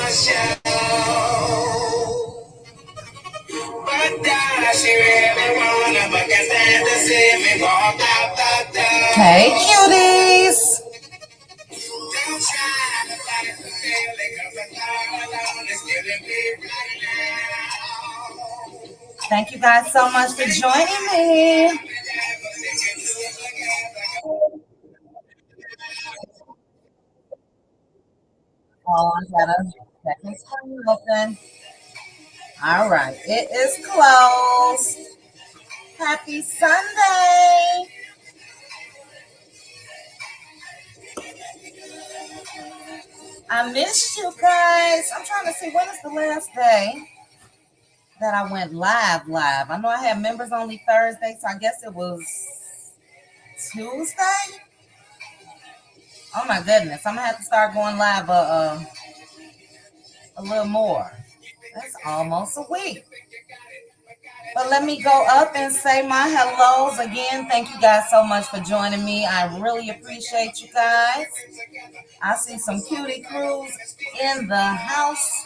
Hey, cuties. Thank you guys so much for joining me. Oh, I got a second screen open. All right, it is closed. Happy Sunday. I missed you guys. I'm trying to see when is the last day that I went live. I know I had members only Thursday, so I guess it was Tuesday. Oh my goodness, I'm gonna have to start going live a little more. That's almost a week. But let me go up and say my hellos again. Thank you guys so much for joining me. I really appreciate you guys. I see some cutie crews in the house.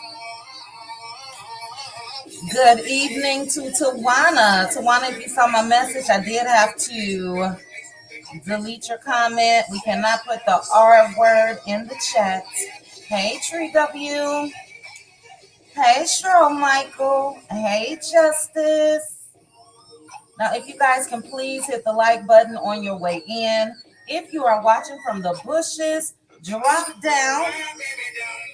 Good evening to Tawana. Tawana, if you saw my message, I did have to delete your comment. We cannot put the R word in the chat. Hey, Tree W. Hey, Cheryl Michael. Hey, Justice. Now, if you guys can please hit the like button on your way in. If you are watching from the bushes, drop down.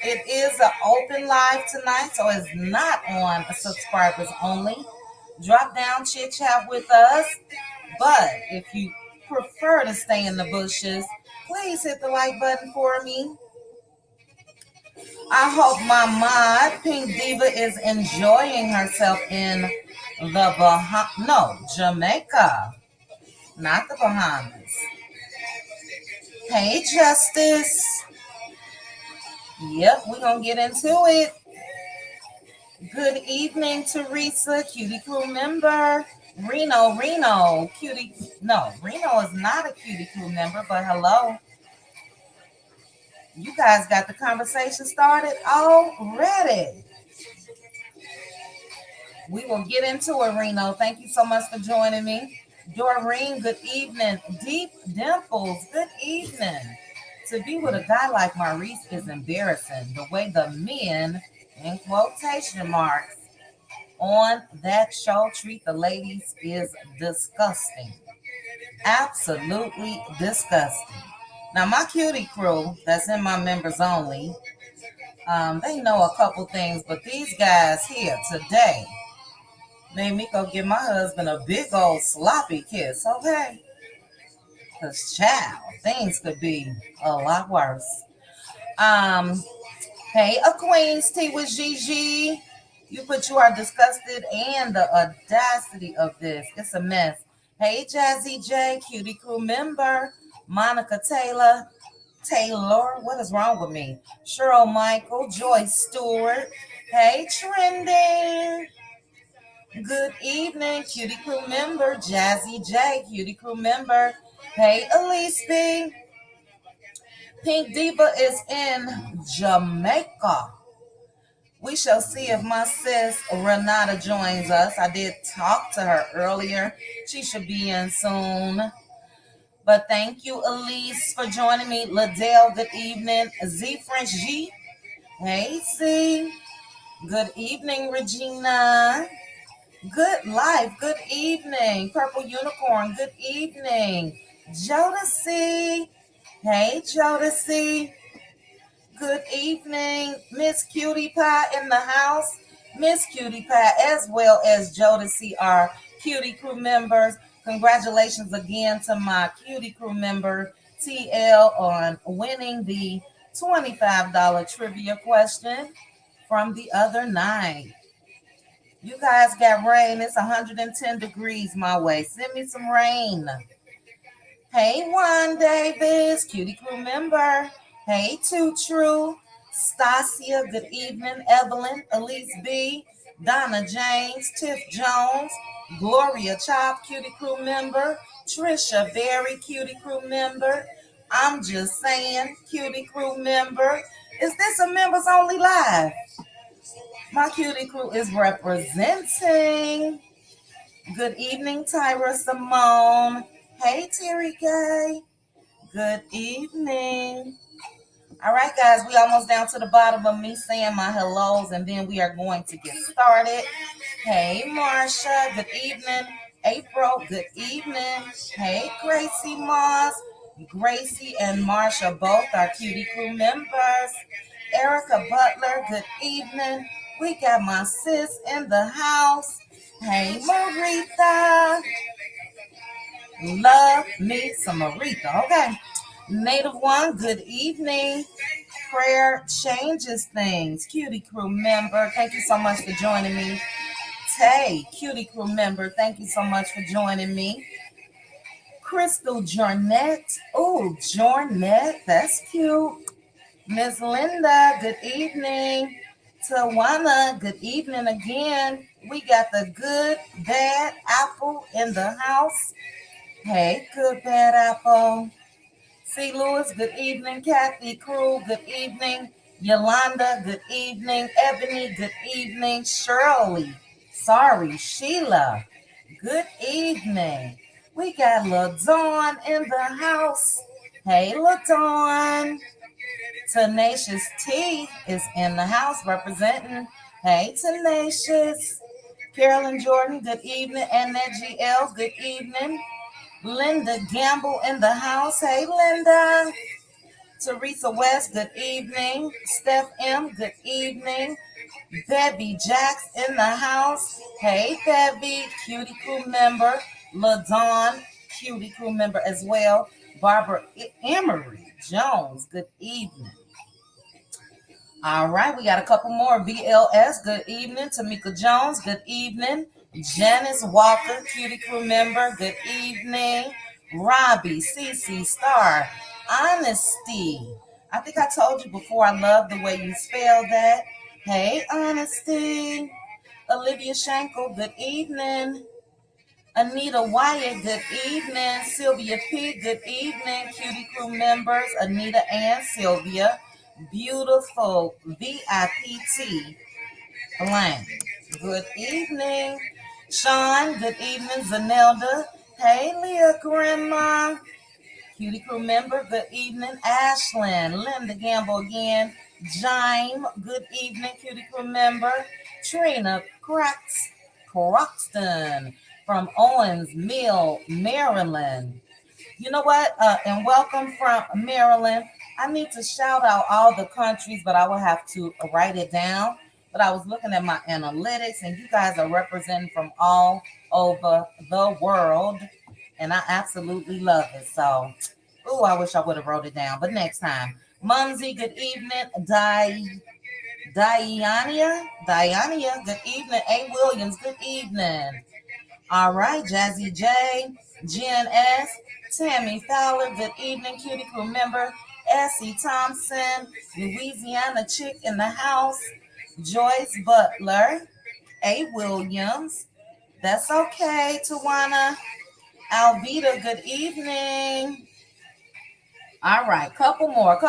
It is an open live tonight, so it's not on subscribers only. Drop down, chit chat with us. But if you prefer to stay in the bushes, please hit the like button for me. I hope my mod, Pink Diva, is enjoying herself in the Jamaica, not the Bahamas. Hey, Justice. Yep, we're going to get into it. Good evening, Teresa, cutie crew member. Reno, cutie. No, Reno is not a cutie crew member, but hello. You guys got the conversation started already. We will get into it, Reno. Thank you so much for joining me. Doreen, good evening. Deep Dimples, good evening. To be with a guy like Maurice is embarrassing. The way the men, in quotation marks, on that show treat the ladies is disgusting. Absolutely disgusting. Now, my cutie crew, that's in my members only, they know a couple things, but these guys here today made me go give my husband a big old sloppy kiss, okay? Because, child, things could be a lot worse. Hey, a Queen's Tea with Gigi. You are disgusted and the audacity of this. It's a mess. Hey, Jazzy J, cutie crew member. Monica Taylor, what is wrong with me? Cheryl Michael, Joyce Stewart. Hey, Trending. Good evening, cutie crew member. Jazzy J, cutie crew member. Hey, Elise B. Pink Diva is in Jamaica. We shall see if my sis Renata joins us. I did talk to her earlier. She should be in soon. But thank you, Elise, for joining me. Ladell, good evening. Z French G. Hey, C. Good evening, Regina. Good life. Good evening. Purple Unicorn. Good evening. Jodeci. Hey, Jodeci. Good evening, Miss Cutie Pie in the house. Miss Cutie Pie, as well as Jodeci, are Cutie crew members. Congratulations again to my Cutie crew member, TL, on winning the $25 trivia question from the other night. You guys got rain. It's 110 degrees my way. Send me some rain. Hey, Juan Davis, Cutie crew member. Hey, Too True. Stasia, good evening. Evelyn, Elise B. Donna James, Tiff Jones. Gloria Chop, Cutie crew member. Trisha Berry, Cutie crew member. I'm just saying, Cutie crew member. Is this a members only live? My cutie crew is representing. Good evening, Tyra Simone. Hey, Terry Gay. Good evening. All right, guys, we almost down to the bottom of me saying my hellos, and then we are going to get started. Hey, Marsha. Good evening. April. Good evening. Hey, Gracie Moss. Gracie and Marsha both are cutie crew members. Erica Butler. Good evening. We got my sis in the house. Hey, Marita. Love me some Marita. Okay. Native One. Good evening. Prayer changes things. Cutie crew member, thank you so much for joining me. Tay, cutie crew member, thank you so much for joining me. Crystal Jornette, oh, Jornette, that's cute. Miss Linda, good evening. Tawana, good evening again. We got the good, bad apple in the house. Hey, good, bad apple. C. Lewis, good evening. Kathy Crew, good evening. Yolanda, good evening. Ebony, good evening. Shirley, sorry, Sheila, good evening. We got LaDawn in the house. Hey, LaDawn. Tenacious T is in the house representing. Hey, Tenacious. Carolyn Jordan, good evening. Annette GL, good evening. Linda Gamble in the house. Hey, Linda. Teresa West, good evening. Steph M, good evening. Debbie Jacks in the house. Hey, Debbie, cutie crew member. LaDawn, cutie crew member as well. Barbara Emery Jones, good evening. All right, we got a couple more. VLS, good evening. Tamika Jones, good evening. Janice Walker, cutie crew member, good evening. Robbie, CC Star, Honesty. I think I told you before, I love the way you spell that. Hey, Honesty. Olivia Schenkel, good evening. Anita Wyatt, good evening. Sylvia P, good evening. Cutie crew members, Anita and Sylvia. Beautiful VIPT Blank. Good evening. Sean, good evening. Zanelda. Hey, Leah Grandma. Cutie crew member, good evening. Ashlyn, Linda Gamble again. Jaime, good evening. Cutie crew member. Trina Croxton from Owens Mill, Maryland. You know what? And welcome from Maryland. I need to shout out all the countries, but I will have to write it down. But I was looking at my analytics, and you guys are representing from all over the world, and I absolutely love it. So, oh, I wish I would have wrote it down, but next time. Mumsy, good evening. Diania, good evening. A. Williams, good evening. All right, Jazzy J, Jen S, Tammy Fowler, good evening, cutie crew member, Essie Thompson, Louisiana chick in the house, Joyce Butler, A. Williams, that's okay, Tawana, Alvita, good evening. All right, couple more.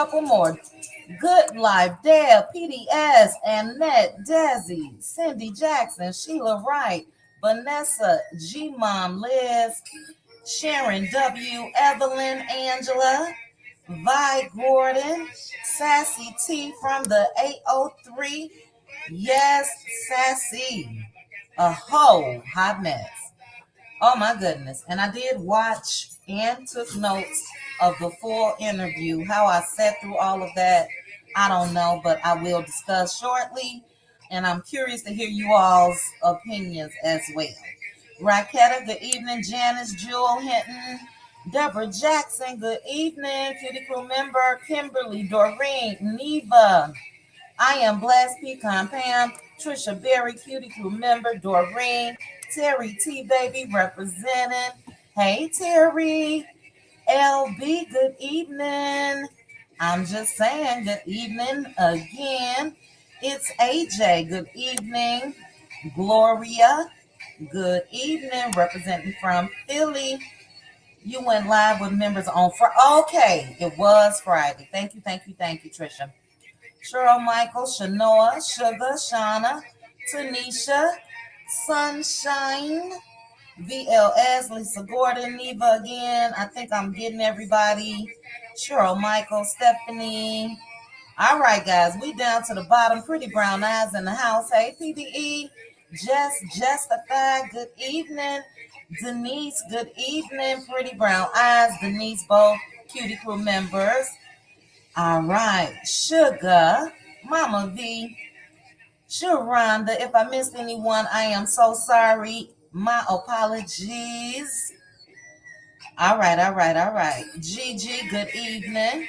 Good Life, Deb, PDS, Annette, Desi, Cindy Jackson, Sheila Wright, Vanessa, G-Mom, Liz, Sharon W., Evelyn, Angela, Vi Gordon, Sassy T from the 803. Yes, Sassy. A whole hot mess. Oh my goodness. And I did watch and took notes of the full interview. How I sat through all of that, I don't know, but I will discuss shortly. And I'm curious to hear you all's opinions as well. Raquetta, good evening. Janice, Jewel Hinton, Deborah Jackson, good evening. Cutie crew member, Kimberly, Doreen, Neva. I am Blessed Pecan Pam, Trisha Berry, cutie crew member, Doreen, Terry T Baby representing. Hey Terry, LB, good evening. I'm just saying, good evening again. It's AJ, good evening. Gloria, good evening, representing from Philly. You went live with members on Friday. Okay, it was Friday. Thank you, Trisha. Cheryl Michael, Shanoa, Sugar, Shauna, Tanisha, Sunshine, VLS, Lisa Gordon, Neva again. I think I'm getting everybody. Cheryl Michael, Stephanie. All right, guys, we down to the bottom. Pretty Brown Eyes in the house. Hey, PBE, Justified, good evening. Denise, good evening. Pretty Brown Eyes, Denise, both Cutie Crew members. All right, Sugar, Mama V, Sharonda. If I missed anyone, I am so sorry. My apologies. All right. Gigi, good evening.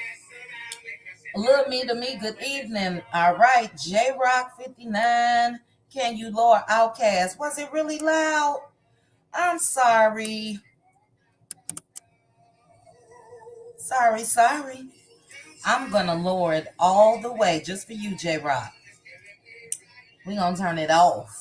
Little me to me, good evening. All right, J Rock 59. Can you lower Outcast? Was it really loud? I'm sorry. Sorry. I'm gonna lower it all the way just for you, J Rock. We're gonna turn it off.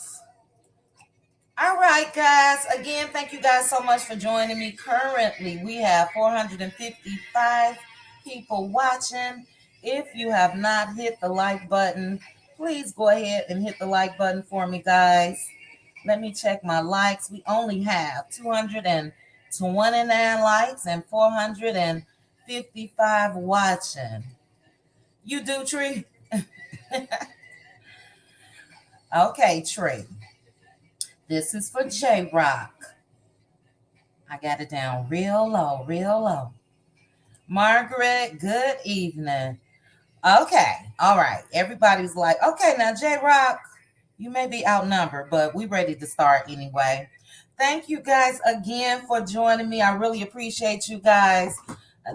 All right, guys. Again, thank you guys so much for joining me. Currently, we have 455 people watching. If you have not hit the like button, please go ahead and hit the like button for me, guys. Let me check my likes. We only have 229 likes and 455 watching. You do, Tree? Okay, Tree. This is for J Rock. I got it down real low. Margaret, good evening. Okay, all right. Everybody's like, okay, now J Rock, you may be outnumbered, but we ready to start anyway. Thank you guys again for joining me. I really appreciate you guys.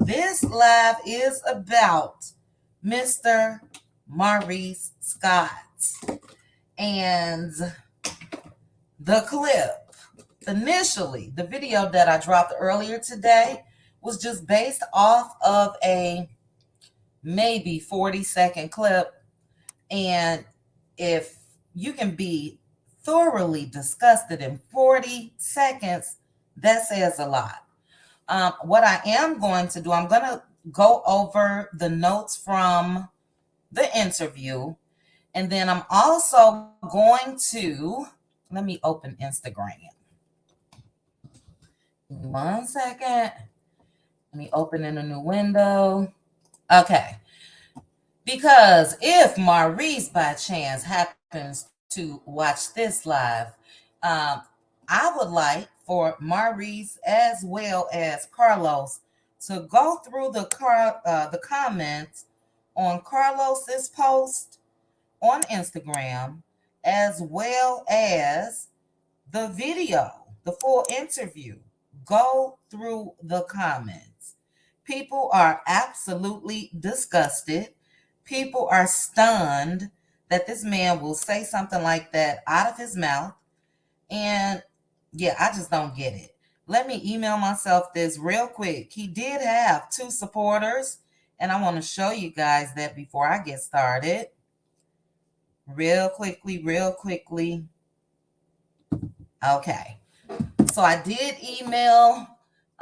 This live is about Mr. Maurice Scott. And the clip, initially, the video that I dropped earlier today was just based off of a maybe 40-second clip. And if you can be thoroughly disgusted in 40 seconds, that says a lot. What I am going to do, I'm going to go over the notes from the interview. And then I'm also going to, let me open Instagram. 1 second. Let me open in a new window. Okay. Because if Maurice by chance happens to watch this live, I would like for Maurice as well as Carlos to go through the comments on Carlos's post on Instagram, as well as the video, the full interview. Go through the comments. People are absolutely disgusted. People are stunned that this man will say something like that out of his mouth. And yeah, I just don't get it. Let me email myself this real quick. He did have 2 supporters, and I want to show you guys that before I get started. Real quickly. Okay. So I did email.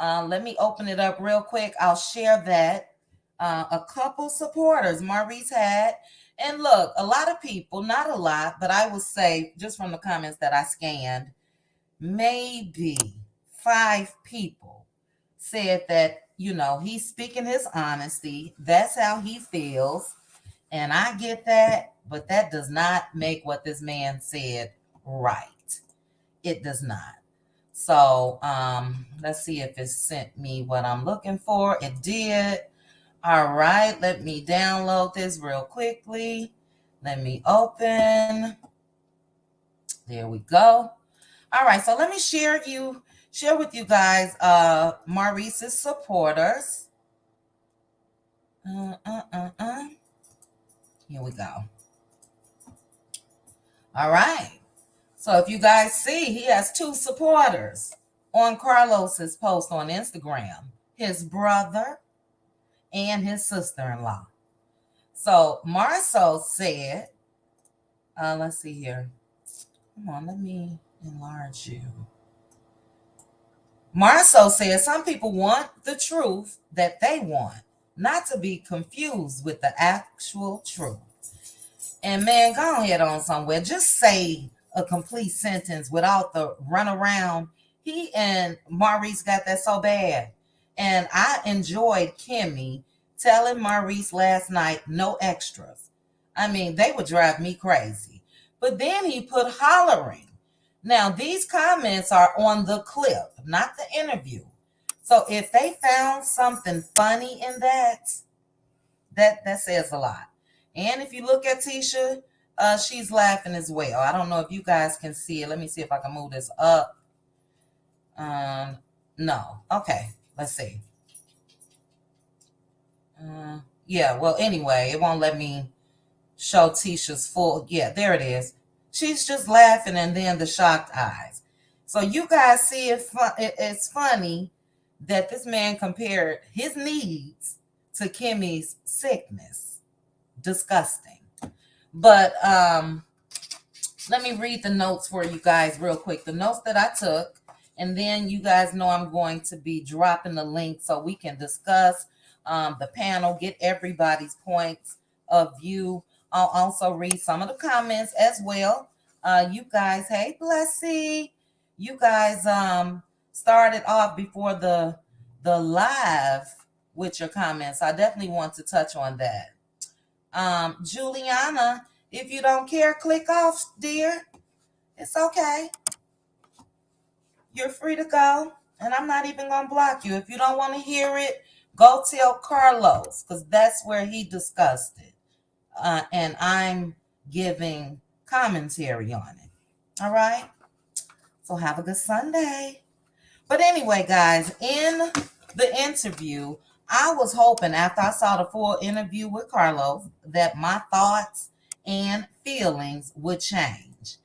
Let me open it up real quick. I'll share that. A couple supporters Maurice had. And look, a lot of people, not a lot, but I will say just from the comments that I scanned, maybe 5 people said that, he's speaking his honesty. That's how he feels. And I get that, but that does not make what this man said right. It does not. So let's see if it sent me what I'm looking for. It did. All right, let me download this real quickly. Let me open. There we go. All right, so let me share with you guys Maurice's supporters. Here we go. All right. So if you guys see, he has 2 supporters on Carlos's post on Instagram, his brother and his sister-in-law. So Marceau said, let's see here. Come on, let me enlarge you. Marceau said some people want the truth that they want, not to be confused with the actual truth. And man, go ahead on somewhere. Just say a complete sentence without the runaround. He and Maurice got that so bad. And I enjoyed Kimmy telling Maurice last night, no extras. I mean, they would drive me crazy. But then he put hollering. Now, these comments are on the clip, not the interview. So if they found something funny in that says a lot. And if you look at Tisha, she's laughing as well. I don't know if you guys can see it. Let me see if I can move this up. No. Okay. Let's see. Yeah. Well, anyway, it won't let me show Tisha's full. Yeah, there it is. She's just laughing and then the shocked eyes. So you guys see it's funny that this man compared his needs to Kimmi'S sickness. Disgusting. But let me read the notes for you guys real quick. The notes that I took, and then you guys know I'm going to be dropping the link so we can discuss the panel, get everybody's points of view. I'll also read some of the comments as well. You guys, hey Blessy, you guys started off before the live with your comments. I definitely want to touch on that. Juliana, if you don't care, click off, dear. It's okay. You're free to go, and I'm not even gonna block you. If you don't want to hear it, go tell Carlos, because that's where he discussed it. And I'm giving commentary on it. All right. So have a good Sunday. But anyway, guys, in the interview, I was hoping after I saw the full interview with Carlos that my thoughts and feelings would change.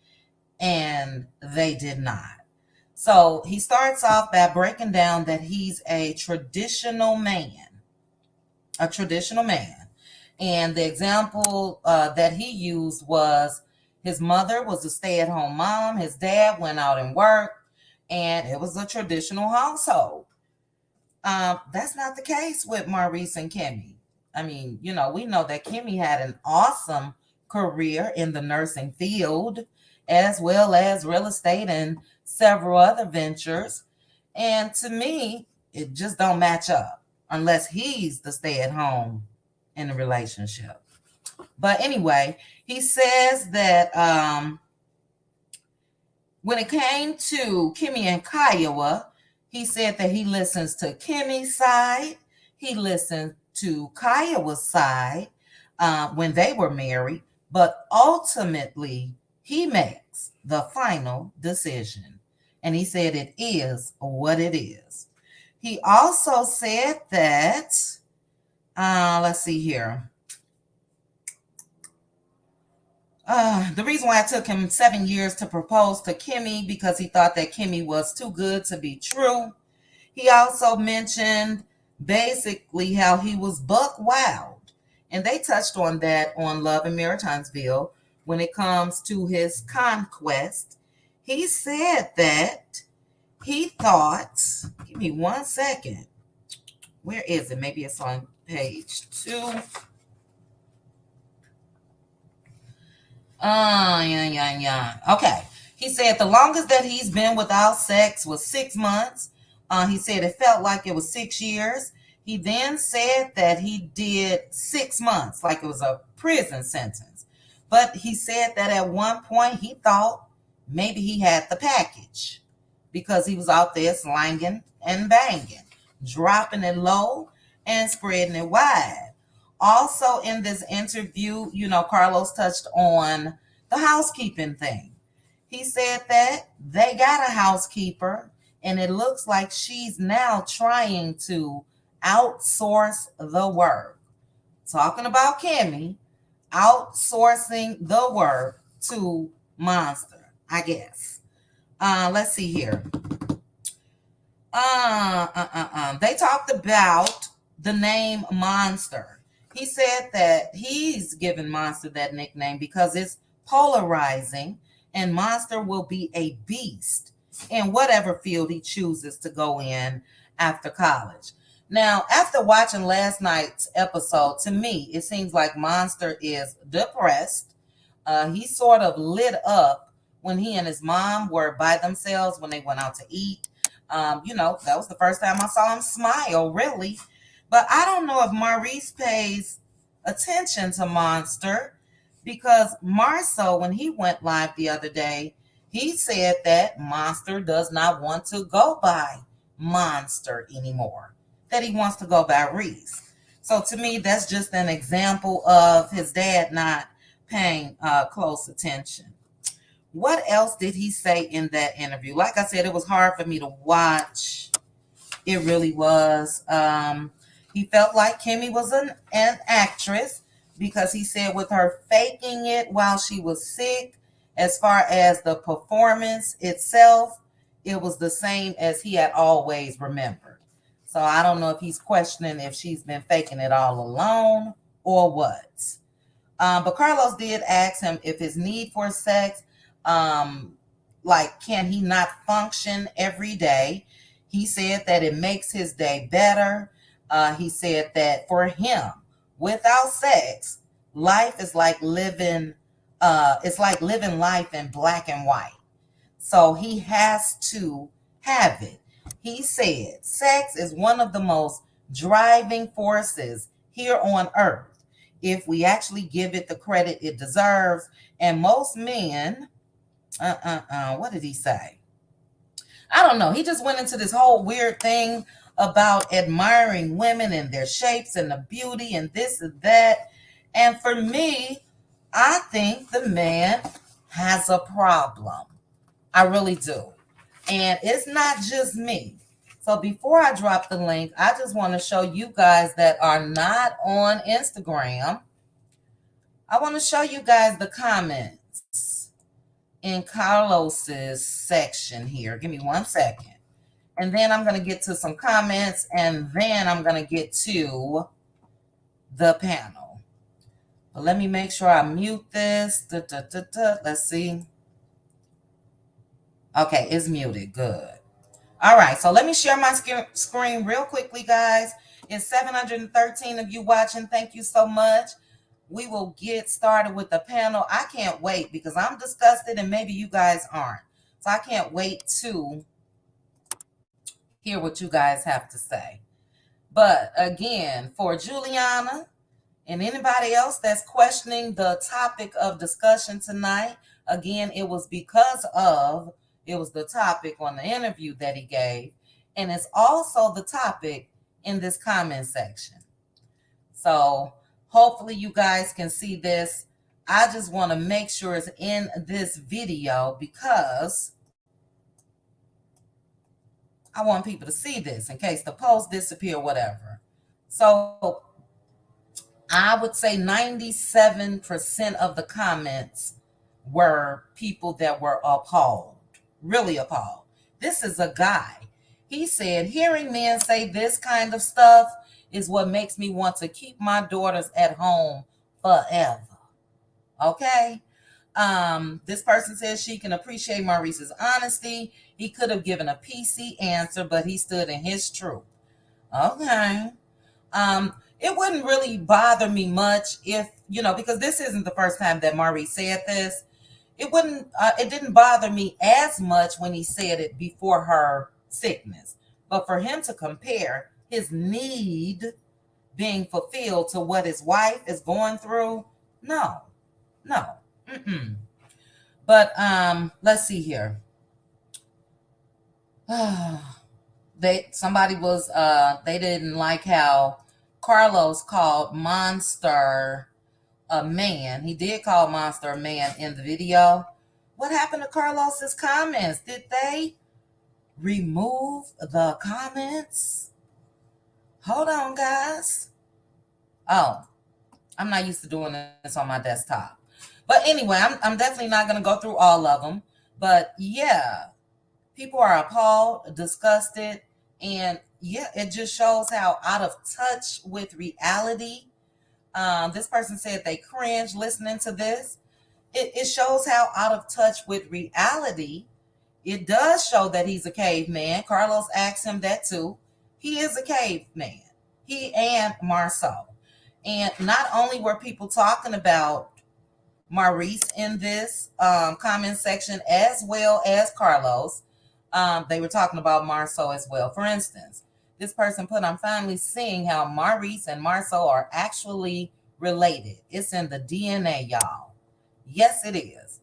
And they did not. So he starts off by breaking down that he's a traditional man. A traditional man. And the example that he used was his mother was a stay-at-home mom. His dad went out and worked. And it was a traditional household. That's not the case with Maurice and Kimmi. I mean, we know that Kimmi had an awesome career in the nursing field, as well as real estate and several other ventures. And to me, it just don't match up unless he's the stay-at-home in the relationship. But anyway, he says that when it came to Kimmi and Kiowa, he said that he listens to Kimmi's side. He listened to Kiowa's side when they were married. But ultimately, he makes the final decision. And he said it is what it is. He also said that, let's see here. The reason why it took him 7 years to propose to Kimmi because he thought that Kimmi was too good to be true. He also mentioned basically how he was buck wild. And they touched on that on Love in Maritinesville when it comes to his conquest. He said that he thought, give me 1 second. Where is it? Maybe it's on page 2. Yeah. Okay. He said the longest that he's been without sex was 6 months. He said it felt like it was 6 years. He then said that he did 6 months, like it was a prison sentence. But he said that at one point he thought maybe he had the package because he was out there slanging and banging, dropping it low and spreading it wide. Also in this interview, Carlos touched on the housekeeping thing. He said that they got a housekeeper and it looks like she's now trying to outsource the work. Talking about Kimmi, outsourcing the work to Monster, I guess. Let's see here. They talked about the name Monster. He said that he's given Monster that nickname because it's polarizing and Monster will be a beast in whatever field he chooses to go in after college. Now, after watching last night's episode, to me, it seems like Monster is depressed He sort of lit up when he and his mom were by themselves when they went out to eat. That was the first time I saw him smile, really. But I don't know if Maurice pays attention to Monster, because Marceau, when he went live the other day, he said that Monster does not want to go by Monster anymore, that he wants to go by Reese. So to me, that's just an example of his dad not paying close attention. What else did he say in that interview? Like I said, it was hard for me to watch. It really was. He felt like Kimmi was an actress, because he said with her faking it while she was sick, as far as the performance itself, it was the same as he had always remembered. So I don't know if he's questioning if she's been faking it all alone or what. But Carlos did ask him if his need for sex, like, can he not function every day? He said that it makes his day better. He said that for him, without sex, life is like living, it's like living life in black and white. So he has to have it. He said sex is one of the most driving forces here on earth, if we actually give it the credit it deserves. And most men, what did he say? I don't know. He just went into this whole weird thing about admiring women and their shapes and the beauty and this and that. And for me, I think the man has a problem. I really do. And it's not just me. So before I drop the link, I just want to show you guys that are not on Instagram. I want to show you guys the comments in Carlos's section here. Give me 1 second. And then I'm going to get to some comments, and then I'm going to get to the panel. But let me make sure I mute this. Let's see. Okay, it's muted. Good. All right, so let me share my screen real quickly, guys. It's 713 of you watching. Thank you so much. We will get started with the panel. I can't wait, because I'm disgusted and maybe you guys aren't. So I can't wait to hear what you guys have to say. But again, for Juliana and anybody else that's questioning the topic of discussion tonight, again, it was because of, it was the topic on the interview that he gave, and it's also the topic in this comment section. So hopefully you guys can see this. I just want to make sure it's in this video, because I want people to see this in case the post disappear, whatever. So I would say 97% of the comments were people that were appalled, really appalled. This is a guy. He said, hearing men say this kind of stuff is what makes me want to keep my daughters at home forever. Okay. This person says she can appreciate Maurice's honesty. He could have given a PC answer, but he stood in his truth. Okay. It wouldn't really bother me much if, because this isn't the first time that Maurice said this. It didn't bother me as much when he said it before her sickness. But for him to compare his need being fulfilled to what his wife is going through, no. But let's see here. They didn't like how Carlos called Monster a man. He did call Monster a man in the video. What happened to Carlos's comments? Did they remove the comments? Hold on, guys. Oh, I'm not used to doing this on my desktop. But anyway, I'm definitely not going to go through all of them. But yeah, people are appalled, disgusted, and yeah, it just shows how out of touch with reality. This person said they cringe listening to this. It shows how out of touch with reality. It does show that he's a caveman. Carlos asked him that too. He is a caveman. He and Marceau. And not only were people talking about Maurice in this comment section as well as Carlos. They were talking about Marceau as well. For instance, this person put, I'm finally seeing how Maurice and Marceau are actually related. It's in the DNA, y'all. Yes, it is.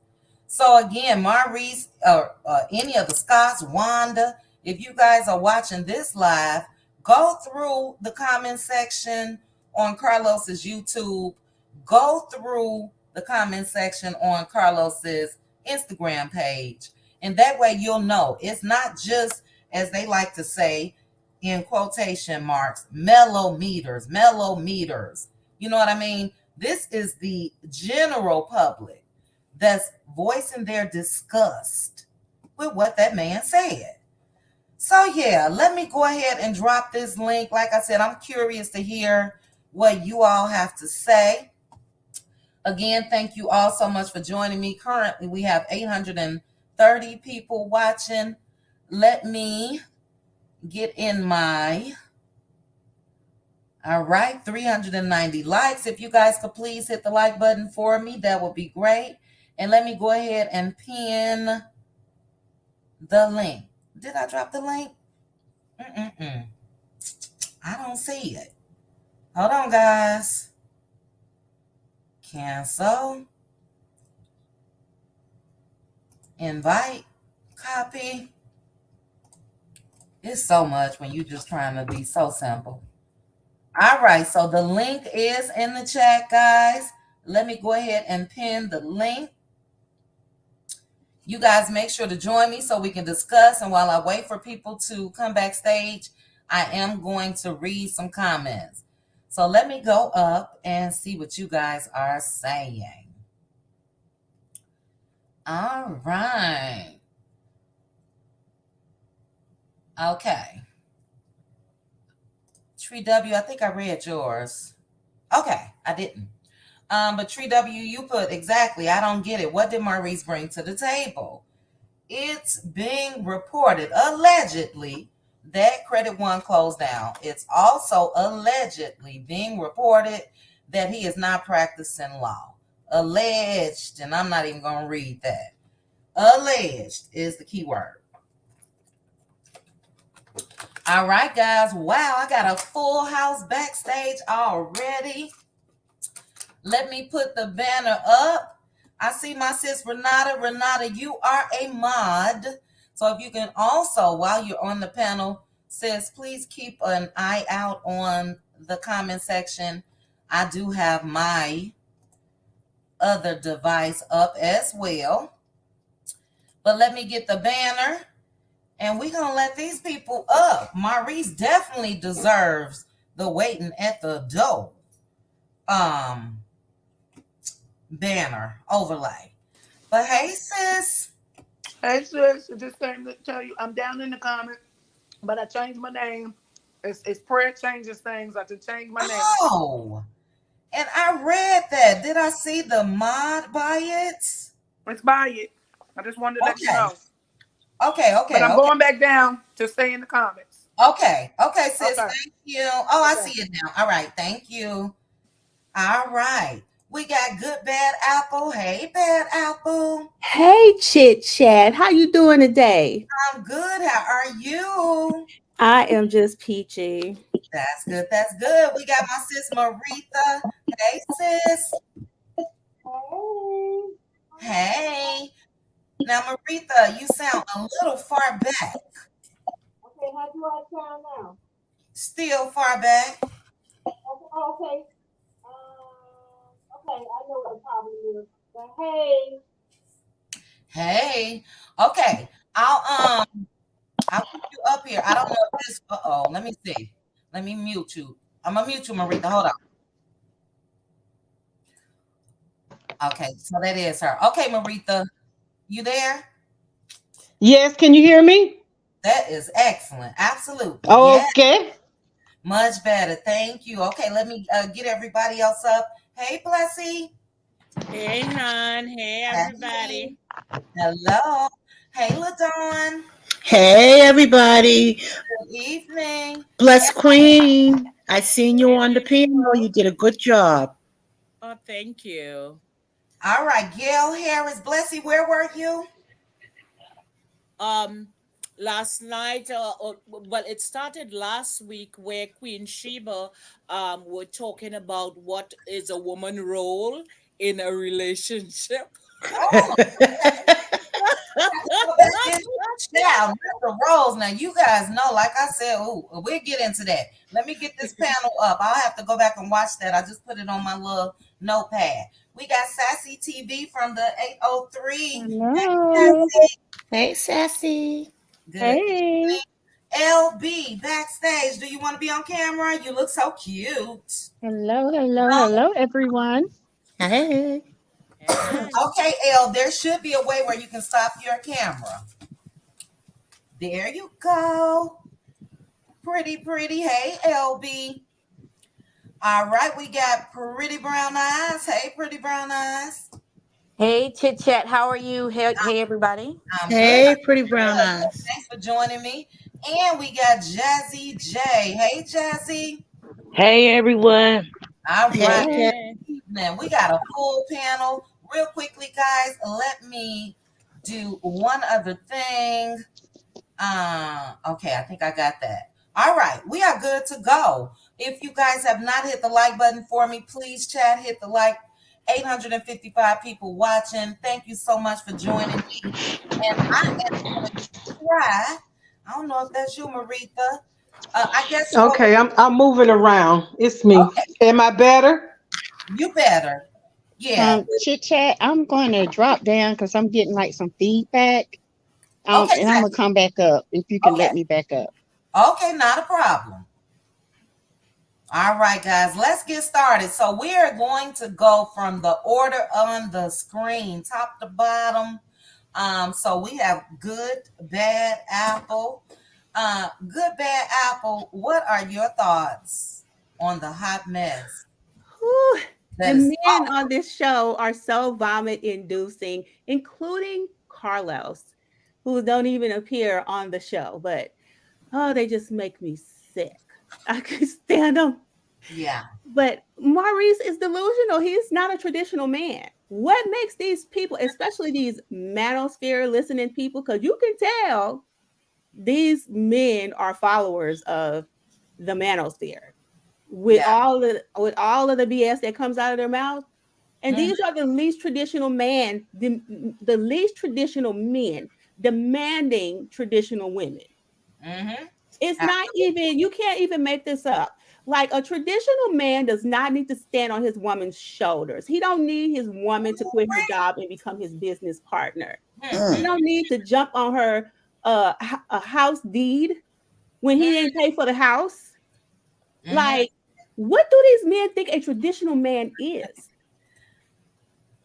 So again, Maurice or any of the Scots, Wanda, if you guys are watching this live, go through the comment section on Carlos's YouTube. Go through the comment section on Carlos's Instagram page. And that way you'll know it's not just, as they like to say, in quotation marks, mellow meters. You know what I mean? This is the general public that's voicing their disgust with what that man said. So yeah, let me go ahead and drop this link. Like I said, I'm curious to hear what you all have to say. Again, thank you all so much for joining me. Currently, we have 830 people watching. Let me get in my, all right, 390 likes. If you guys could please hit the like button for me, that would be great. And let me go ahead and pin the link. Did I drop the link? I don't see it. Hold on, guys. Cancel. Invite. Copy. It's so much when you're just trying to be so simple. All right, so the link is in the chat, guys. Let me go ahead and pin the link. You guys make sure to join me so we can discuss. And while I wait for people to come backstage, I am going to read some comments. So let me go up and see what you guys are saying. All right. Okay. Tree W, I think I read yours. Okay, I didn't. But Tree W, you put exactly, I don't get it. What did Maurice bring to the table? It's being reported, allegedly, that Credit One closed down. It's also allegedly being reported that he is not practicing law. Alleged, and I'm not even going to read that. Alleged is the key word. All right, guys. Wow, I got a full house backstage already. Let me put the banner up. I see my sis Renata. Renata, you are a mod. So if you can also, while you're on the panel, sis, please keep an eye out on the comment section. I do have my other device up as well. But let me get the banner. And we're going to let these people up. Maurice definitely deserves the waiting at the door banner overlay. But hey, sis. Hey, sis. Just came to tell you I'm down in the comments, but I changed my name. It's prayer changes things. I had to change my name. Oh, and I read that. Did I see the mod by it? Let's buy it. I just wanted to let you know. Okay. But I'm going back down to stay in the comments. Okay, sis. Okay. Thank you. Oh, okay. I see it now. All right. Thank you. All right. We got Good Bad Apple. Hey, Bad Apple. Hey, Chit Chat. How you doing today? I'm good. How are you? I am just peachy. That's good. That's good. We got my sis Maritha. Hey, sis. Hey. Now, Maritha, you sound a little far back. Okay, how do I sound now? Still far back. Okay. Okay, I know what the problem is. But hey. Hey. Okay. I'll put you up here. I don't know if this. Let me see. Let me mute you. I'm gonna mute you, Maritha. Hold on. Okay, so that is her. Okay, Maritha, you there? Yes, can you hear me? That is excellent. Absolutely. Okay. Yes. Much better. Thank you. Okay, let me get everybody else up. Hey, Blessy. Hey, hon. Hey, everybody. Hello. Hey, LaDawn. Hey, everybody. Good evening. Bless Queen. I seen you on the panel. You did a good job. Oh, thank you. All right, Gail Harris, Blessy, where were you? Last night, well, it started last week where Queen Sheba were talking about what is a woman role in a relationship. Oh, so that is child, Mr. Rose. Now you guys know, like I said, we'll get into that. Let me get this panel up. I'll have to go back and watch that. I just put it on my little notepad. We got Sassy TV from the 803. Hello. Hey, Sassy. Good. Hey. LB backstage. Do you want to be on camera? You look so cute. Hello, everyone. Hey. Hey. Okay, L, there should be a way where you can stop your camera. There you go. Pretty. Hey, LB. All right, we got Pretty Brown Eyes. Hey, Pretty Brown Eyes. Hey, Chit Chat, how are you? Hey, everybody. I'm good. Hey, pretty brown eyes. Thanks for joining me. And we got Jazzy J. Hey, Jazzy. Hey everyone. All right. Hey, Hey. Now we got a full panel. Real quickly, guys, let me do one other thing. Okay, I think I got that. All right, we are good to go. If you guys have not hit the like button for me, please chat, hit the like. 855 people watching. Thank you so much for joining me. And I am going to try. I don't know if that's you, Maritha. I guess you Okay, I'm moving around. It's me. okay. Am I better? You better. Yeah. Chit Chat, I'm going to drop down because I'm getting like some feedback. Okay, And I'm going to come back up if you can okay. let me back up. Okay, not a problem. All right, guys, let's get started. So we are going to go from the order on the screen, top to bottom. So we have good, bad, apple. Good, bad, apple. What are your thoughts on the hot mess? Whew. The That is men on this show are so vomit inducing, including Carlos, who don't even appear on the show. But they just make me sick. I can stand them. yeah. But Maurice is delusional. He's not a traditional man. What makes these people, especially these manosphere listening people, because you can tell these men are followers of the manosphere with Yeah. all of the BS that comes out of their mouth. And these are the least traditional man, the least traditional men demanding traditional women. Mm-hmm. It's not even, you can't even make this up. Like a traditional man does not need to stand on his woman's shoulders. He don't need his woman to quit her job and become his business partner. He don't need to jump on her a house deed when he didn't pay for the house. Like, what do these men think a traditional man is?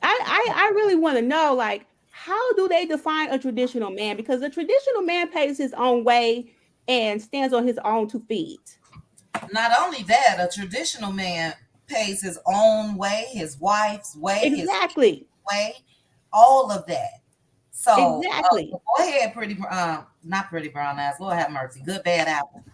I really want to know, like, how do they define a traditional man? Because a traditional man pays his own way and stands on his own 2 feet. Not only that, a traditional man pays his own way, his wife's way, Exactly. his way, all of that. So Exactly. go ahead, not pretty brown eyes. Lord have mercy. Good bad apple.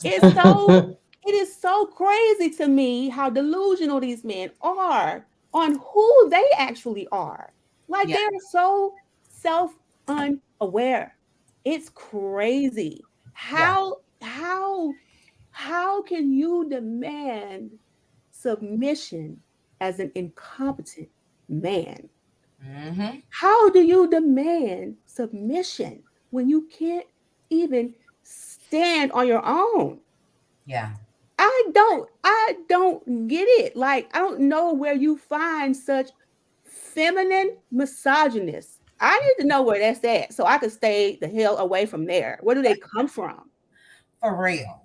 It is so crazy to me how delusional these men are on who they actually are. Like Yeah. they're so self-unaware. It's crazy. Yeah. How can you demand submission as an incompetent man? Mm-hmm. How do you demand submission when you can't even stand on your own? Yeah. I don't get it. Like, I don't know where you find such feminine misogynists. I need to know where that's at so I can stay the hell away from there. Where do they come from? For real.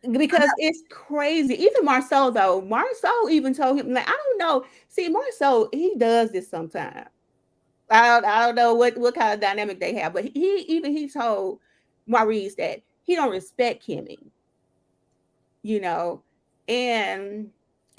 Because it's crazy. Even Marceau, though, Marceau even told him, like, I don't know. See, Marceau, he does this sometimes. I don't know what kind of dynamic they have, but he told Maurice that he don't respect Kimmy, you know, and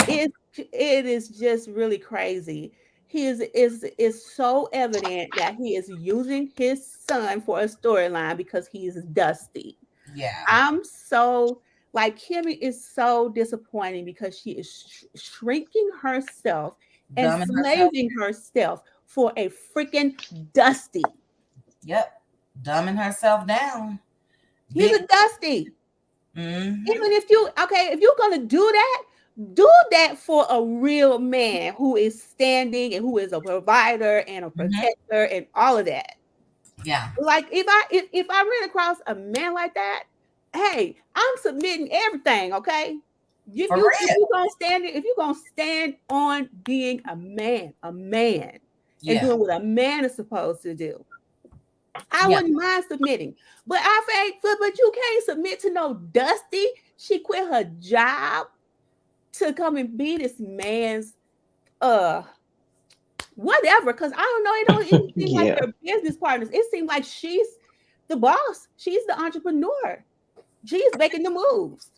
it is just really crazy. He is so evident that he is using his son for a storyline because he's dusty. Yeah. I'm so like Kimmy is so disappointing because she is shrinking herself Dumbing herself. enslaving herself for a freaking Dusty. Yep. Dumbing herself down. He's a Dusty. Mm-hmm. Even if you're gonna do that for a real man who is standing and who is a provider and a protector and all of that. Yeah. Like if I ran across a man like that, hey, I'm submitting everything. Okay. If you're gonna stand on being a man, and doing what a man is supposed to do, I wouldn't mind submitting. But but you can't submit to no Dusty. She quit her job to come and be this man's whatever. Because I don't know, it don't even seem like they're business partners. It seems like she's the boss. She's the entrepreneur. She's making the moves.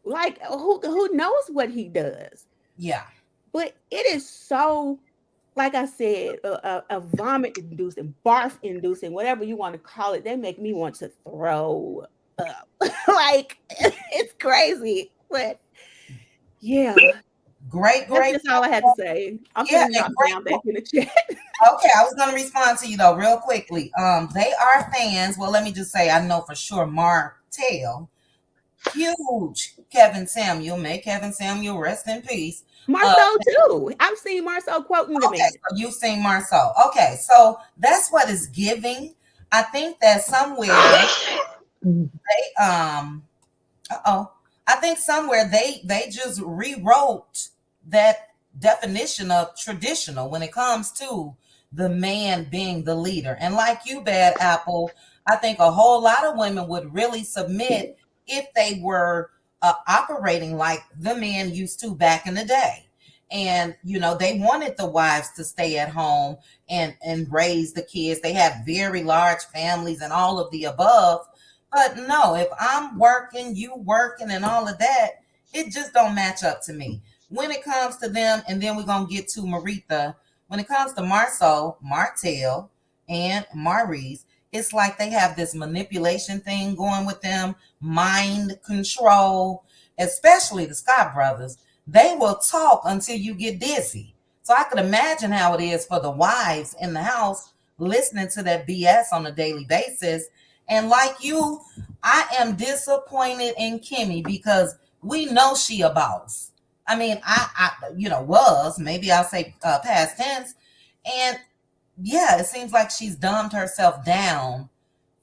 Like who knows what he does? Yeah. But it is so, like I said, a vomit inducing, barf inducing, whatever you want to call it. They make me want to throw up. Like it's crazy. But yeah. Great. That's all I had to say. I'm putting down back in the chat. Okay, I was going to respond to you though real quickly. They are fans. Well, let me just say, I know for sure Martell, huge Kevin Samuel. May Kevin Samuel rest in peace. Marceau too. I've seen Marceau quoting the man. So you've seen Marceau. Okay, so that's what is giving. I think that somewhere they just rewrote that definition of traditional when it comes to the man being the leader. And like you, Bad Apple, I think a whole lot of women would really submit if they were operating like the men used to back in the day. And, they wanted the wives to stay at home and raise the kids. They had very large families and all of the above. But no, if I'm working, you working and all of that, it just don't match up to me. When it comes to them, and then we're going to get to Maritha, when it comes to Martell, and Maurice, it's like they have this manipulation thing going with them, mind control, especially the Scott brothers. They will talk until you get dizzy. So I could imagine how it is for the wives in the house listening to that BS on a daily basis. And like you, I am disappointed in Kimmi because we know she a boss. I mean, I maybe I'll say past tense. And yeah, it seems like she's dumbed herself down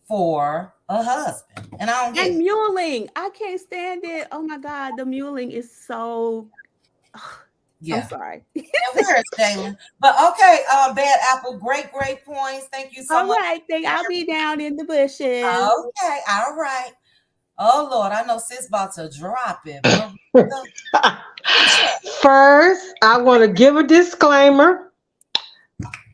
for a husband. And I don't get and muling. I can't stand it. Oh my God, the muling is so yeah. I'm sorry. Where is Jalen? But okay, Bad Apple, great points. Thank you so much. All right, I'll be down in the bushes. Okay, all right. Oh Lord, I know sis about to drop it. First, I want to give a disclaimer.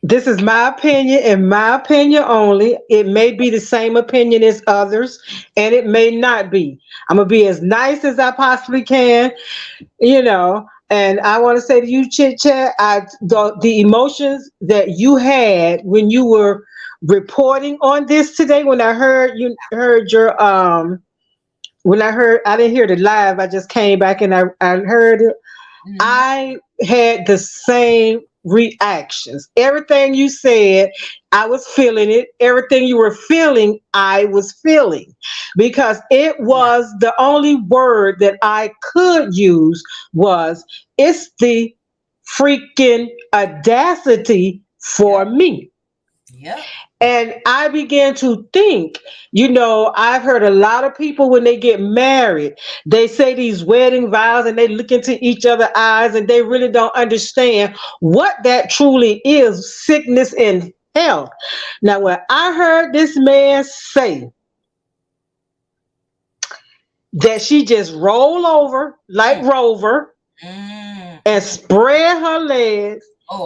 This is my opinion and my opinion only. It may be the same opinion as others, and it may not be. I'm going to be as nice as I possibly can, and I want to say to you, Chit Chat, the emotions that you had when you were reporting on this today, when I heard your, I didn't hear the live, I just came back and I heard it. Mm-hmm. I had the same reactions. Everything you said, I was feeling it. Everything you were feeling, I was feeling, because it was the only word that I could use was, it's the freaking audacity for me. Yeah. And I began to think, I've heard a lot of people when they get married, they say these wedding vows and they look into each other's eyes and they really don't understand what that truly is, sickness and health. Now, when I heard this man say that she just roll over like Rover and spread her legs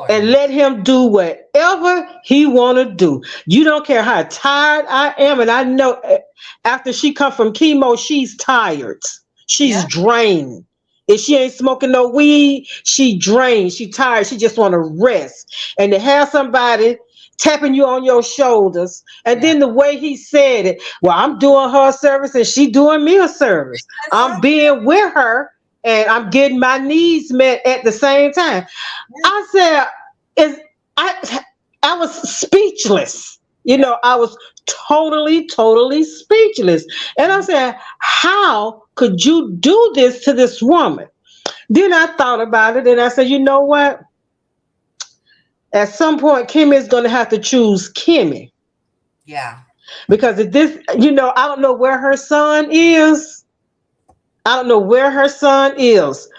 and let him do whatever he want to do. You don't care how tired I am. And I know after she come from chemo, she's tired. She's drained. If she ain't smoking no weed, she drained. She tired. She just want to rest. And to have somebody tapping you on your shoulders. And then the way he said it, well, I'm doing her a service and she doing me a service. I'm being with her and I'm getting my needs met at the same time. I said, is I was speechless. I was totally speechless. And I said, how could you do this to this woman? Then I thought about it and I said, you know what? At some point, Kimmy is going to have to choose Kimmy. Yeah. Because if this, I don't know where her son is. I don't know where her son is.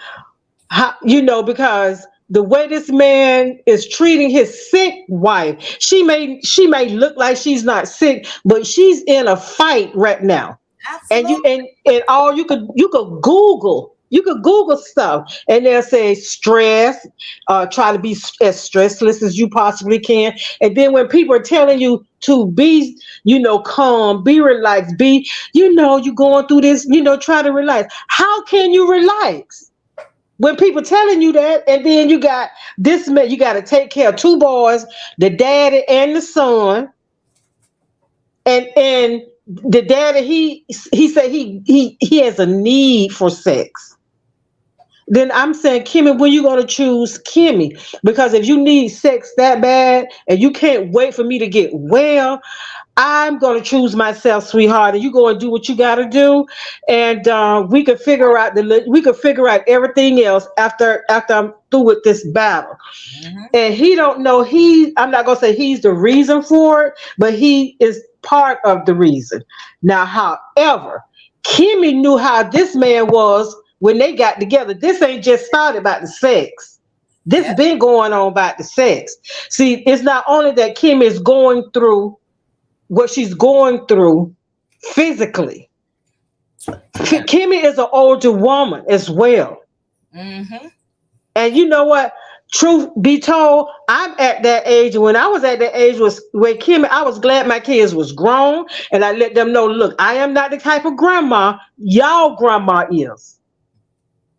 Because the way this man is treating his sick wife, she may look like she's not sick, but she's in a fight right now. Absolutely. And all you could Google stuff, and they'll say stress, try to be as stressless as you possibly can. And then when people are telling you to be, calm, be relaxed, you're going through this, try to relax. How can you relax when people telling you that? And then you got this man, you got to take care of two boys, the daddy and the son, and the daddy, he said he has a need for sex. Then I'm saying, Kimmy, when you going to choose Kimmy? Because if you need sex that bad and you can't wait for me to get well, I'm going to choose myself, sweetheart, and you go and do what you got to do, and we could figure out everything else after I'm through with this battle. Mm-hmm. And he don't know. I'm not going to say he's the reason for it, but he is part of the reason. Now, however, Kimmy knew how this man was when they got together. This ain't just started about the sex. This been going on about the sex. See, it's not only that Kim is going through what she's going through physically. Kimmy is an older woman as well. Mm-hmm. And you know what? Truth be told, I'm at that age. When I was at that age when Kimmy, I was glad my kids was grown, and I let them know, look, I am not the type of grandma y'all grandma is.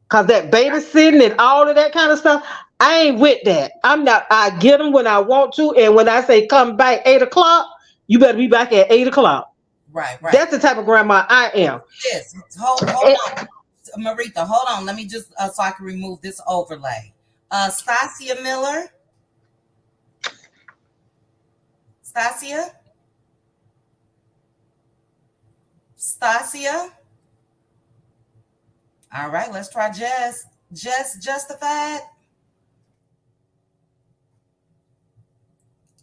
Cause that babysitting and all of that kind of stuff, I ain't with that. I'm not. I get them when I want to, and when I say come back 8:00, you better be back at 8:00. Right. That's the type of grandma I am. Yes. Hold on, Maritha. Hold on. Let me just so I can remove this overlay. Stacia Miller. Stacia. All right, let's try Jess. Jess Justified.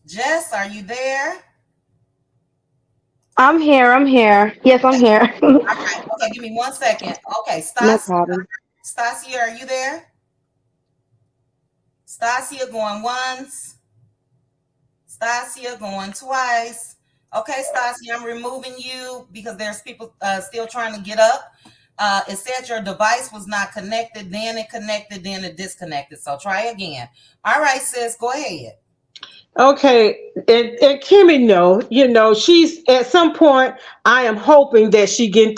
Jess, are you there? I'm here. Yes, I'm here. Okay, give me 1 second. Okay, Stacia. No problem. Stacia, are you there? Stacia going once. Stacia going twice. Okay, Stacia, I'm removing you because there's people still trying to get up. It said your device was not connected, then it connected, then it disconnected. So try again. All right, sis, go ahead. Okay, and Kimmy, she's at some point. I am hoping that she get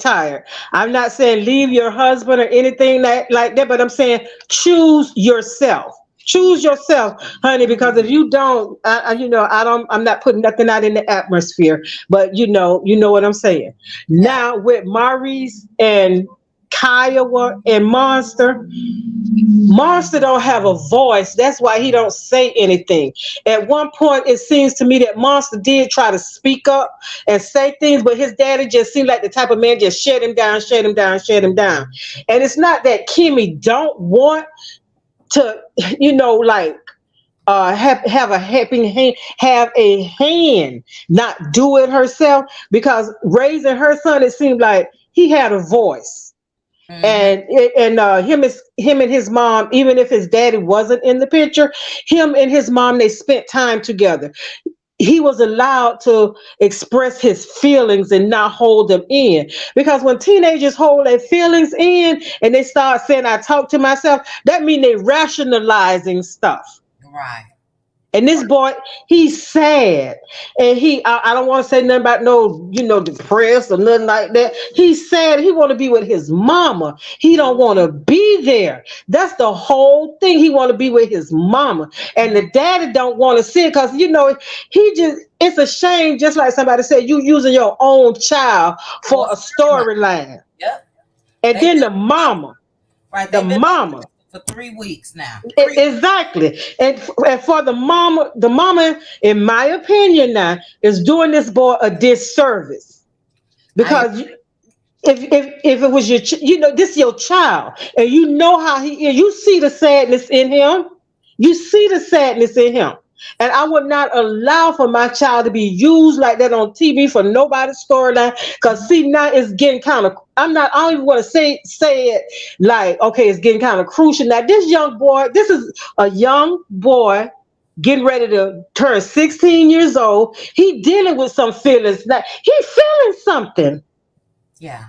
tired. I'm not saying leave your husband or anything like that, but I'm saying choose yourself. Choose yourself, honey, because if you don't, I'm not putting nothing out in the atmosphere, but you know what I'm saying. Yeah. Now with Maurice and Kiowa and Monster don't have a voice. That's why he don't say anything. At one point, it seems to me that Monster did try to speak up and say things, but his daddy just seemed like the type of man just shut him down. And it's not that Kimmy don't want to, have a helping hand, have a hand, not do it herself, because raising her son, it seemed like he had a voice. Mm-hmm. And him and his mom, even if his daddy wasn't in the picture, him and his mom, they spent time together. He was allowed to express his feelings and not hold them in. Because when teenagers hold their feelings in and they start saying, I talk to myself, that means they rationalizing stuff. Right. And this boy, he's sad. And I don't want to say nothing about no, depressed or nothing like that. He's sad. He want to be with his mama. He don't want to be there. That's the whole thing. He want to be with his mama. And the daddy don't want to see it because, it's a shame, just like somebody said, you using your own child for a storyline. Yep. And then the mama. Right. The They've been mama. for 3 weeks now. Exactly. And for the mama, in my opinion now, is doing this boy a disservice. I Because if it was this your child, and you know how he is, you see the sadness in him. You see the sadness in him. And I would not allow for my child to be used like that on TV for nobody's storyline. Cause see now it's getting kind of I don't even want to say it like okay, it's getting kind of crucial. Now this is a young boy getting ready to turn 16 years old. He dealing with some feelings. Now he feeling something. yeah.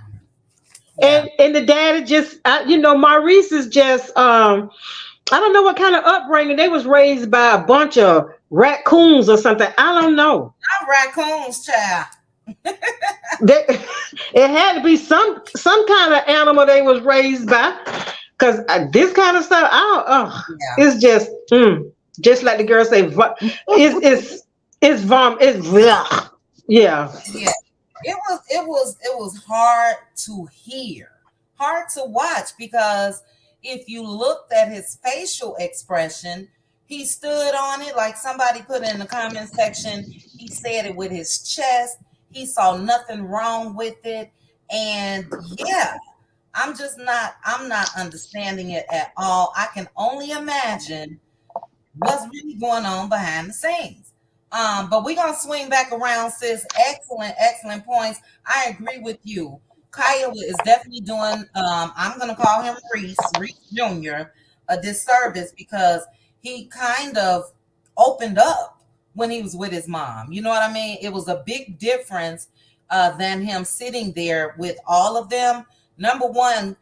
Yeah. And the dad is just Maurice is just I don't know what kind of upbringing. They was raised by a bunch of raccoons or something. I don't know. Not raccoons, child. They, it had to be some kind of animal they was raised by, because this kind of stuff, I don't. Yeah. It's just like the girl say, it's vom, it's blech. Yeah. Yeah. It was hard to hear, hard to watch, because if you looked at his facial expression, he stood on it like somebody put in the comment section. He said it with his chest. He saw nothing wrong with it. And yeah, I'm not understanding it at all. I can only imagine what's really going on behind the scenes. But we're gonna swing back around, sis. Excellent points. I agree with you. Kaya is definitely doing I'm gonna call him Reese Jr. a disservice, because he kind of opened up when he was with his mom. You know what I mean? It was a big difference than him sitting there with all of them. Number one,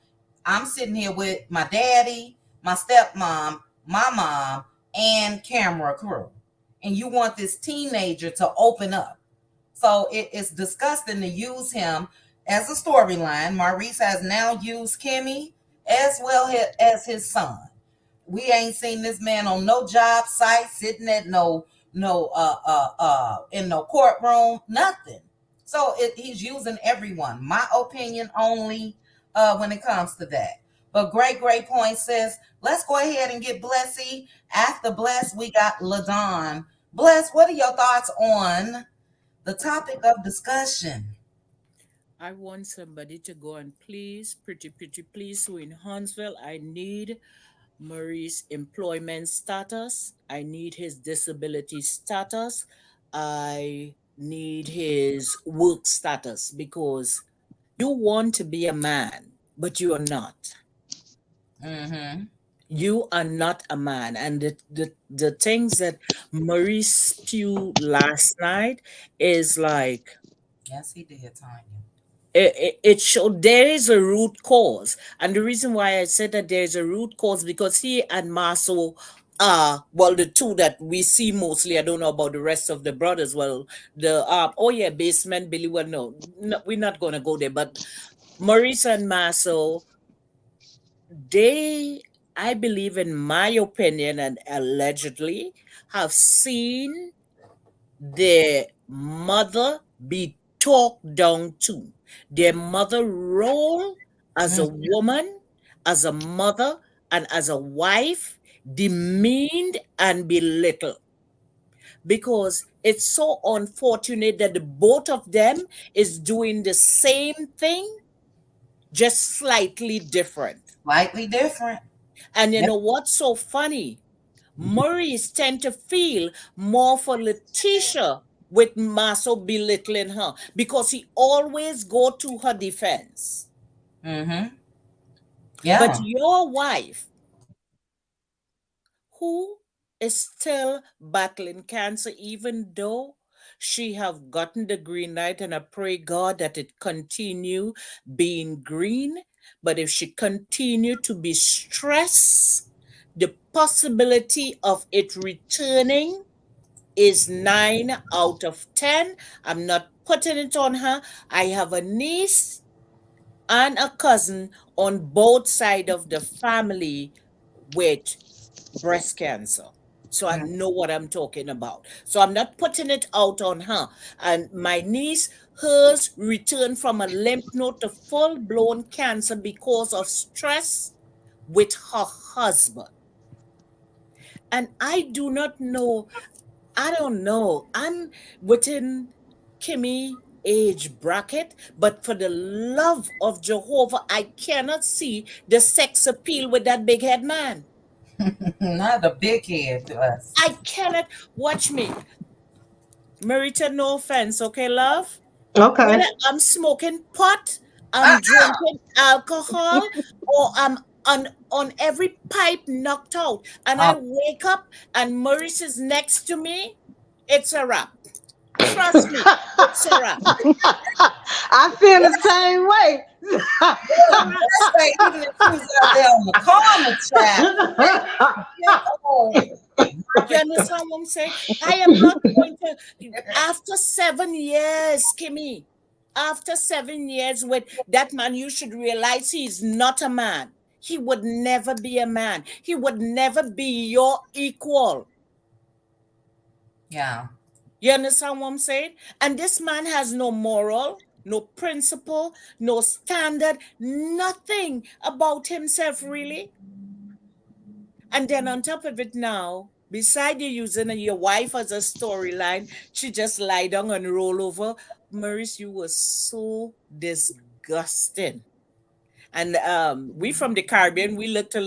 I'm sitting here with my daddy, my stepmom, my mom, and camera crew. And you want this teenager to open up. So it's disgusting to use him as a storyline. Maurice has now used Kimmy as well as his son. We ain't seen this man on no job site, sitting at no in no courtroom, nothing. So he's using everyone. My opinion only when it comes to that. But great point, sis. Let's go ahead and get Blessy. After Bless, we got LaDon. Bless, what are your thoughts on the topic of discussion? I want somebody to go and pretty please. So in Huntsville, I need Maurice employment status. I need his disability status. I need his work status, because you want to be a man, but you are not. Mm-hmm. You are not a man. And the things that Maurice spewed last night is like, yes, he did, Tanya. It showed there is a root cause. And the reason why I said that there is a root cause, because he and Marceau are, well, the two that we see mostly. I don't know about the rest of the brothers. Well, Basement Billy. Well, no, we're not going to go there. But Maurice and Marceau, they, I believe, in my opinion, and allegedly, have seen their mother be talked down to. Their mother role as a woman, as a mother, and as a wife demeaned and belittled. Because it's so unfortunate that the both of them is doing the same thing, just slightly different. Slightly different. And you know what's so funny? Maurice tend to feel more for Letitia with Marceau belittling her, because he always go to her defense. Mm-hmm. Yeah. But your wife, who is still battling cancer, even though she have gotten the green light, and I pray God that it continue being green. But if she continue to be stressed, the possibility of it returning is 9 out of 10. I'm not putting it on her. I have a niece and a cousin on both sides of the family with breast cancer. So I know what I'm talking about. So I'm not putting it out on her. And my niece, hers returned from a lymph node to full-blown cancer because of stress with her husband. And I do not know, I don't know. I'm within Kimmy age bracket, but for the love of Jehovah, I cannot see the sex appeal with that big head man. Not a big head to us. I cannot watch me. Marita, no offense, okay, love? Okay. Whether I'm smoking pot, I'm drinking alcohol, or I'm on every pipe knocked out, and I wake up and Maurice is next to me, it's a wrap. Trust me, it's a wrap. I feel the same way. Say, even if she was out there on the corner, You understand what I'm saying? I am not going to. After 7 years, Kimmy, after 7 years with that man, you should realize he's not a man. He would never be a man. He would never be your equal. Yeah. You understand what I'm saying? And this man has no moral, no principle, no standard, nothing about himself, really. And then on top of it now, beside you using your wife as a storyline, she just lie down and roll over. Maurice, you were so disgusting. And we from the Caribbean, we like to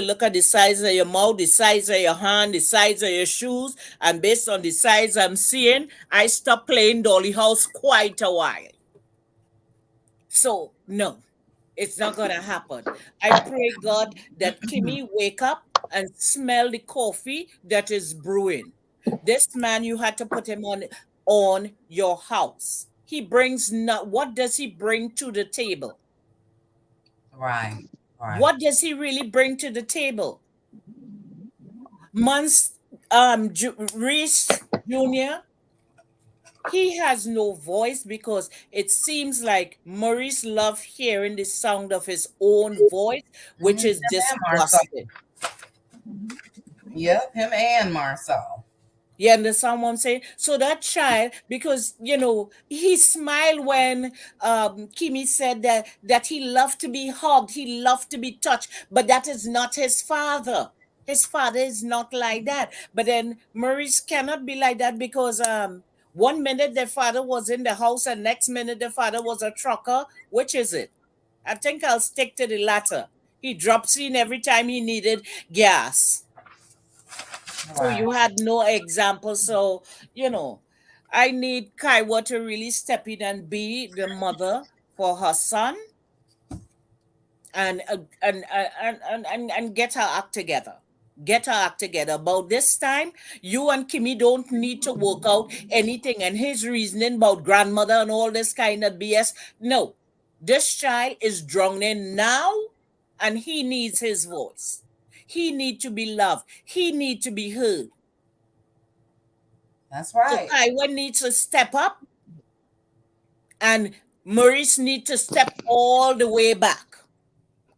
look at the size of your mouth, the size of your hand, the size of your shoes, and based on the size I'm seeing, I stopped playing Dolly House quite a while. So no, it's not gonna happen. I pray God that Kimmy wake up and smell the coffee that is brewing. This man, you had to put him on your house. He brings not. What does he bring to the table? Right. What does he really bring to the table? Reese Jr., he has no voice because it seems like Maurice loves hearing the sound of his own voice, which is disgusting. Yep, him and Marcel. You understand what I'm saying? So that child, because he smiled when Kimmy said that he loved to be hugged, he loved to be touched, but that is not his father. His father is not like that. But then Maurice cannot be like that because 1 minute their father was in the house and next minute the father was a trucker. Which is it? I think I'll stick to the latter. He drops in every time he needed gas. So you had no example. So, I need Kaiwa to really step in and be the mother for her son and get her act together. Get her act together. About this time, you and Kimmy don't need to work out anything and his reasoning about grandmother and all this kind of BS. No, this child is drowning now and he needs his voice. He needs to be loved. He needs to be heard. That's right. So Kaiwa needs to step up and Maurice needs to step all the way back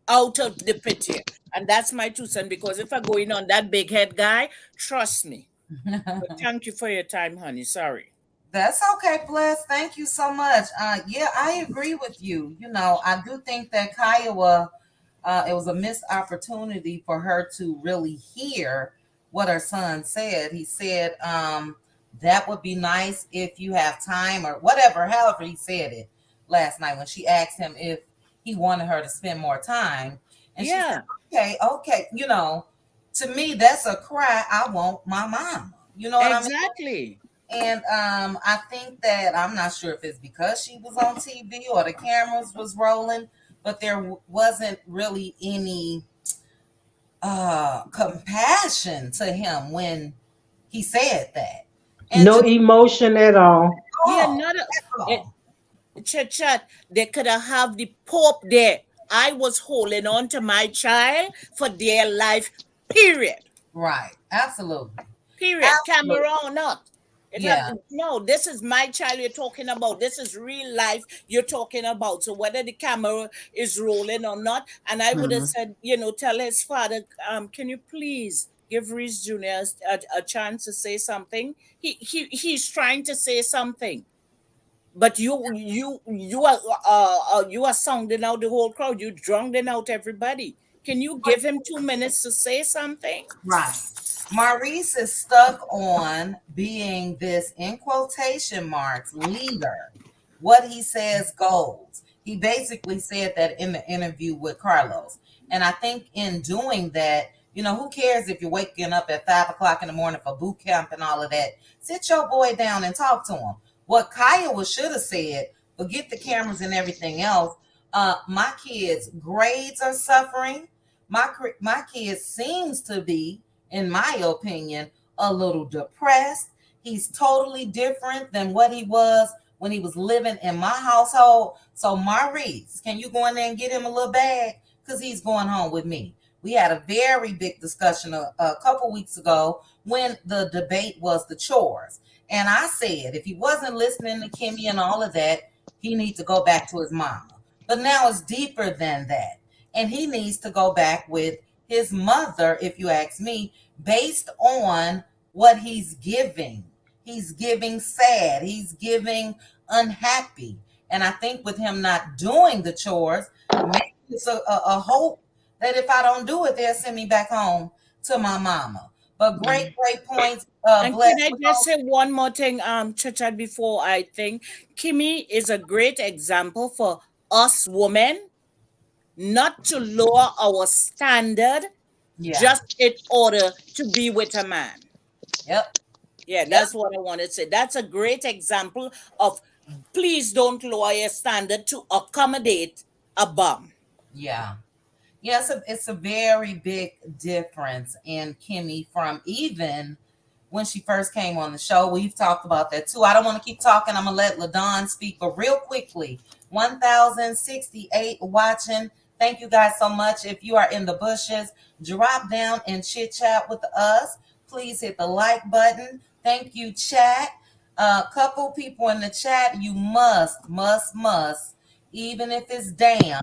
out of the picture. And that's my 2 cents, because if I go in on that big head guy, trust me. But thank you for your time, honey. Sorry. That's okay, Bless. Thank you so much. Yeah, I agree with you. I do think that Kiowa, it was a missed opportunity for her to really hear what her son said. He said, that would be nice if you have time or whatever, however he said it last night when she asked him if he wanted her to spend more time. And she said, okay. To me, that's a cry. I want my mom. You know what I mean? Exactly. And I think that, I'm not sure if it's because she was on TV or the cameras was rolling, but there wasn't really any compassion to him when he said that. And no emotion at all. Yeah, Chat. They could have the Pope there. I was holding on to my child for their life, period. Right. Absolutely. Period. Absolutely. Camera or not. No, this is my child you're talking about. This is real life you're talking about. So whether the camera is rolling or not, and I would have said, tell his father, can you please give Reese Jr. a chance to say something? He's trying to say something. But you are sounding out the whole crowd. You drowning out everybody. Can you give him 2 minutes to say something? Right. Maurice is stuck on being this, in quotation marks, leader. What he says goes. He basically said that in the interview with Carlos. And I think in doing that, who cares if you're waking up at 5 o'clock in the morning for boot camp and all of that? Sit your boy down and talk to him. What Kaya should have said, forget the cameras and everything else. My kids' grades are suffering. My kid seems to be, in my opinion, a little depressed. He's totally different than what he was when he was living in my household. So Maurice, can you go in there and get him a little bag? Because he's going home with me. We had a very big discussion a couple weeks ago when the debate was the chores. And I said, if he wasn't listening to Kimmy and all of that, he needs to go back to his mama. But now it's deeper than that. And he needs to go back with his mother, if you ask me, based on what he's giving. He's giving sad. He's giving unhappy. And I think with him not doing the chores, maybe it's a hope that if I don't do it, they'll send me back home to my mama. But great points. And can I just say one more thing, Chachad, before I think Kimmy is a great example for us women not to lower our standard just in order to be with a man. Yep. Yeah, that's what I want to say. That's a great example of please don't lower your standard to accommodate a bum. Yeah. Yes, it's a very big difference in Kimmy from even when she first came on the show. We've talked about that too. I don't want to keep talking. I'm going to let LaDon speak, but real quickly, 1,068 watching. Thank you guys so much. If you are in the bushes, drop down and chit chat with us. Please hit the like button. Thank you, chat. A couple people in the chat, you must, even if it's damn,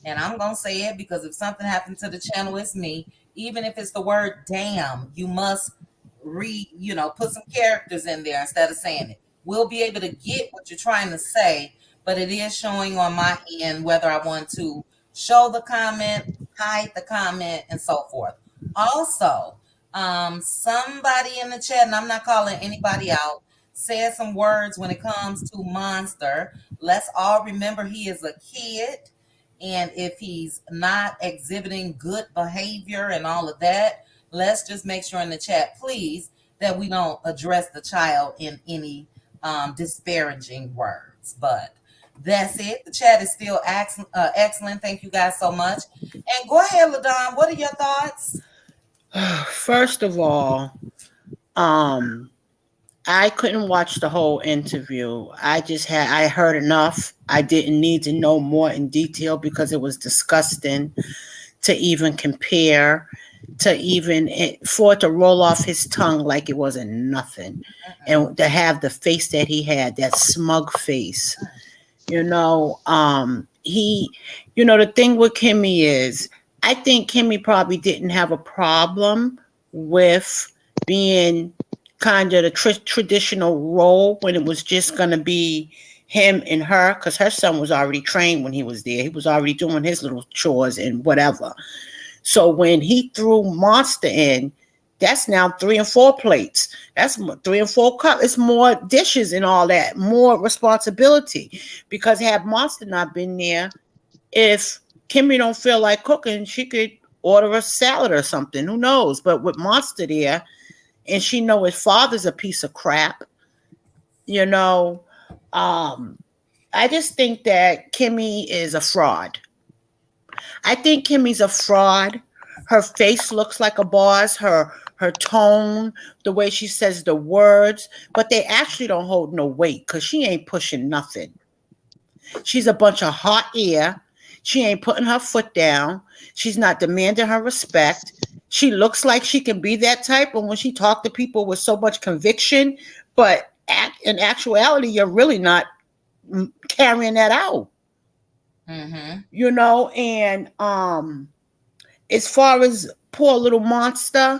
and I'm going to say it because if something happened to the channel, it's me. Even if it's the word damn, you must put some characters in there instead of saying it. We'll be able to get what you're trying to say, but it is showing on my end whether I want to show the comment, hide the comment, and so forth. Also, somebody in the chat, and I'm not calling anybody out, said some words when it comes to Monster. Let's all remember he is a kid. And if he's not exhibiting good behavior and all of that, let's just make sure in the chat, please, that we don't address the child in any disparaging words. But that's it. The chat is still excellent. Thank you guys so much. And go ahead, LaDon. What are your thoughts? First of all, I couldn't watch the whole interview. I heard enough. I didn't need to know more in detail because it was disgusting to even compare, for it to roll off his tongue like it wasn't nothing. And to have the face that he had, that smug face. The thing with Kimmy is, I think Kimmy probably didn't have a problem with being kind of the traditional role when it was just going to be him and her, because her son was already trained when he was there. He was already doing his little chores and whatever. So when he threw Monster in, that's now 3 and 4 plates. That's 3 and 4 cups. It's more dishes and all that, more responsibility. Because had Monster not been there, if Kimmy don't feel like cooking, she could order a salad or something. Who knows? But with Monster there, and she know his father's a piece of crap, I just think that Kimmy is a fraud. I think Kimmy's a fraud. Her face looks like a boss, her tone, the way she says the words, but they actually don't hold no weight because she ain't pushing nothing. She's a bunch of hot air. She ain't putting her foot down. She's not demanding her respect. She looks like she can be that type, and when she talks to people with so much conviction, but in actuality, you're really not carrying that out. Mm-hmm. And as far as poor little Monster,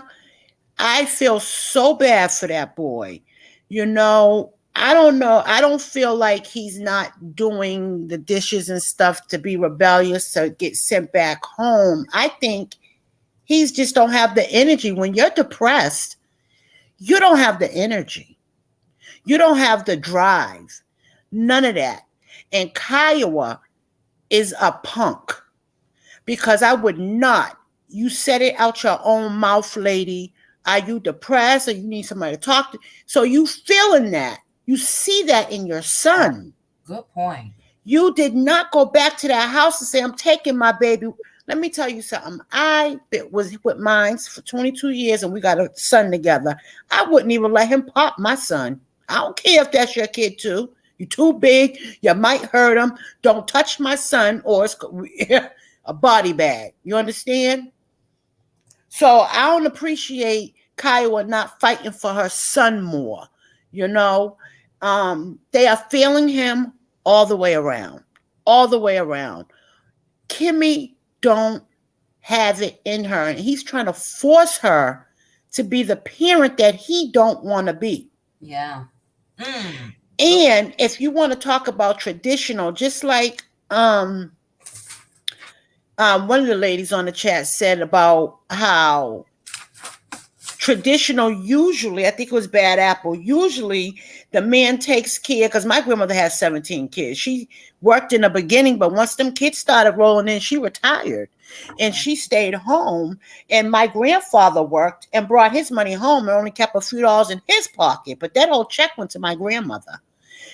I feel so bad for that boy. I don't know. I don't feel like he's not doing the dishes and stuff to be rebellious to get sent back home. I think he's just don't have the energy. When you're depressed, you don't have the energy. You don't have the drive. None of that. And Kiowa is a punk because I would not. You said it out your own mouth, lady. Are you depressed or you need somebody to talk to? So you feeling that. You see that in your son. Good point. You did not go back to that house and say, I'm taking my baby. Let me tell you something. I was with mine for 22 years and we got a son together. I wouldn't even let him pop my son. I don't care if that's your kid too. You're too big. You might hurt him. Don't touch my son or it's a body bag. You understand? So I don't appreciate Kiowa not fighting for her son more. You know, they are failing him all the way around. All the way around. Kimmi don't have it in her. And he's trying to force her to be the parent that he don't want to be. Yeah. And if you want to talk about traditional, just like one of the ladies on the chat said about how traditional usually, I think it was Bad Apple, usually the man takes care, because my grandmother has 17 kids. She worked in the beginning, but once them kids started rolling in, she retired and she stayed home. And my grandfather worked and brought his money home and only kept a few dollars in his pocket. But that whole check went to my grandmother.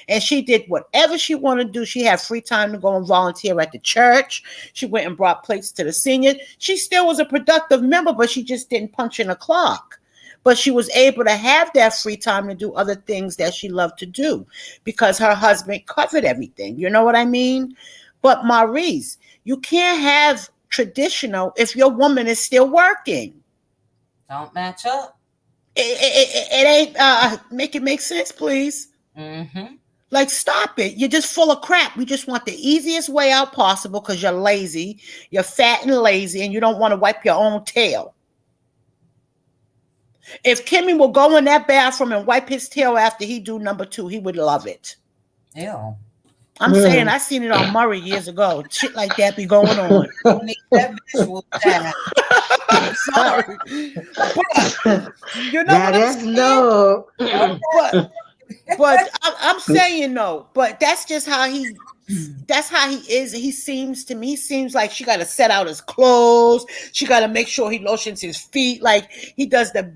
And she did whatever she wanted to do. She had free time to go and volunteer at the church. She went and brought plates to the seniors. She still was a productive member, but she just didn't punch in a clock. But she was able to have that free time to do other things that she loved to do because her husband covered everything. You know what I mean? But Maurice, you can't have traditional if your woman is still working. Don't match up. It ain't, make it make sense, please. Mm-hmm. Like, stop it. You're just full of crap. We just want the easiest way out possible because you're lazy. You're fat and lazy and you don't want to wipe your own tail. If Kimmi will go in that bathroom and wipe his tail after he do number 2, he would love it. Ew. I'm saying I seen it on Murray years ago. Shit like that be going on. You need that visual, Dad. I'm sorry. But, you know Now what I'm saying? No. But I'm saying no. But that's just how he. That's how he is. He seems to me. He seems like she got to set out his clothes. She got to make sure he lotions his feet. Like he does the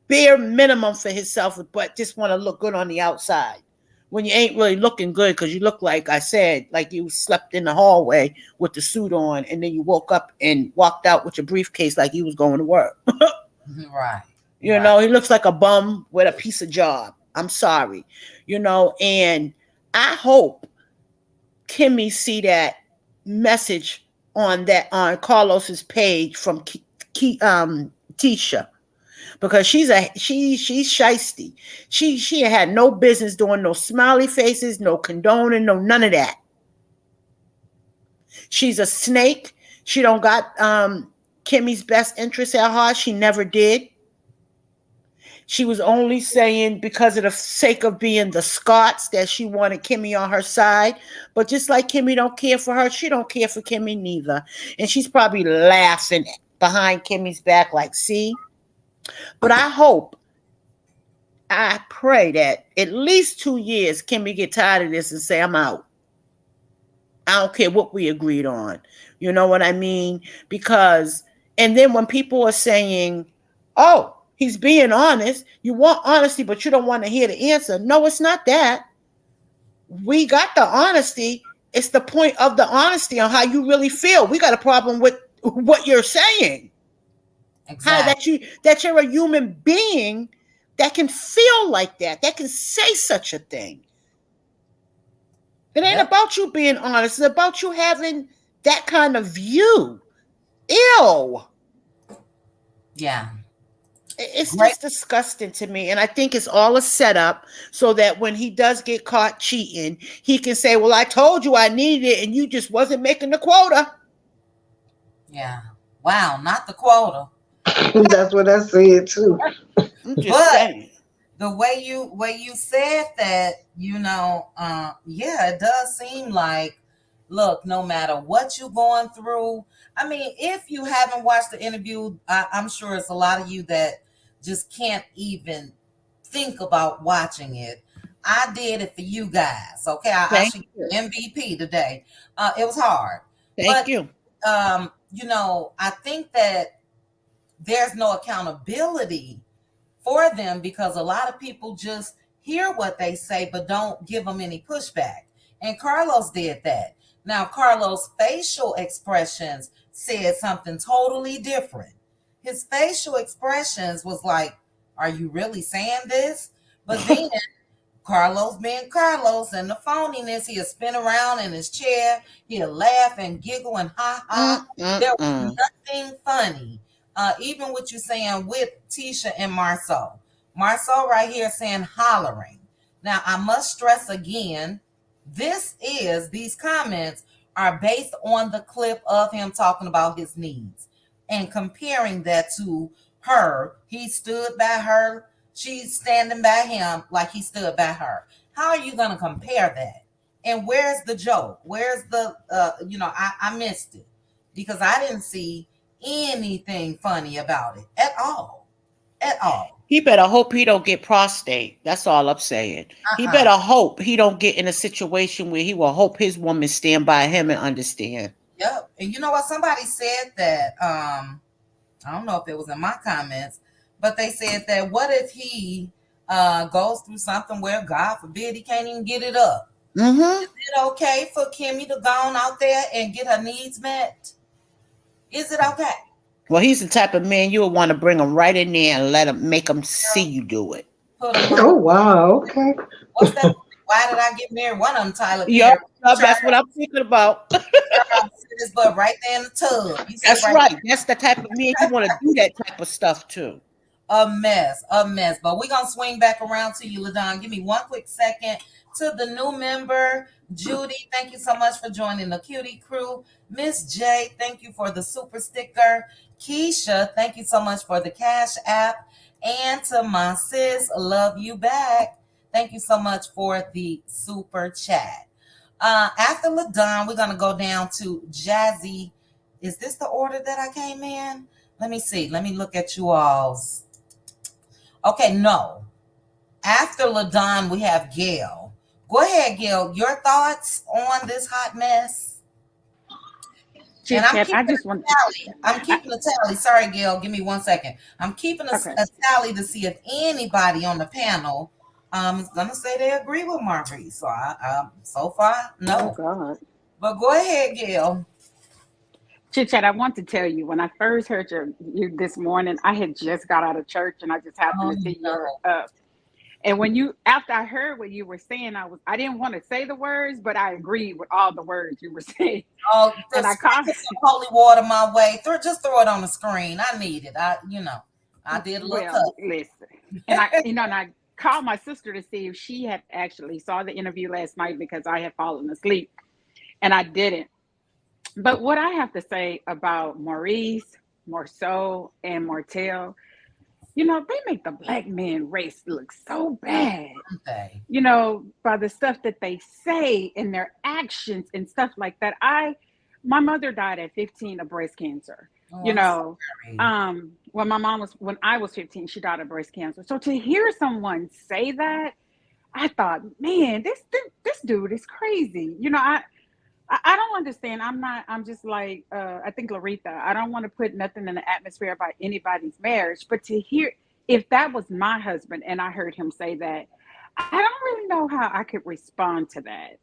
bare minimum for himself, but just want to look good on the outside. When you ain't really looking good, because you look like I said, like you slept in the hallway with the suit on, and then you woke up and walked out with your briefcase like you was going to work. Right. You know, he looks like a bum with a piece of job. I'm sorry. You know, and I hope Kimmi see that message on Carlos's page from Tisha, because she's shiesty. She had no business doing no smiley faces, no condoning, no none of that. She's a snake. She don't got Kimmi's best interest at heart. She never did. She was only saying because of the sake of being the Scots that she wanted Kimmi on her side. But just like Kimmi don't care for her, she don't care for Kimmi neither. And she's probably laughing behind Kimmi's back like, see? But I pray that at least 2 years Kimmi get tired of this and say, I'm out. I don't care what we agreed on. You know what I mean? Because, and then when people are saying, oh, he's being honest. You want honesty, but you don't want to hear the answer. No, it's not that. We got the honesty. It's the point of the honesty on how you really feel. We got a problem with what you're saying. Exactly. How that you're a human being that can feel like that can say such a thing. It ain't about you being honest. It's about you having that kind of view. Ew. Yeah. It's just disgusting to me. And I think it's all a setup so that when he does get caught cheating, he can say, well, I told you I needed it and you just wasn't making the quota. Yeah. Wow, not the quota. That's what I said too. I'm just saying. the way you said that, yeah, it does seem like, look, no matter what you're going through. I mean, if you haven't watched the interview, I'm sure it's a lot of you that just can't even think about watching it. I did it for you guys. Okay, I Thank should you. get MVP today. It was hard, Thank but you. I think that there's no accountability for them because a lot of people just hear what they say but don't give them any pushback. And Carlos did that. Now, Carlos' facial expressions said something totally different. His facial expressions was like, are you really saying this? But then Carlos being Carlos and the phoniness, he'll spin around in his chair, he'll laugh and giggle and ha ha. There was nothing funny. Even what you're saying with Tisha and Marceau. Marceau right here saying hollering. Now, I must stress again, these comments are based on the clip of him talking about his needs and comparing that to her. He stood by her. She's standing by him like he stood by her. How are you going to compare that? And where's the joke? Where's the, I missed it because I didn't see anything funny about it at all. At all. He better hope he don't get prostate. That's all I'm saying. He better hope he don't get in a situation where he will hope his woman stand by him and understand. Yep. And you know what? Somebody said that, I don't know if it was in my comments, but they said that what if he goes through something where, God forbid, he can't even get it up? Mm-hmm. Is it okay for Kimmi to go on out there and get her needs met? Is it okay? Well, he's the type of man you would want to bring him right in there and make him see you do it. Put him Oh wow, okay. What's that? Why did I get married? One of them, Tyler Yep, Perry. that's what I'm thinking about. Sit his butt right there in the tub. That's right. That's the type of man you want to do that type of stuff to. A mess. But we're going to swing back around to you, LaDon. Give me one quick second. To the new member, Judy, thank you so much for joining the Cutie crew. Miss J, thank you for the super sticker. Keisha, thank you so much for the Cash App. And to my sis, love you back. Thank you so much for the super chat. After LaDon, we're going to go down to Jazzy. Is this the order that I came in? Let me see. Let me look at you all's. Okay, no. After LaDon, we have Gail. Go ahead, Gail. Your thoughts on this hot mess? And I'm keeping a tally. Sorry, Gail. Give me 1 second. I'm keeping a tally to see if anybody on the panel is gonna say they agree with Maurice. So so far, no. Oh God. But go ahead, Gail. Chit Chat, I want to tell you, when I first heard you this morning, I had just got out of church and I just happened to see your and after I heard what you were saying, I didn't want to say the words, but I agreed with all the words you were saying. Oh, and I called some holy water my way. Just throw it on the screen. I need it. I did a little listen. And I called my sister to see if she had actually saw the interview last night because I had fallen asleep and I didn't. But what I have to say about Maurice, Marceau, and Martell, they make the black man race look so bad, by the stuff that they say and their actions and stuff like that. My mother died at 15 of breast cancer. When I was 15, she died of breast cancer. So to hear someone say that, I thought, man, this dude is crazy. I don't understand. I'm just like, I think Laretha, I don't want to put nothing in the atmosphere about anybody's marriage, but to hear, if that was my husband and I heard him say that, I don't really know how I could respond to that.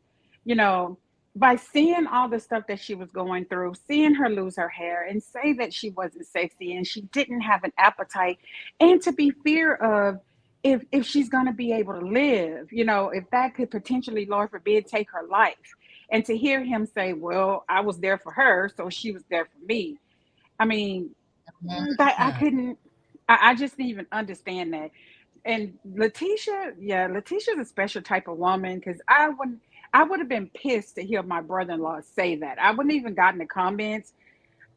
By seeing all the stuff that she was going through, seeing her lose her hair and say that she wasn't sexy and she didn't have an appetite, and to be fear of if she's going to be able to live, if that could potentially, Lord forbid, take her life. And to hear him say, well, I was there for her, so she was there for me. I mean, I just didn't even understand that. And Letitia's a special type of woman, because I would have been pissed to hear my brother-in-law say that. I wouldn't even gotten the comments.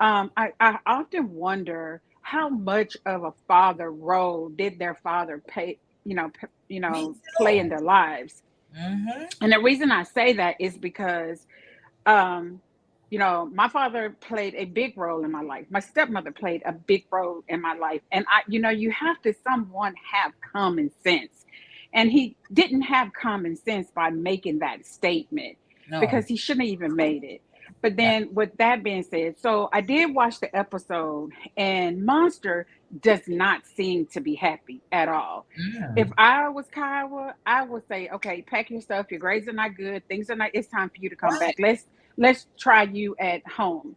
I often wonder how much of a father role did their father play in their lives. Mm-hmm. And the reason I say that is because, my father played a big role in my life. My stepmother played a big role in my life. And you have to someone have common sense. And he didn't have common sense by making that statement because he shouldn't have even made it. But then with that being said, so I did watch the episode, and Monster does not seem to be happy at all. If I was Kiowa, I would say, okay, pack your stuff. Your grades are not good. Things are not, it's time for you to come back. Let's try you at home,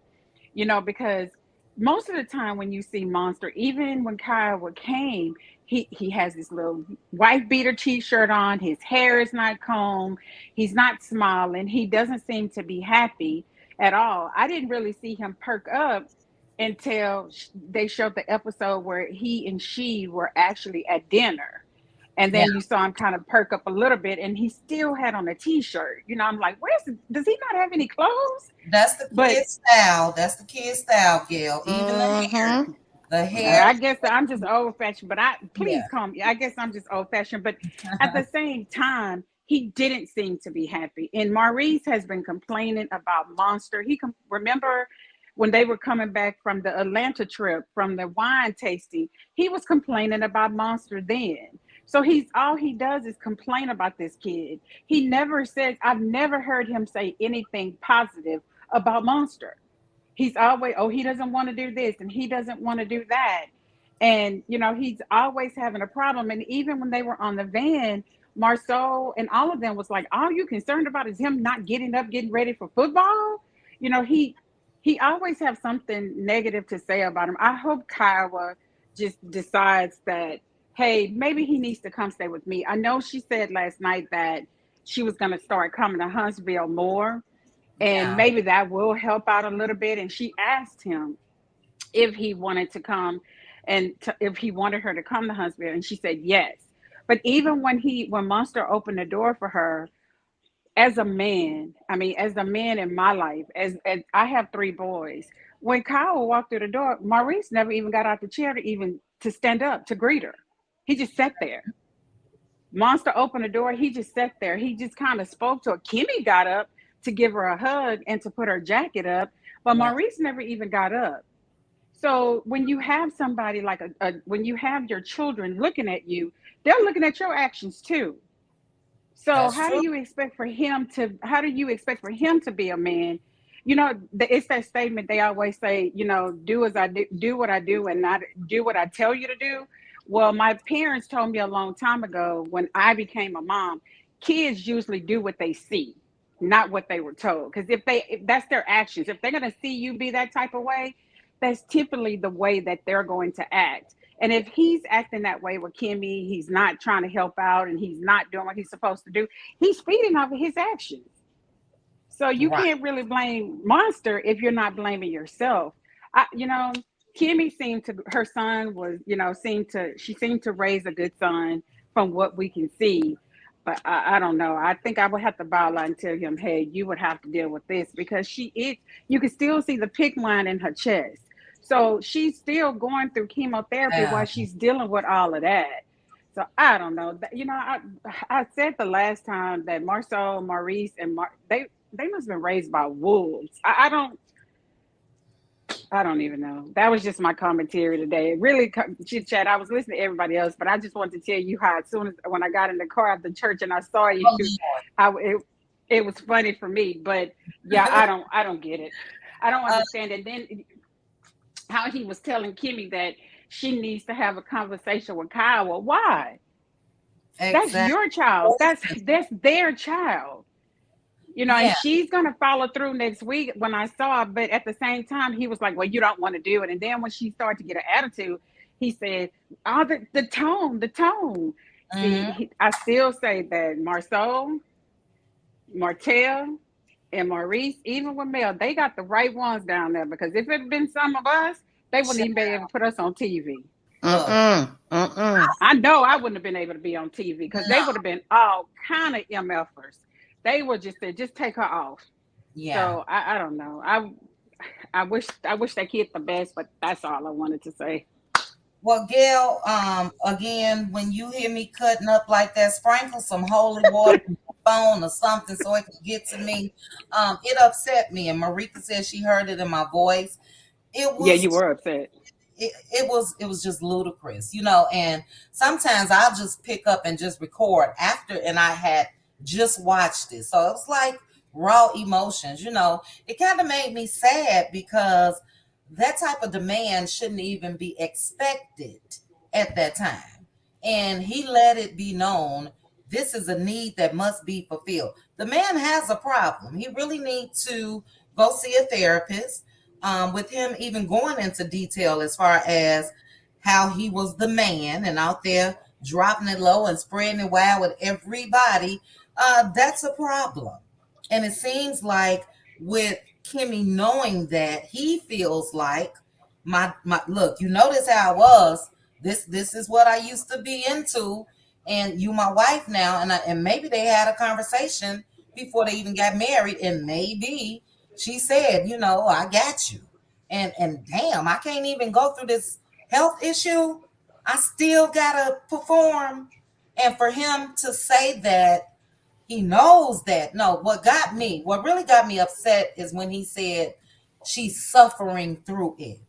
because most of the time when you see Monster, even when Kiowa came, he has this little wife beater t-shirt on. His hair is not combed. He's not smiling. He doesn't seem to be happy at all. I didn't really see him perk up until they showed the episode where he and she were actually at dinner. And then you saw him kind of perk up a little bit, and he still had on a t-shirt. I'm like, does he not have any clothes? That's the kid style. That's the kid style, Gail. Even the hair. The hair. I guess I'm just old-fashioned, but please call me. I guess I'm just old-fashioned. But at the same time, he didn't seem to be happy. And Maurice has been complaining about Monster. Remember when they were coming back from the Atlanta trip, from the wine tasting, he was complaining about Monster then. So all he does is complain about this kid. He never says, I've never heard him say anything positive about Monster. He's always, he doesn't want to do this and he doesn't want to do that. And, he's always having a problem. And even when they were on the van, Marceau and all of them was like, all you concerned about is him not getting up, getting ready for football. He always have something negative to say about him. I hope Kiowa just decides that, hey, maybe he needs to come stay with me. I know she said last night that she was going to start coming to Huntsville more, and maybe that will help out a little bit. And she asked him if he wanted to come and if he wanted her to come to Huntsville, and she said yes. But even when Monster opened the door for her, as a man, as the man in my life, as I have 3 boys, when Kyle walked through the door, Maurice never even got out the chair to stand up to greet her. He just sat there. Monster opened the door. He just sat there. He just kind of spoke to her. Kimmi got up to give her a hug and to put her jacket up, but Maurice never even got up. So when you have somebody like when you have your children looking at you, they're looking at your actions too. So how do you expect for him to be a man? It's that statement they always say, do what I do and not do what I tell you to do. Well, my parents told me a long time ago when I became a mom, kids usually do what they see, not what they were told. Because if that's their actions, if they're going to see you be that type of way, that's typically the way that they're going to act. And if he's acting that way with Kimmi, he's not trying to help out and he's not doing what he's supposed to do, he's feeding off of his actions. So you can't really blame Monster if you're not blaming yourself. Kimmi seemed to raise a good son from what we can see. But I don't know. I think I would have to bow out and tell him, hey, you would have to deal with this, because you can still see the PICC line in her chest. So she's still going through chemotherapy while she's dealing with all of that. So I don't know. I said the last time that Marceau, Maurice, and they must have been raised by wolves. I don't even know. That was just my commentary today. Really, chit chat. I was listening to everybody else, but I just wanted to tell you how when I got in the car at the church and I saw you, it was funny for me. But yeah, I don't get it. I don't understand it. Then how he was telling Kimmi that she needs to have a conversation with Kyle. Why? Exactly. That's your child. That's their child. And she's going to follow through next week when I saw her. But at the same time, he was like, well, you don't want to do it. And then when she started to get an attitude, he said, the tone. Mm-hmm. See, I still say that Marceau, Martell, and Maurice, even with Mel, they got the right ones down there, because if it had been some of us, they wouldn't even be able to put us on TV. I know I wouldn't have been able to be on TV, because they would have been all kind of MFers. They would just say, just take her off. Yeah. So I don't know. I wish that kid the best, but that's all I wanted to say. Well, Gail, again, when you hear me cutting up like that, sprinkle some holy water on your phone or something so it can get to me. It upset me, and Marika said she heard it in my voice. It Yeah, was you were upset. it was just ludicrous, and sometimes I'll just pick up and just record after and I had just watched it. So it was like raw emotions, it kind of made me sad because that type of demand shouldn't even be expected at that time. And he let it be known this is a need that must be fulfilled. The man has a problem. He really needs to go see a therapist. With him even going into detail as far as how he was the man and out there dropping it low and spreading it wide with everybody, that's a problem. And it seems like with Kimmy knowing that, he feels like my look, you notice how I was. This is what I used to be into, and you my wife now, and maybe they had a conversation before they even got married, and maybe she said, I got you. And damn, I can't even go through this health issue. I still gotta perform. And for him to say that he knows that. No, what really got me upset is when he said she's suffering through it.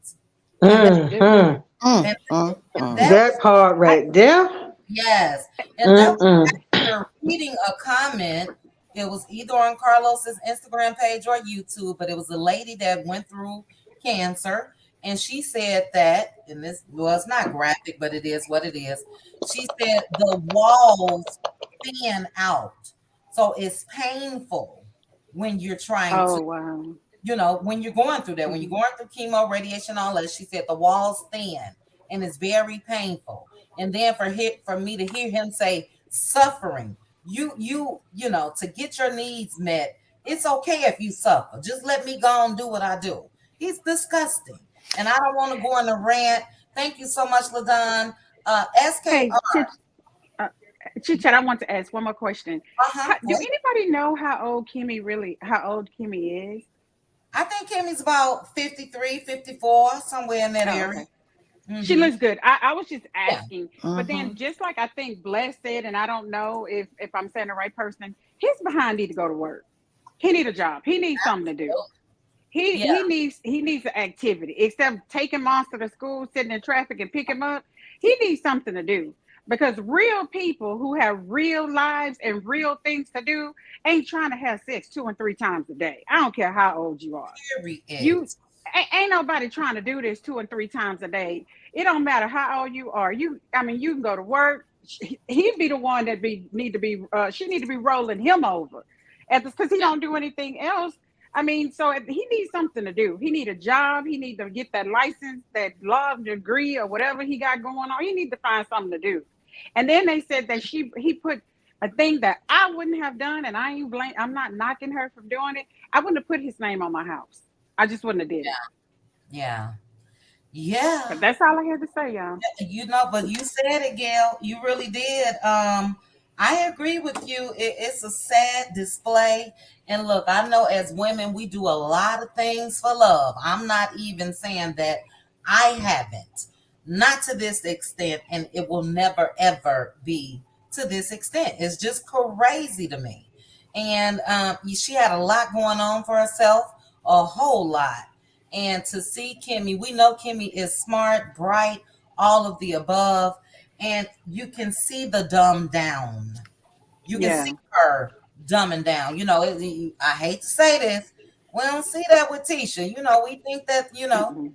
And that, Mm-hmm. and, and that That was part right there. yes. And that was Mm-mm. after reading a comment. It was either on Carlos's Instagram page or YouTube, but it was a lady that went through cancer. And she said that, and this was not graphic, but it is what it is. She said the walls thin out. So it's painful when you're trying Oh to, wow. when you're going through that, when you're Mhm. going through chemo, radiation, all that. She said the walls thin and it's very painful. And then for me to hear him say suffering, to get your needs met, it's okay if you suffer. Just let me go and do what I do. He's disgusting. And I don't want to go on a rant. Thank you so much, LaDon. Hey, SKR. Chit Chat, I want to ask one more question. Uh-huh. Do anybody know how old Kimmy is? I think Kimmy's about 53, 54, somewhere in that Oh, area. okay. She Mm-hmm. looks good. I was just Yeah. asking. But then just like I think Bless said, and I don't know if I'm saying the right person, his behind need to go to work. He need a job. He needs something to do. He Yeah. he needs he needs an activity. Instead of taking monster to school, sitting in traffic and pick him up, he needs something to do. Because real people who have real lives and real things to do ain't trying to have sex 2 and 3 times a day. I don't care how old you are. Period. You ain't nobody trying to do this 2 and 3 times a day. It don't matter how old you are. You can go to work. He'd be the one that she need to be rolling him over, because he don't do anything else. So he needs something to do. He need a job. He need to get that license, that law degree, or whatever he got going on. He need to find something to do. And then they said that he put a thing that I wouldn't have done, and I'm not knocking her from doing it. I wouldn't have put his name on my house. I just wouldn't have did it. Yeah. Yeah. But that's all I had to say, y'all. But you said it, Gail. You really did. I agree with you. It's a sad display. And look, I know as women, we do a lot of things for love. I'm not even saying that I haven't. Not to this extent, and it will never ever be to this extent. It's just crazy to me. And she had a lot going on for herself, a whole lot. And to see Kimmy, we know Kimmy is smart, bright, all of the above. And you can see the dumb down. You can Yeah. see her dumbing down. I hate to say this. We don't see that with Tisha. We think that, Mm-mm.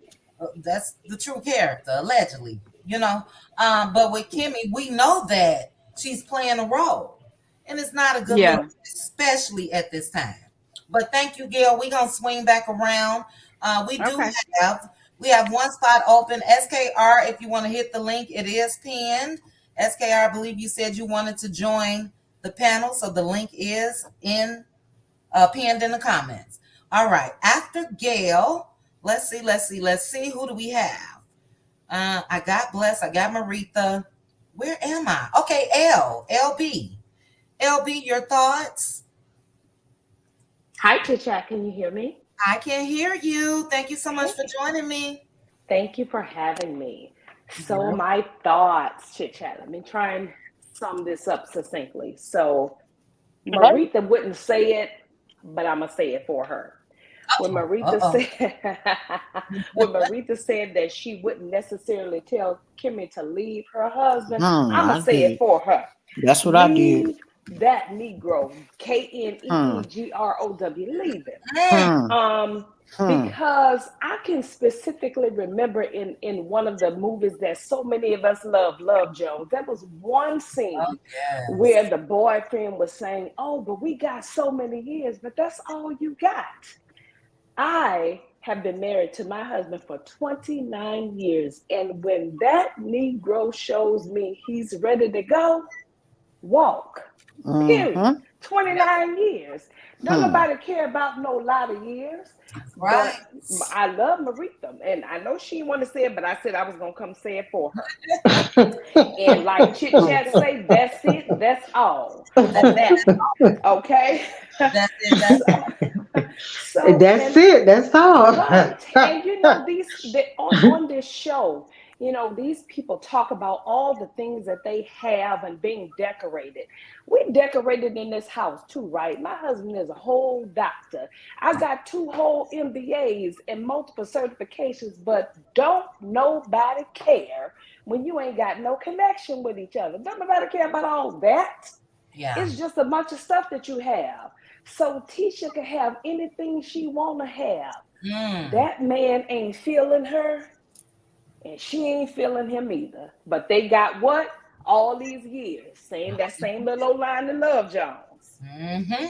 that's the true character, allegedly, But with Kimmy, we know that she's playing a role. And it's not a good look, Yeah. especially at this time. But thank you, Gail. We're gonna swing back around. We do Okay. have we have one spot open. SKR, if you want to hit the link, it is pinned. SKR, I believe you said you wanted to join the panel, so the link is pinned in the comments. All right. After Gail, let's see. Who do we have? I got Bless. I got Maritha. Where am I? Okay, LB. LB, your thoughts? Hi, Chat. Can you hear me? I can hear you. Thank you so much for joining me. Thank you for having me. So my thoughts, chit chat. Let me try and sum this up succinctly. So Maritha wouldn't say it, but I'm gonna say it for her. When Maritha said when Maritha said that she wouldn't necessarily tell Kimmy to leave her husband, I'm gonna say it for her. That's what I did. Leave that Negro, Kenneegrow, leave him. Because I can specifically remember in one of the movies that so many of us love Jones. There was one scene where the boyfriend was saying, "Oh, but we got so many years, but that's all you got." I have been married to my husband for 29 years, and when that Negro shows me he's ready to go, walk. Period. 29 years. Don't nobody care about no lot of years. Right. But I love Maritha, and I know she didn't want to say it, but I said I was gonna come say it for her. And like Chit Chat say, that's it, that's all. Okay. That's it. That's it. That's all. Right. And you know, on this show, you know, these people talk about all the things that they have and being decorated. We decorated in this house too, right? My husband is a whole doctor. I got 2 whole MBAs and multiple certifications, but don't nobody care when you ain't got no connection with each other. Don't nobody care about all that. Yeah. It's just a bunch of stuff that you have. So Tisha can have anything she want to have. That man ain't feeling her, and she ain't feeling him either. But they got what? All these years saying that same little old line to Love Jones.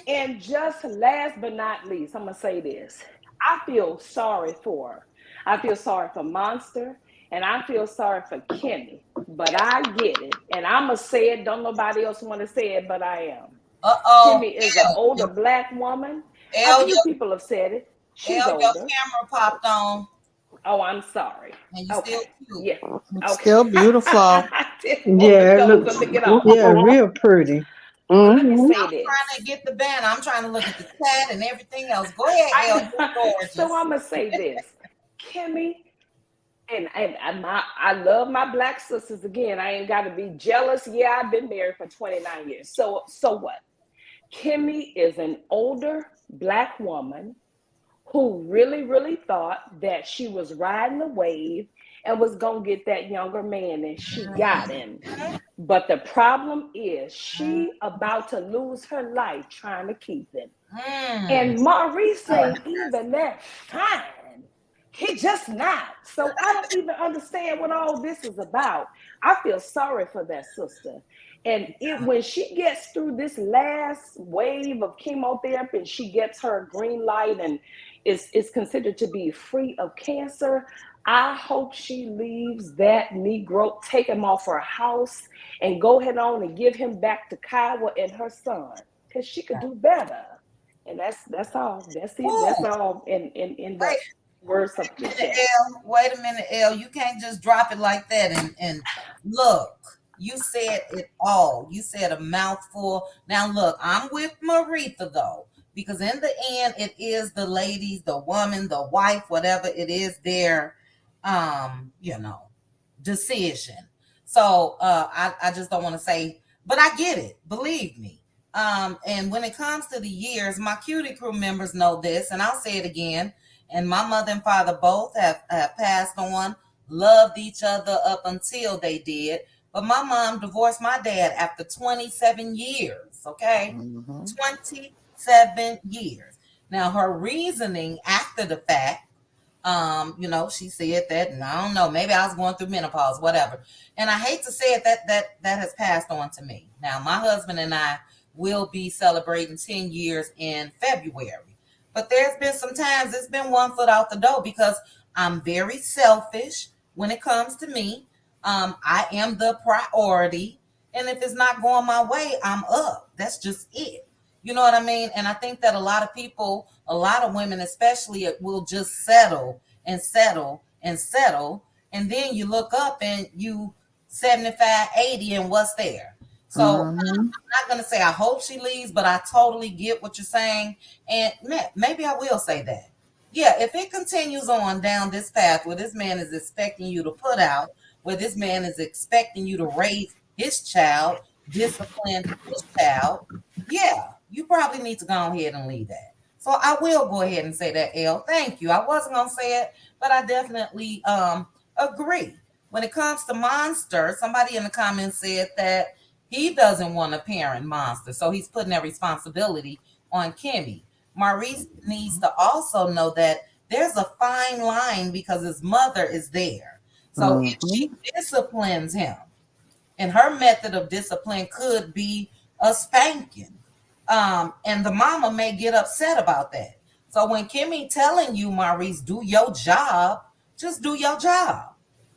And just last but not least, I'm going to say this. I feel sorry for her. I feel sorry for Monster, and I feel sorry for Kimmy. But I get it. And I'm going to say it. Don't nobody else want to say it, but I am. Kimmy is an older Black woman. A few people have said it. She's older. Your camera popped on. Oh, I'm sorry. And you still cute. Yeah. Okay. Still beautiful. Yeah, real pretty. Let me say I'm this. trying to get the banner. I'm trying to look at the chat and everything else. Go ahead, Elle. So I'm gonna say this, Kimmy, and I love my Black sisters. Again, I ain't got to be jealous. Yeah, I've been married for 29 years. So what? Kimmy is an older Black woman who really thought that she was riding the wave and was going to get that younger man, and she got him. But the problem is she about to lose her life trying to keep him. And Maurice ain't even that fine. He just not. So I don't even understand what all this is about. I feel sorry for that sister. And when she gets through this last wave of chemotherapy and she gets her green light and is considered to be free of cancer, I hope she leaves that Negro, take him off her house, and go ahead on and give him back to Kyle and her son, because she could do better. And that's all. That's it. Ooh. That's all in the words of the chat. Wait a minute, Elle. You can't just drop it like that. And look, you said it all. You said a mouthful. Now look, I'm with Maritha though. Because in the end, it is the ladies, the woman, the wife, whatever it is, their, decision. So I just don't want to say, but I get it. Believe me. And when it comes to the years, my Cutie crew members know this, and I'll say it again. And my mother and father both have passed on, loved each other up until they did. But my mom divorced my dad after 27 years. Okay, 27 years. Now, her reasoning after the fact, she said that, and I don't know, maybe I was going through menopause, whatever. And I hate to say it, that has passed on to me. Now, my husband and I will be celebrating 10 years in February. But there's been some times it's been one foot out the door because I'm very selfish when it comes to me. I am the priority. And if it's not going my way, I'm up. That's just it. You know what I mean? And I think that a lot of people, a lot of women especially, will just settle. And then you look up and you 75, 80, and what's there? So I'm not going to say I hope she leaves, but I totally get what you're saying. And maybe I will say that. Yeah, if it continues on down this path where this man is expecting you to put out where this man is expecting you to raise his child, discipline his child, yeah, you probably need to go ahead and leave that. So I will go ahead and say that, L. Thank you. I wasn't gonna say it, but I definitely agree. When it comes to Monster, somebody in the comments said that he doesn't want to parent Monster, so he's putting that responsibility on Kimmi. Maurice needs to also know that there's a fine line because his mother is there. So if she disciplines him, and her method of discipline could be a spanking, and the mama may get upset about that. So when Kimmi telling you, Maurice, do your job, just do your job.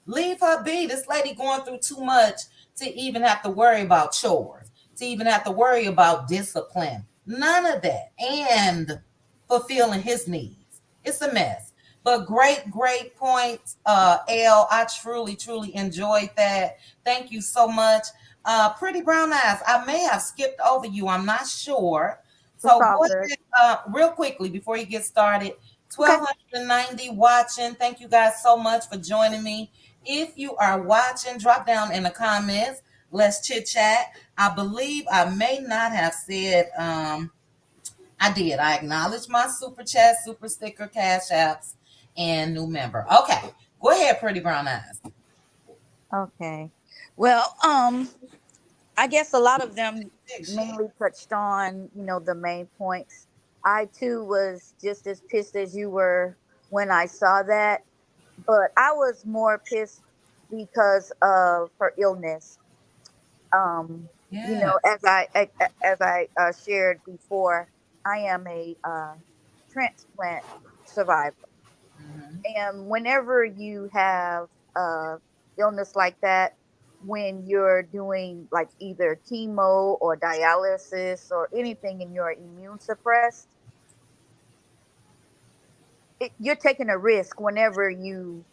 Leave her be. This lady going through too much to even have to worry about chores, to even have to worry about discipline. None of that. And fulfilling his needs. It's a mess. But great points, L. I truly enjoyed that. Thank you so much. Pretty Brown Eyes, I may have skipped over you. I'm not sure. So go ahead, real quickly before you get started. 1290 watching. Thank you guys so much for joining me. If you are watching, drop down in the comments. Let's chit chat. I believe I may not have said I did. I acknowledge my super chat, super sticker, cash apps, and new member. Okay. Go ahead, Pretty Brown Eyes. Okay. Well, I guess a lot of them mainly touched on, the main points. I too was just as pissed as you were when I saw that, but I was more pissed because of her illness. As I shared before, I am a transplant survivor, and whenever you have illness like that, when you're doing like either chemo or dialysis or anything and you're immune suppressed, you're taking a risk whenever you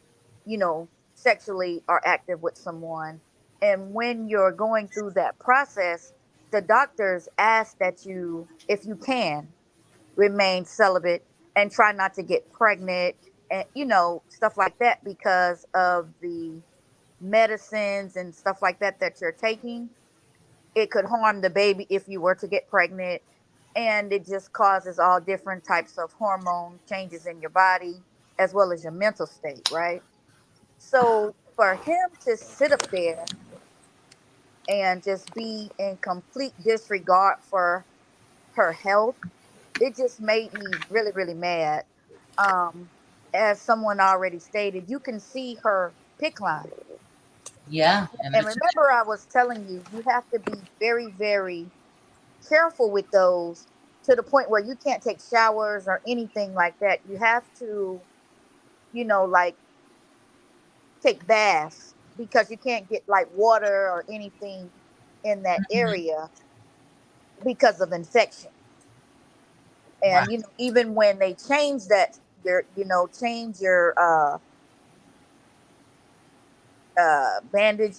sexually are active with someone. And when you're going through that process, the doctors ask that you, if you can, remain celibate and try not to get pregnant and stuff like that, because of the medicines and stuff like that you're taking. It could harm the baby if you were to get pregnant, and it just causes all different types of hormone changes in your body as well as your mental state, right? So for him to sit up there and just be in complete disregard for her health, it just made me really, really mad. Um, as someone already stated, you can see her pick line. Yeah. And remember, I was telling you, you have to be very, very careful with those, to the point where you can't take showers or anything like that. You have to, like take baths, because you can't get like water or anything in that area because of infection. And Right. even when they change that, change your bandage,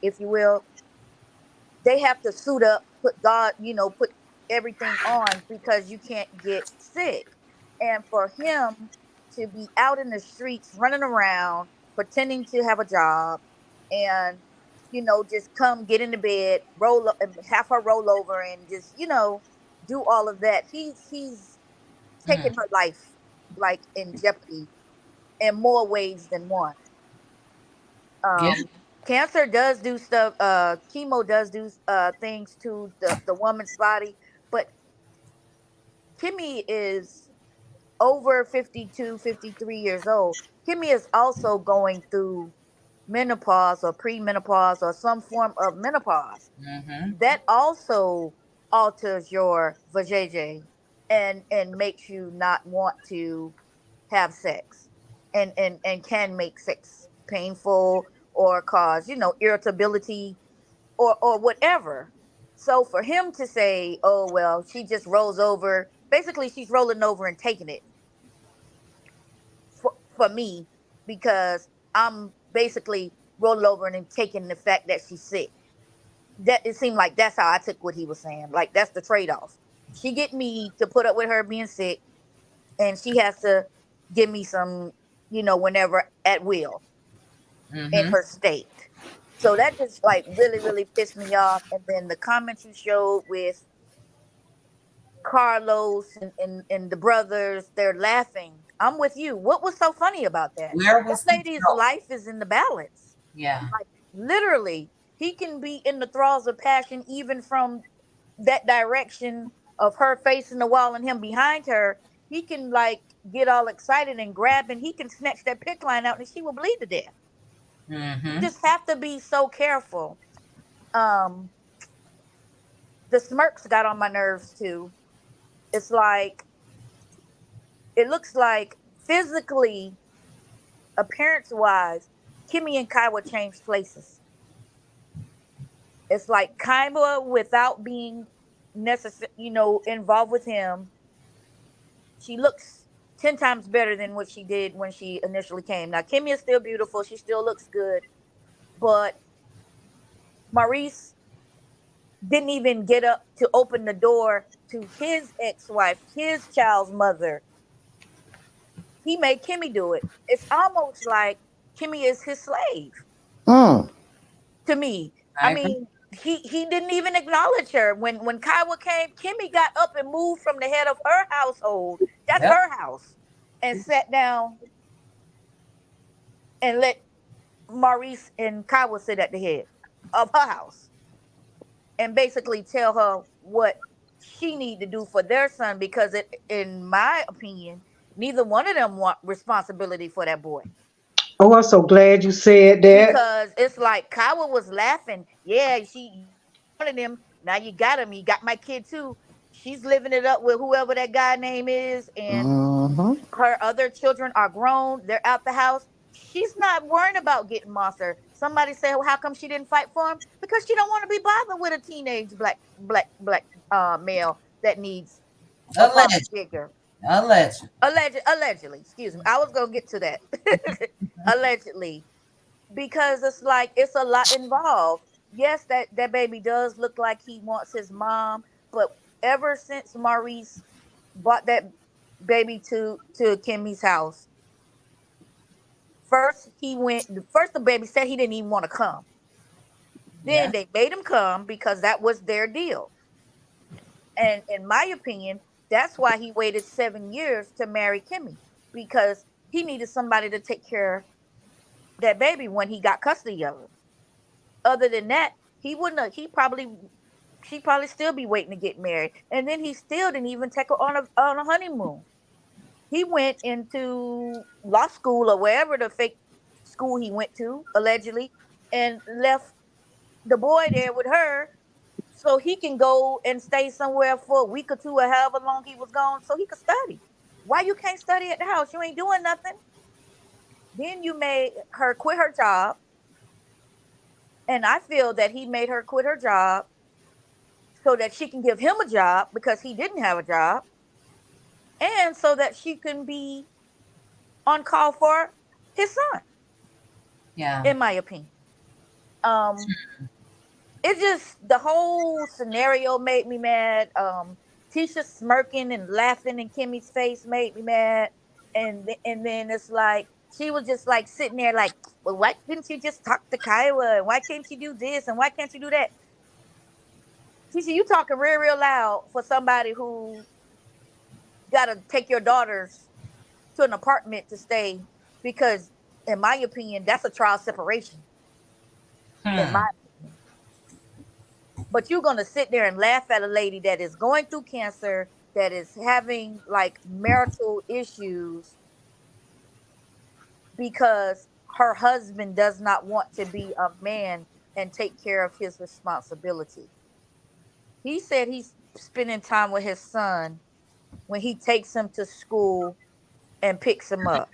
if you will, they have to suit up, put everything on, because you can't get sick. And for him to be out in the streets running around pretending to have a job, and just come get into bed, roll up and have her roll over, and just do all of that, he's taking her life like in jeopardy in more ways than one. Yeah. Cancer does do stuff, chemo does do things to the woman's body, but Kimmi is over 52, 53 years old. Kimmi is also going through menopause or premenopause or some form of menopause. That also alters your vajayjay and makes you not want to have sex, and can make sex painful or cause irritability or whatever. So for him to say, oh well, she just rolls over, basically she's rolling over and taking it for me, because I'm basically rolling over and taking the fact that she's sick. That, it seemed like that's how I took what he was saying. Like, that's the trade-off. She get me to put up with her being sick, and she has to give me some, whenever, at will. in Mm-hmm. her state. So that just like really, really pissed me off. And then the comments you showed with Carlos and the brothers, they're laughing. I'm with you. What was so funny about that? Where That was the lady's joke? life is in the balance. Yeah. Like literally, he can be in the thralls of passion even from that direction of her facing the wall and him behind her. He can like get all excited and grab and he can snatch that pick line out and she will bleed to death. Mm-hmm. Just have to be so careful. Um, the smirks got on my nerves too. It's like it looks like physically, appearance wise, Kimmy and Kaiwa changed places. It's like Kaiwa without being necessary, involved with him, she looks 10 times better than what she did when she initially came. Now Kimmy is still beautiful, she still looks good, but Maurice didn't even get up to open the door to his ex-wife, his child's mother. He made Kimmy do it. It's almost like Kimmy is his slave Mm. to me. I I agree. mean, he didn't even acknowledge her. When Kaiwa came, Kimmy got up and moved from the head of her household. That's Yep. her house. And sat down and let Maurice and Kaiwa sit at the head of her house and basically tell her what she need to do for their son because in my opinion, neither one of them want responsibility for that boy. Oh, I'm so glad you said that. Because it's like Kawa was laughing. Yeah, you wanted him. Now you got him. You got my kid too. She's living it up with whoever that guy name is, and Mm-hmm. her other children are grown. They're out the house. She's not worrying about getting Monster. Somebody said, "Well, how come she didn't fight for him?" Because she don't want to be bothered with a teenage black male that needs a father Alleged. figure. Alleged. Allegedly, excuse me. I was gonna get to that. Allegedly, because it's like it's a lot involved. Yes, that baby does look like he wants his mom, but ever since Maurice brought that baby to Kimmy's house, first the baby said he didn't even want to come. Then Yeah. they made him come because that was their deal. And in my opinion, that's why he waited 7 years to marry Kimmy because he needed somebody to take care of that baby when he got custody of her. Other than that, he wouldn't have, she'd probably still be waiting to get married. And then he still didn't even take her on a honeymoon. He went into law school or wherever the fake school he went to, allegedly, and left the boy there with her so he can go and stay somewhere for a week or two or however long he was gone so he could study. Why you can't study at the house? You ain't doing nothing. Then you made her quit her job. And I feel that he made her quit her job so that she can give him a job because he didn't have a job, and so that she can be on call for his son. Yeah. In my opinion, um, it just the whole scenario made me mad. Tisha smirking and laughing in Kimmy's face made me mad, and then it's like she was just like sitting there like, well, why didn't you just talk to Kaiwa? And why can't you do this? And why can't you do that? Tisha, you talking real loud for somebody who got to take your daughters to an apartment to stay because, in my opinion, that's a trial separation. In Hmm. my opinion, but you're gonna sit there and laugh at a lady that is going through cancer, that is having like marital issues because her husband does not want to be a man and take care of his responsibility. He said he's spending time with his son when he takes him to school and picks him up.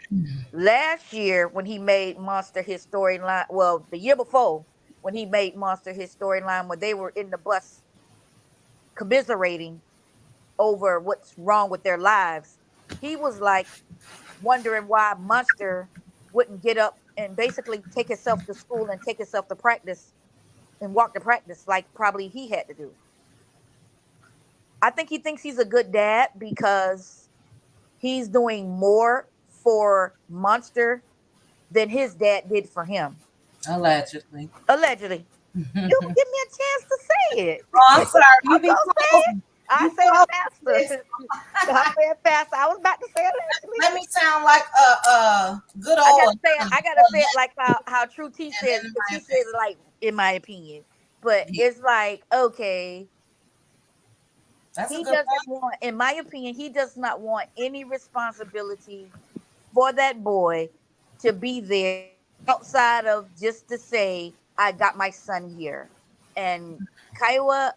Last year, when he made Monster his storyline, well, the year before, when he made Monster his storyline, when they were in the bus commiserating over what's wrong with their lives, he was like wondering why Monster wouldn't get up and basically take himself to school and take himself to practice and walk to practice like probably he had to do. I think he thinks he's a good dad because he's doing more for Monster than his dad did for him. Allegedly. Allegedly. You give me a chance to say it. I'm sorry. You I'm be gonna say it. close. I You said it close. faster. I said it faster. I was about to say allegedly. Let me sound like a good I gotta old say it. I gotta say it like how True T says, in because my she says opinion. it like in my opinion. But Yeah, it's like, okay, that's a he good doesn't point. want, in my opinion, he does not want any responsibility for that boy to be there outside of just to say, I got my son here. And Kiowa,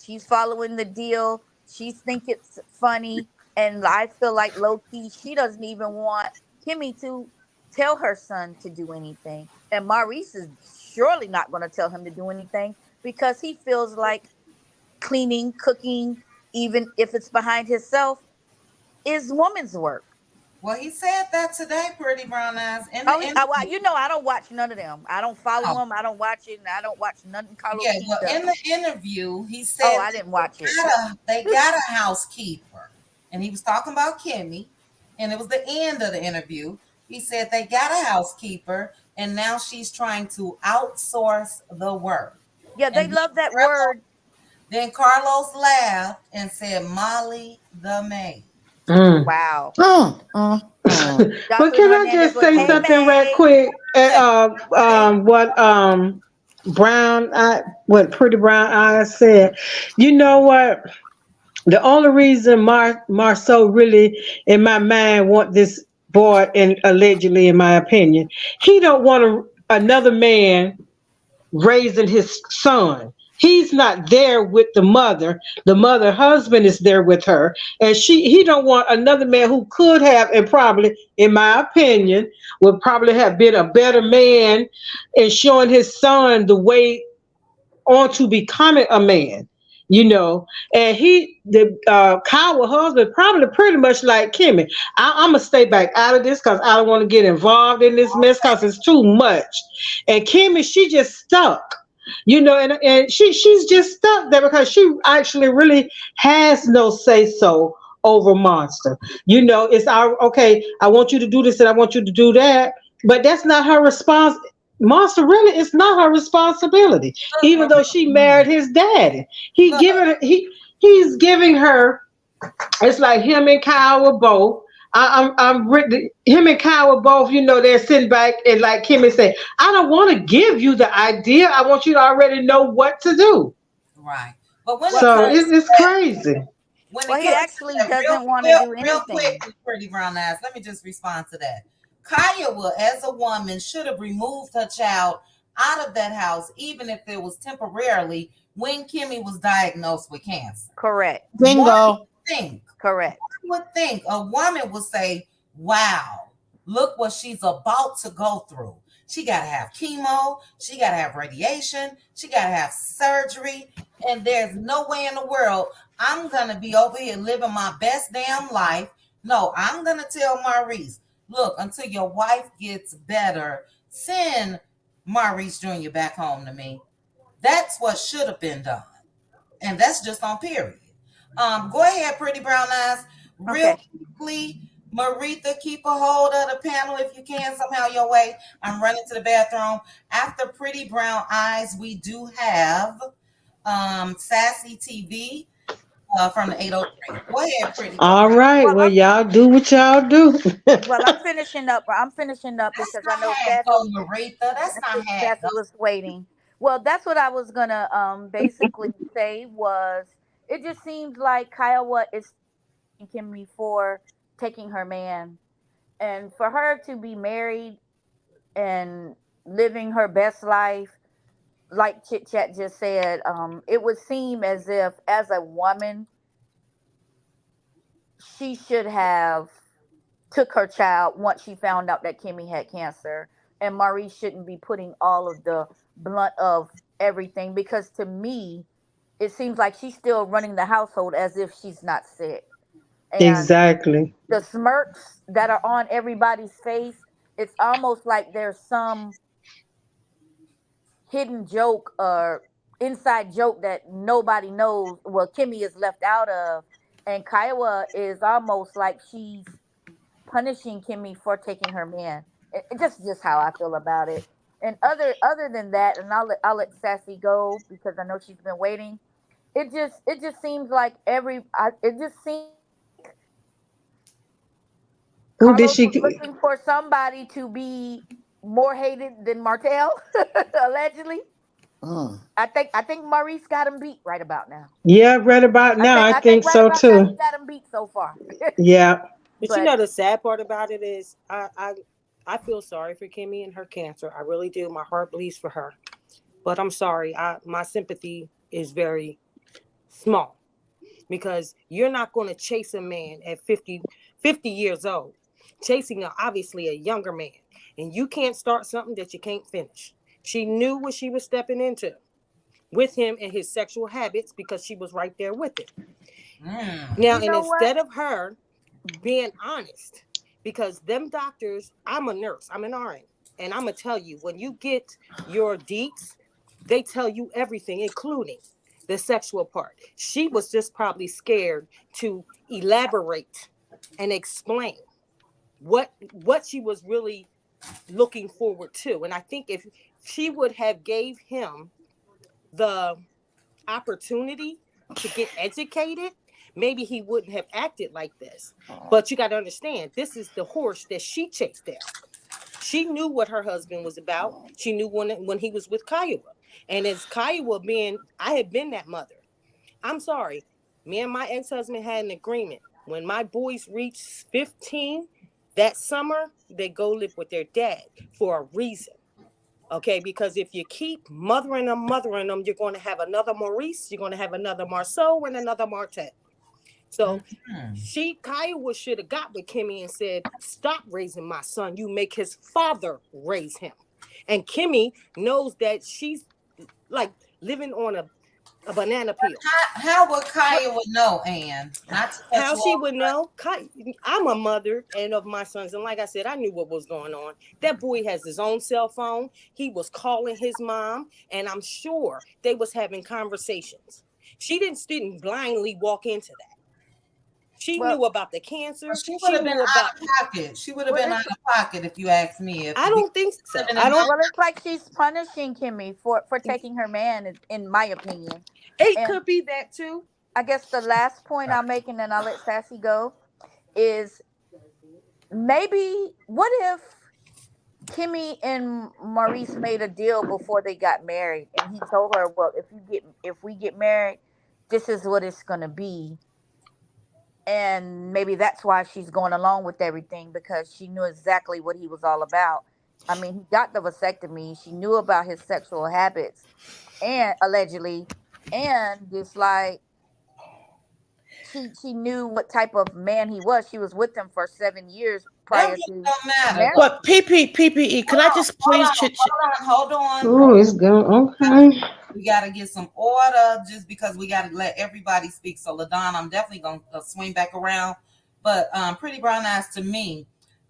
she's following the deal. She think it's funny. And I feel like low key, she doesn't even want Kimmy to tell her son to do anything. And Maurice is surely not going to tell him to do anything because he feels like cleaning, cooking, even if it's behind himself, is woman's work. Well, he said that today, Pretty Brown Eyes, in the Oh, interview. I don't watch none of them. I don't follow Oh, them. I don't watch it, and I don't watch nothing Carlos yeah, T well, does. in the interview, he Oh, said I that didn't watch it. they got a housekeeper, and he was talking about Kimmy, and it was the end of the interview. He said they got a housekeeper, and now she's trying to outsource the work. Yeah, they And love that word. then Carlos laughed and said, "Molly the maid." Mm. Wow. But Dr. can I Hernandez just was, say hey, something right May. quick? Say, What Brown Eye, what Pretty Brown Eyes said. You know what? The only reason Marceau really, in my mind, want this boy, and allegedly, in my opinion, he don't want another man raising his son. He's not there with the mother. The mother husband is there with her, and he don't want another man who could have, and probably, in my opinion, would probably have been a better man in showing his son the way on to becoming a man, and Kyle husband probably pretty much like Kimmy. I'm gonna stay back out of this because I don't want to get involved in this mess because it's too much. And Kimmy, she just stuck. And she's just stuck there because she actually really has no say so over Monster. It's our okay. I want you to do this and I want you to do that, but that's not her response. Monster really is not her responsibility, even though she married his daddy. He's giving her. It's like him and Kyle were both. Him and Kyle were both. They're sitting back and like Kimmy said, I don't want to give you the idea. I want you to already know what to do. right. But when it So comes to it's that, crazy. when it Well, he comes to actually that, doesn't want to do real quick, anything. Pretty Brown Eyes, let me just respond to that. Kaya will, as a woman, should have removed her child out of that house, even if it was temporarily, when Kimmy was diagnosed with cancer. Correct. Bingo. Correct. One would think a woman would say, wow, look what she's about to go through. She got to have chemo. She got to have radiation. She got to have surgery. And there's no way in the world I'm going to be over here living my best damn life. No, I'm going to tell Maurice, look, until your wife gets better, send Maurice Jr. back home to me. That's what should have been done. And that's just on period. Go ahead, Pretty Brown Eyes. Real Okay. quickly, Maritha, keep a hold of the panel if you can somehow your way. I'm running to the bathroom. After Pretty Brown Eyes, we do have Sassy TV from the 803. Go ahead, Pretty Brown. All right. Well, Well, y'all do what y'all do. I'm finishing up. I'm finishing up That's because I not know half Sassy. go, Maritha. That's not half Sassy go. was waiting. Well, that's what I was gonna basically say was it just seems like Kiowa is thanking me for taking her man, and for her to be married and living her best life, like Chit Chat just said, it would seem as if as a woman she should have took her child once she found out that Kimmy had cancer, and Maurice shouldn't be putting all of the blunt of everything because to me it seems like she's still running the household as if she's not sick. And Exactly. the smirks that are on everybody's face, it's almost like there's some hidden joke or inside joke that nobody knows. Well, Kimmy is left out of, and Kiowa is almost like she's punishing Kimmy for taking her man. just how I feel about it. And other than that, and I'll let Sassy go because I know she's been waiting. It just seems like it just seems Who did Carlos was she? looking for somebody to be more hated than Martell, allegedly. I think Maurice got him beat right about now. Yeah, right about now. I I think think right so about now he too. got him beat so far. Yeah. But you But know the sad part about it is I feel sorry for Kimmy and her cancer. I really do. My heart bleeds for her. But I'm sorry. My sympathy is very small because you're not going to chase a man at 50 years old, chasing obviously a younger man. And you can't start something that you can't finish. She knew what she was stepping into with him and his sexual habits because she was right there with him. Now, you and know what? instead of her being honest, because them doctors, I'm a nurse, I'm an RN, and I'm gonna tell you, when you get your deets, they tell you everything, including the sexual part. She was just probably scared to elaborate and explain what she was really looking forward to. And I think if she would have gave him the opportunity to get educated, maybe he wouldn't have acted like this. But you got to understand, this is the horse that she chased down. She knew what her husband was about. She knew when he was with Kiowa. And as Kiowa I had been that mother. I'm sorry. Me and my ex-husband had an agreement. When my boys reach 15, that summer, they go live with their dad for a reason. Okay, because if you keep mothering them, you're going to have another Maurice, you're going to have another Marceau, and another Martette. So Kiowa should have got with Kimmy and said, stop raising my son. You make his father raise him. And Kimmy knows that she's like living on a banana peel. How would Kiowa know, Ann? Not to cut How you she off, would know? I'm a mother and of my sons, and like I said, I knew what was going on. That boy has his own cell phone. He was calling his mom, and I'm sure they was having conversations. She didn't blindly walk into that. She knew about the cancer. She would She have been knew about. out of pocket. She would have been out of pocket if you ask me. I don't think so. I don't. Well, it's like she's punishing Kimmy for taking her man, in my opinion. It And could be that too. I guess the last point I'll make, and then I'll let Sassy go, is maybe what if Kimmy and Maurice made a deal before they got married, and he told her, "Well, if we get married, this is what it's gonna be." And maybe that's why she's going along with everything, because she knew exactly what he was all about. I mean, he got the vasectomy. She knew about his sexual habits, and allegedly, and just like she knew what type of man he was. She was with him for 7 years prior to marriage. But PPE, could I just please Hold on. Oh, it's going okay. We got to get some order just because we got to let everybody speak. So, LaDon, I'm definitely going to swing back around. But Pretty Brown Eyes, to me,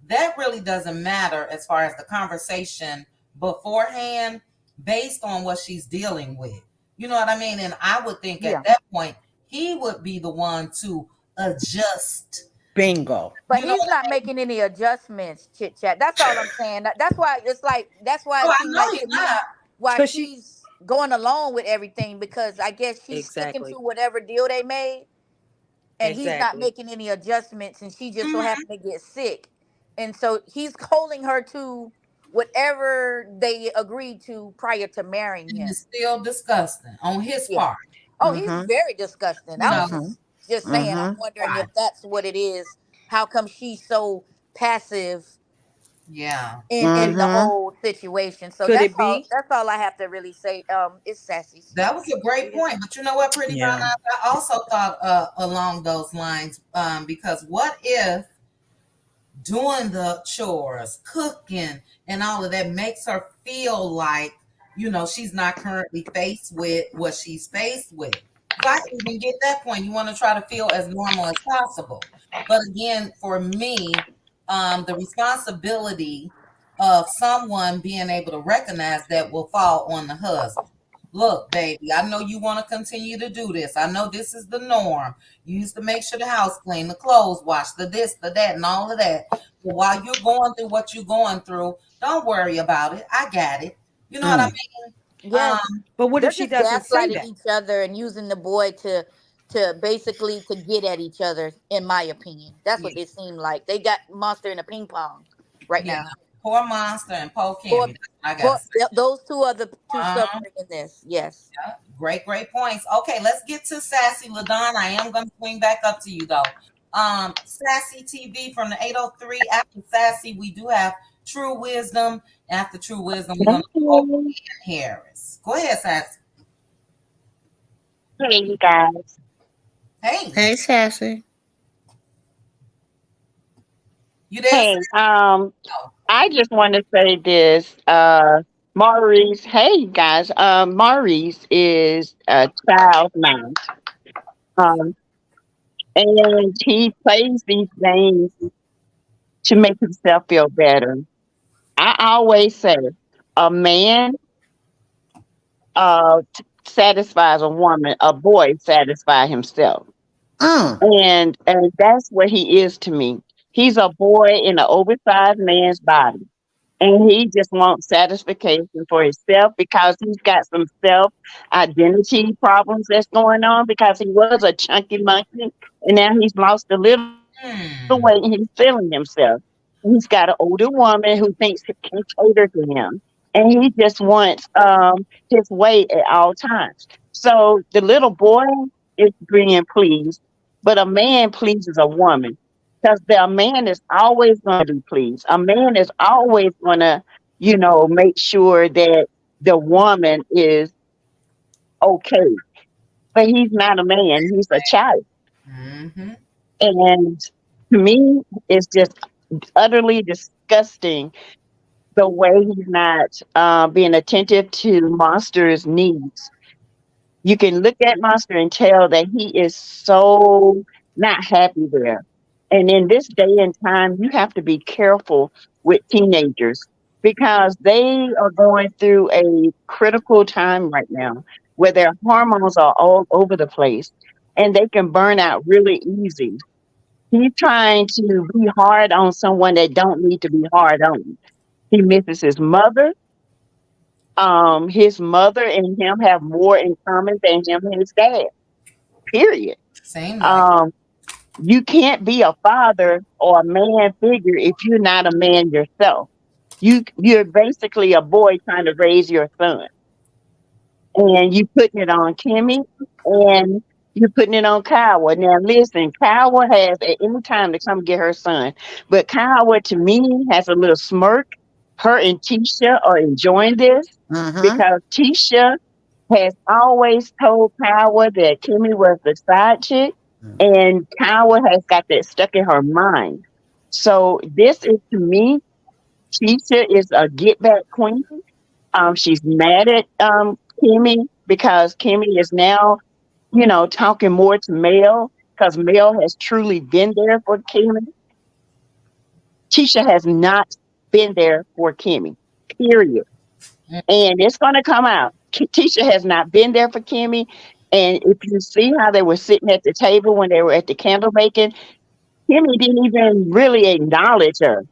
that really doesn't matter as far as the conversation beforehand based on what she's dealing with. You know what I mean? And I would think at that point, he would be the one to adjust. Bingo. But he's not making any adjustments, chit chat. That's all I'm saying. That's why it's like it seems like to me why she's going along with everything, because I guess she's sticking to whatever deal they made, and he's not making any adjustments, and she just so happened to get sick, and so he's holding her to whatever they agreed to prior to marrying him. It's still disgusting on his part. Oh, he's very disgusting. I was just saying, I'm wondering if that's what it is. How come she's so passive? Yeah. In the whole situation. So Could that's it be? That's all I have to really say. It's Sassy. That was a great point. But you know what, Pretty Brown Eyes? I also thought along those lines, because what if doing the chores, cooking, and all of that makes her feel like, she's not currently faced with what she's faced with. If you can get that point, you want to try to feel as normal as possible. But again, for me, the responsibility of someone being able to recognize that will fall on the husband. Look, baby, I know you want to continue to do this. I know this is the norm. You used to make sure the house clean, the clothes washed, the this, the that, and all of that. But while you're going through what you're going through, don't worry about it. I got it. You know what I mean? Yes, But what they're if she just doesn't say gaslighting that? each other and using the boy to basically to get at each other. In my opinion, that's what Yeah, it seemed like. They got Monster in a ping pong right yeah. now. Poor Monster and poor Poor, Kimmy. That's what I gotta say. those two are the two Uh-huh. suffering in this. Yes. Yeah, great, great points. Okay, let's get to Sassy Ladon. I am gonna swing back up to you though. Sassy TV from the 803. After Sassy, we do have True Wisdom. After True Wisdom, we're gonna go over Hey, Harris. Go ahead, Sassy. you guys. Hey, Hey, Sassy. you there, Hey, Sassy? Oh, I just want to say this. Maurice, hey, you guys. Maurice is a child now. Um, and he plays these games to make himself feel better. I always say a man satisfies a woman, a boy satisfies himself. Mm. And that's what he is to me. He's a boy in an oversized man's body. And he just wants satisfaction for himself because he's got some self identity problems that's going on because he was a chunky monkey and now he's lost a little weight and he's feeling himself. He's got an older woman who thinks he can cater to him. And he just wants his way at all times. So the little boy is being pleased, but a man pleases a woman because the man is always going to be pleased. A man is always going to, make sure that the woman is okay. But he's not a man; he's a child. mm-hmm. And to me, it's just utterly disgusting the way he's not being attentive to Monster's needs. You can look at Monster and tell that he is so not happy there. And in this day and time, you have to be careful with teenagers because they are going through a critical time right now where their hormones are all over the place and they can burn out really easy. He's trying to be hard on someone that don't need to be hard on. He misses his mother. His mother and him have more in common than him and his dad. Period. Same like. Um, you can't be a father or a man figure if you're not a man yourself. You're basically a boy trying to raise your son, and you putting it on Kimmy, and you're putting it on Kyle. Now listen, Kyle has at any time to come get her son, but Kyle to me has a little smirk. Her and Tisha are enjoying this Mm-hmm. because Tisha has always told Power that Kimmy was the side chick, and Power has got that stuck in her mind. So this is to me, Tisha is a get back queen. She's mad at Kimmy because Kimmy is now, talking more to Mel because Mel has truly been there for Kimmy. Tisha has not been there for Kimmy. Period. And it's going to come out. Tisha has not been there for Kimmy. And if you see how they were sitting at the table when they were at the candle making, Kimmy didn't even really acknowledge her.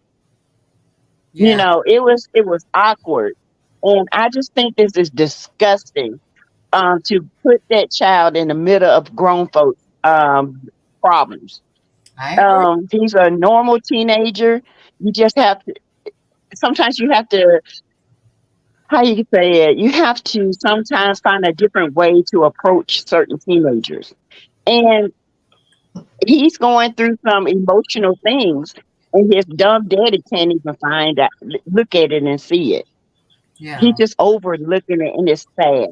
Yeah, It was awkward. And I just think this is disgusting to put that child in the middle of grown folks problems. I agree. He's a normal teenager. You just have to sometimes you have to how you say it, you have to sometimes find a different way to approach certain teenagers. And he's going through some emotional things, and his dumb daddy can't even find out, look at it and see it. Yeah. He's just overlooking it, and it's sad.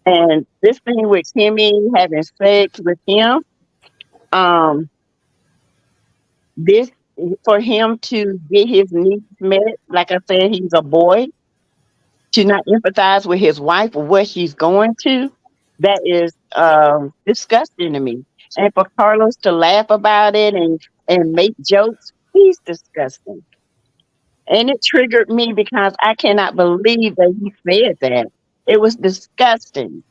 And this thing with Kimmy having sex with him, um, this for him to get his needs met, like I said, he's a boy to not empathize with his wife or what she's going to, that is disgusting to me. And for Carlos to laugh about it and make jokes, he's disgusting. And it triggered me because I cannot believe that he said that. It was disgusting.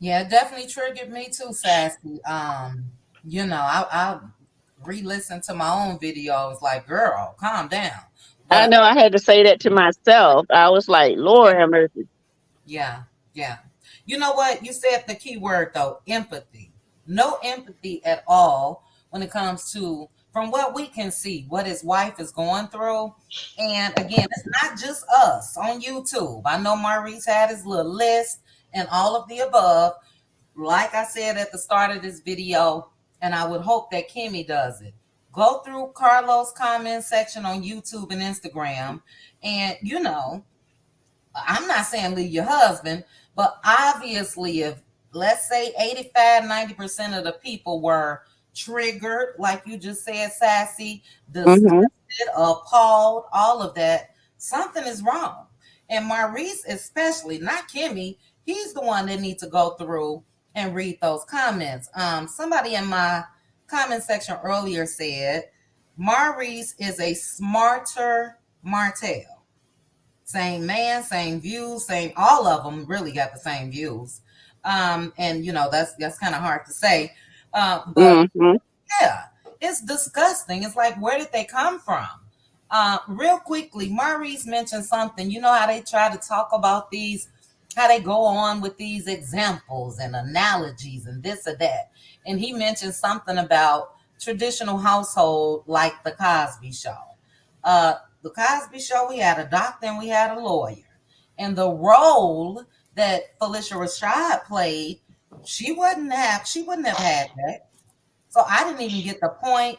Yeah, it definitely triggered me too, Sassy. I re-listen to my own videos like, girl, calm down. I But know I had to say that to myself. I was like, Lord have mercy. yeah, yeah. You know what? You said the key word though, empathy. No empathy at all when it comes to, from what we can see, what his wife is going through. And again, it's not just us on YouTube. I know Maurice had his little list and all of the above. Like I said at the start of this video, and I would hope that Kimmy does it. Go through Carlos' comment section on YouTube and Instagram, and I'm not saying leave your husband, but obviously, if let's say 85-90% of the people were triggered, like you just said, Sassy, Mm-hmm. disgusted, appalled, all of that, something is wrong. And Maurice, especially, not Kimmy, he's the one that needs to go through and read those comments. Somebody in my comment section earlier said Maurice is a smarter Martell. Same man, same views, same, all of them really got the same views. And that's kind of hard to say. But Mm-hmm. yeah, it's disgusting. It's like, where did they come from? Real quickly, Maurice mentioned something. You know how they try to talk about these, how they go on with these examples and analogies and this or that. And he mentioned something about traditional household like the Cosby Show. The Cosby Show, we had a doctor and we had a lawyer. And the role that Felicia Rashad played, she wouldn't have had that. So I didn't even get the point.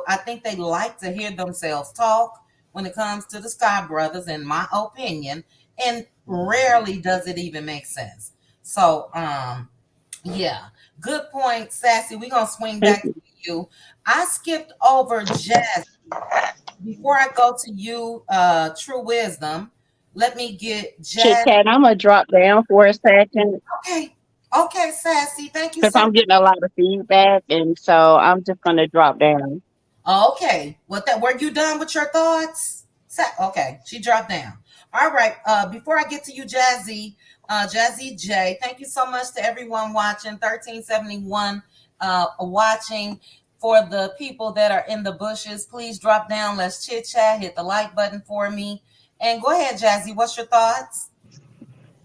I think they like to hear themselves talk when it comes to the Scott brothers, in my opinion, and rarely does it even make sense. So, yeah, good point, Sassy. We're gonna swing Thank back to you. you. I skipped over Jazz. Before I go to you, True Wisdom, let me get Chit Jazz. Chat, I'm gonna drop down for a second Okay, okay, Sassy. Thank you because so I'm much. getting a lot of feedback, and so I'm just gonna drop down. Okay. Were you done with your thoughts? Okay, she dropped down. All right. Before I get to you, Jazzy, Jazzy J, thank you so much to everyone watching. 1371 watching. For the people that are in the bushes, please drop down. Let's chit chat. Hit the like button for me. And go ahead, Jazzy. What's your thoughts?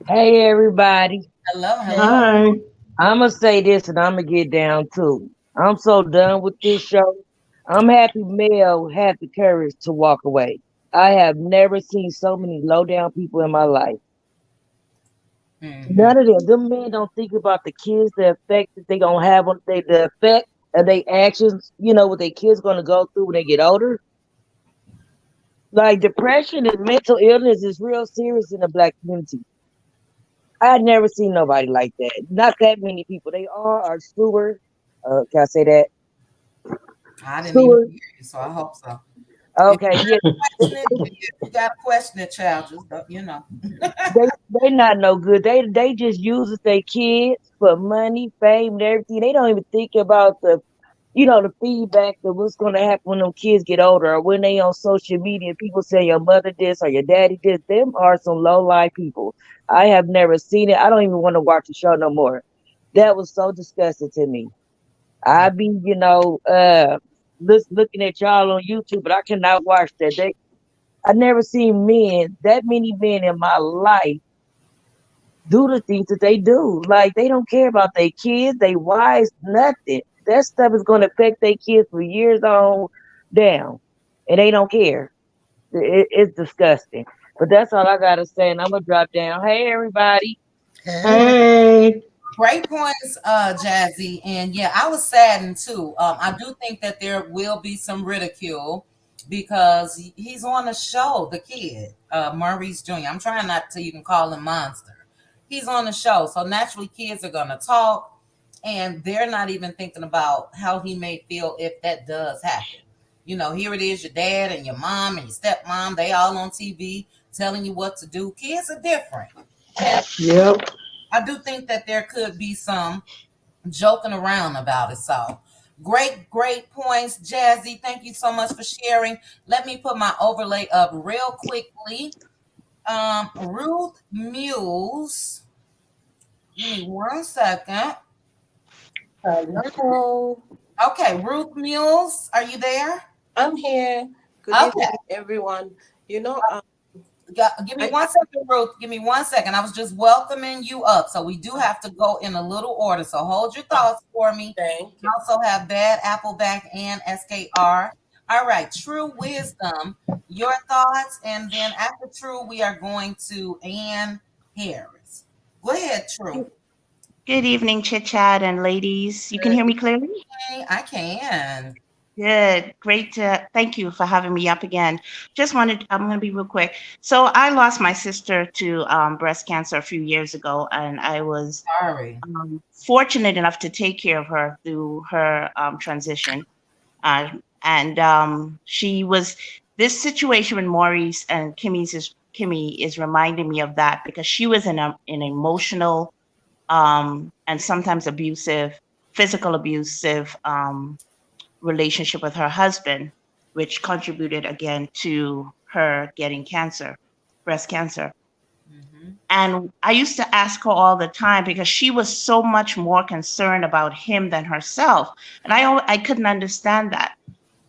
Hey everybody. Hello, hello. Hi. I'ma say this and I'ma get down to it. I'm so done with this show. I'm happy Mel had the courage to walk away. I have never seen so many low down people in my life. Mm-hmm. None of them. Them men don't think about the kids, the effect that they gonna have on the effect of their actions, what their kids gonna go through when they get older. Like depression and mental illness is real serious in the black community. I had never seen nobody like that. Not that many people. They all are sewer. Can I say that? I didn't even Sewer. hear you, so I hope so. If Okay, yeah. you got to question it, child, just don't. They not no good. They just uses their kids for money, fame, and everything. They don't even think about the feedback of what's gonna happen when them kids get older, or when they on social media. People say your mother this or your daddy this. Them are some low life people. I have never seen it. I don't even want to watch the show no more. That was so disgusting to me. I be, looking at y'all on YouTube, but I cannot watch that. I never seen that many men in my life do the things that they do. Like they don't care about their kids, they wives, nothing. That stuff is gonna affect their kids for years on down. And they don't care. It's disgusting. But that's all I gotta say, and I'm gonna drop down. Hey everybody. Hey. Great points, Jazzy. And yeah, I was saddened too. I do think that there will be some ridicule because he's on the show, the kid, Maurice Jr. I'm trying not to even call him Monster. He's on the show. So naturally, kids are going to talk, and they're not even thinking about how he may feel if that does happen. Here it is, your dad and your mom and your stepmom, they all on TV telling you what to do. Kids are different. And Yep. I do think that there could be some joking around about it. So great points, Jazzy. Thank you so much for sharing. Let me put my overlay up real quickly. Ruth Mules. Give me 1 second. Hello. Okay, Ruth Mules, are you there? I'm here. Good evening, everyone. You know, Give me 1 second, Ruth. Give me 1 second. I was just welcoming you up. So we do have to go in a little order. So hold your thoughts for me. Thank you. Also have Bad Appleback and SKR. All right, True Wisdom, your thoughts. And then after True, we are going to Ann Harris. Go ahead, True. Good evening, Chit Chat and ladies. You can hear me clearly? I can. Good. Great. Thank you for having me up again. I'm going to be real quick. So I lost my sister to breast cancer a few years ago, and I was fortunate enough to take care of her through her transition. This situation with Maurice and Kimmy is reminding me of that, because she was in an emotional and sometimes physical abusive relationship with her husband, which contributed again to her getting breast cancer. And I used to ask her all the time, because she was so much more concerned about him than herself. And I couldn't understand that.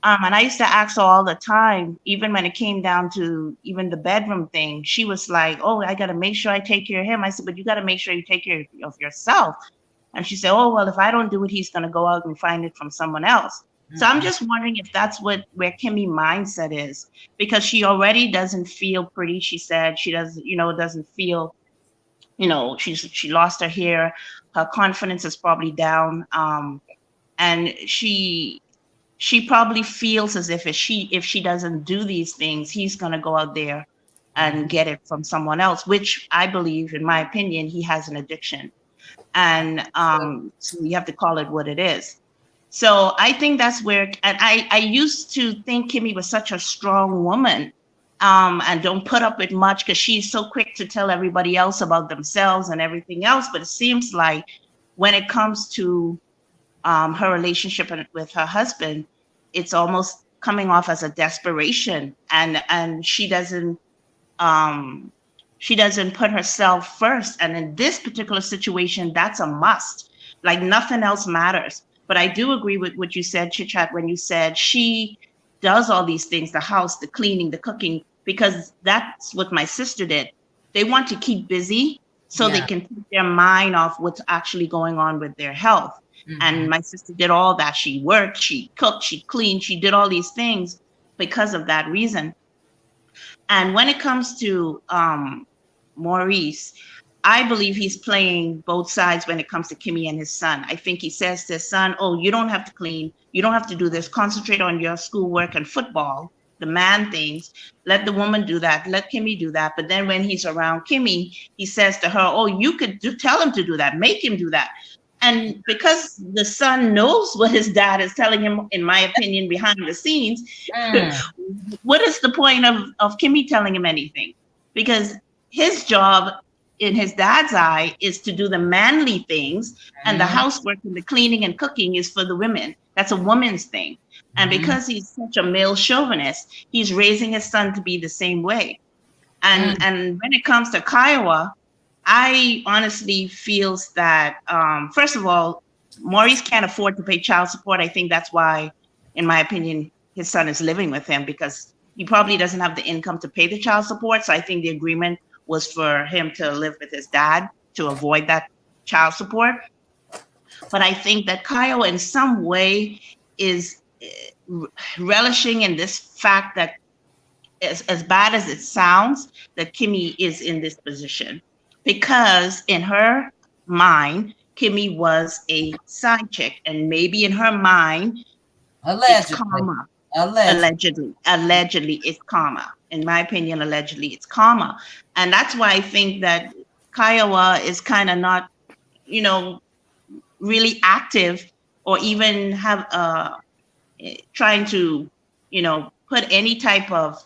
And I used to ask her all the time, even when it came down to even the bedroom thing, she was like, oh, I got to make sure I take care of him. I said, but you got to make sure you take care of yourself. And she said, oh, well, if I don't do it, he's going to go out and find it from someone else. So I'm just wondering if that's where Kimmy mindset is, because she already doesn't feel pretty. She said she doesn't feel, she lost her hair. Her confidence is probably down. And she probably feels as if she doesn't do these things, he's going to go out there and get it from someone else, which I believe, in my opinion, he has an addiction. And so you have to call it what it is. So I think that's where, and I used to think Kimmy was such a strong woman, and don't put up with much, because she's so quick to tell everybody else about themselves and everything else. But it seems like when it comes to her relationship with her husband, it's almost coming off as a desperation, and she doesn't put herself first. And in this particular situation, that's a must. Like nothing else matters. But I do agree with what you said, Chit Chat, when you said she does all these things, the house, the cleaning, the cooking, because that's what my sister did. They want to keep busy so they can keep their mind off what's actually going on with their health. And my sister did all that. She worked, she cooked, she cleaned, she did all these things because of that reason. And when it comes to Maurice, I believe he's playing both sides when it comes to Kimmy and his son. I think he says to his son, oh, you don't have to clean. You don't have to do this. Concentrate on your schoolwork and football, the man things. Let the woman do that. Let Kimmy do that. But then when he's around Kimmy, he says to her, oh, you could tell him to do that. Make him do that. And because the son knows what his dad is telling him, in my opinion, behind the scenes, what is the point of Kimmy telling him anything? Because his job in his dad's eye is to do the manly things, and the housework and the cleaning and cooking is for the women. That's a woman's thing. And because he's such a male chauvinist, he's raising his son to be the same way. And when it comes to Kiowa, I honestly feels that, first of all, Maurice can't afford to pay child support. I think that's why, in my opinion, his son is living with him, because he probably doesn't have the income to pay the child support. So I think the agreement was for him to live with his dad to avoid that child support. But I think that Kyle in some way is relishing in this fact that, as bad as it sounds, that Kimmy is in this position. Because in her mind, Kimmy was a side chick, and maybe in her mind, it's karma. Allegedly, it's karma. In my opinion, allegedly, it's karma. And that's why I think that Kiowa is kind of not, really active, or even have trying to, put any type of,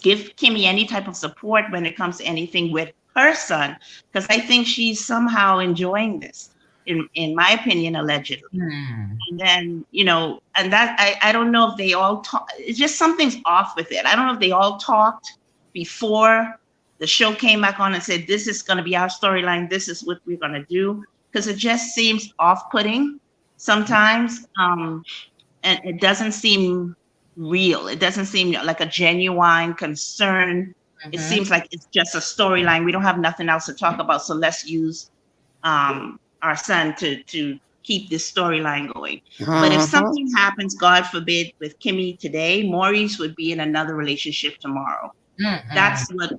give Kimmy any type of support when it comes to anything with her son, because I think she's somehow enjoying this, in my opinion, allegedly. And then, and that I don't know if they all talk. It's just something's off with it. I don't know if they all talked before the show came back on and said, this is going to be our storyline, this is what we're going to do, because it just seems off-putting sometimes, and it doesn't seem real. It doesn't seem like a genuine concern. It seems like it's just a storyline. We don't have nothing else to talk about, so let's use our son to keep this storyline going. But if something happens, God forbid, with Kimmi today, Maurice would be in another relationship tomorrow. That's what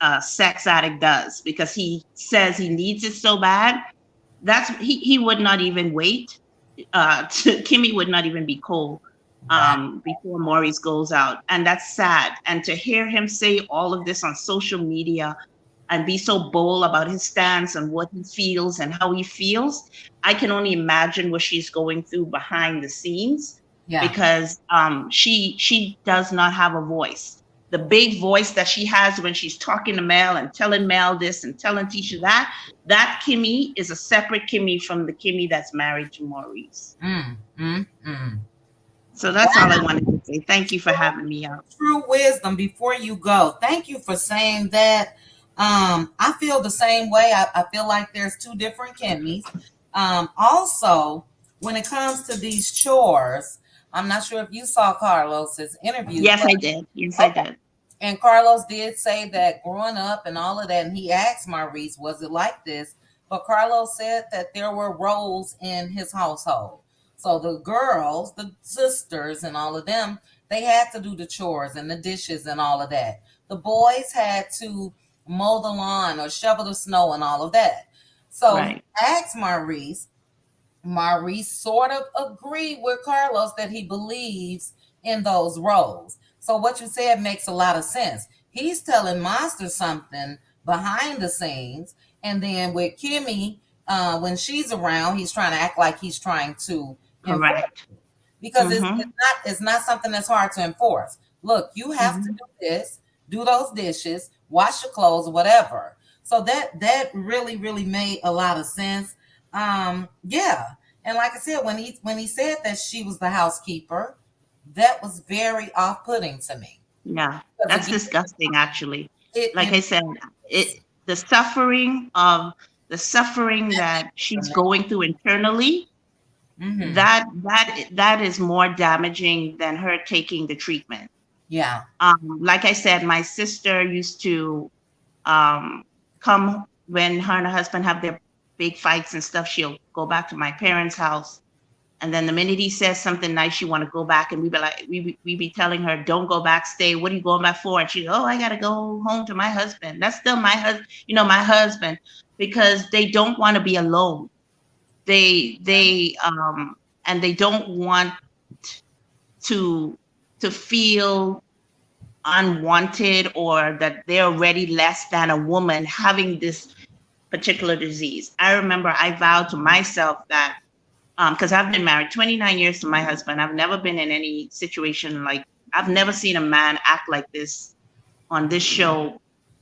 a sex addict does, because he says he needs it so bad. He would not even wait. Kimmi would not even be cold before Maurice goes out, and that's sad. And to hear him say all of this on social media and be so bold about his stance and what he feels and how he feels, I can only imagine what she's going through behind the scenes, because she does not have a voice. The big voice that she has when she's talking to Mel and telling Mel this and telling Tisha that Kimmi is a separate Kimmi from the Kimmi that's married to Maurice. So that's all I wanted to say. Thank you for having me out. True wisdom. Before you go, thank you for saying that. I feel the same way. I feel like there's two different Kimmis. Also, when it comes to these chores, I'm not sure if you saw Carlos's interview. Yes, I did. Yes, I did. And Carlos did say that growing up and all of that, and he asked Maurice, was it like this? But Carlos said that there were roles in his household. So the girls, the sisters and all of them, they had to do the chores and the dishes and all of that. The boys had to mow the lawn or shovel the snow and all of that. So he asked Maurice. Maurice sort of agreed with Carlos that he believes in those roles. So what you said makes a lot of sense. He's telling Monster something behind the scenes, and then with Kimmi, when she's around, he's trying to act like he's trying to enforce it. Because it's not something that's hard to enforce. Look, you have to do this, do those dishes, wash your clothes, whatever. So that really, really made a lot of sense. Yeah. And like I said, when he said that she was the housekeeper, that was very off-putting to me. Yeah, that's disgusting, actually. I said, the suffering that she's going through internally, that is more damaging than her taking the treatment. Yeah. Like I said, my sister used to come when her and her husband have their big fights and stuff. She'll go back to my parents' house, and then the minute he says something nice, she want to go back, and we be like, we be telling her, don't go back, stay. What are you going back for? And she's, I gotta go home to my husband. That's still my husband, my husband, because they don't want to be alone. They and they don't want to feel unwanted, or that they're already less than a woman having this particular disease. I remember I vowed to myself that, because I've been married 29 years to my husband, I've never been in any situation I've never seen a man act like this on this show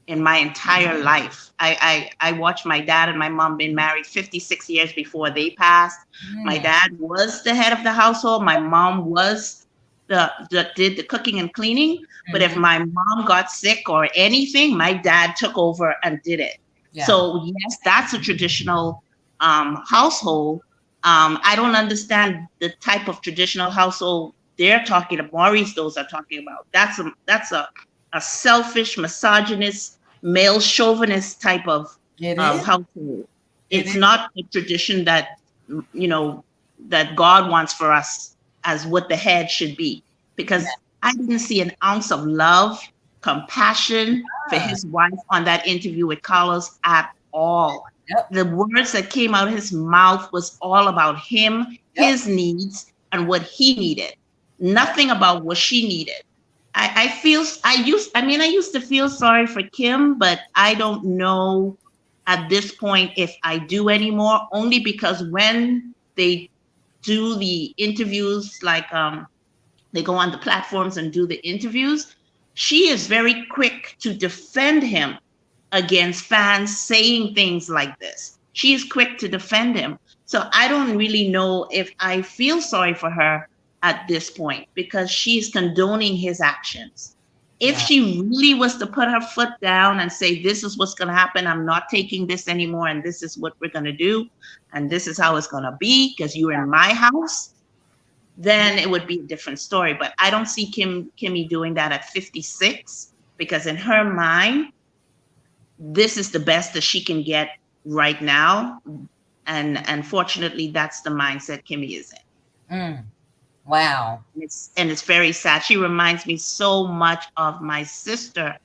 in my entire life. I watched my dad and my mom been married 56 years before they passed. My dad was the head of the household. My mom was did the cooking and cleaning. But if my mom got sick or anything, my dad took over and did it. Yeah. So yes, that's a traditional household. I don't understand the type of traditional household they're talking about. Maurice, those are talking about. That's a selfish, misogynist, male chauvinist type of household. It's not a tradition that that God wants for us as what the head should be. Because I didn't see an ounce of love, compassion for his wife on that interview with Carlos at all. The words that came out of his mouth was all about him, his needs, and what he needed. Nothing about what she needed. I used to feel sorry for Kim, but I don't know at this point if I do anymore, only because when they do the interviews, they go on the platforms and do the interviews, she is very quick to defend him against fans saying things like this. She is quick to defend him. So I don't really know if I feel sorry for her at this point, because she's condoning his actions. If she really was to put her foot down and say, this is what's going to happen, I'm not taking this anymore, and this is what we're going to do, and this is how it's going to be because you're in my house, then it would be a different story. But I don't see Kimmi doing that at 56, because in her mind, this is the best that she can get right now. And unfortunately, that's the mindset Kimmi is in. Wow. And it's very sad. She reminds me so much of my sister.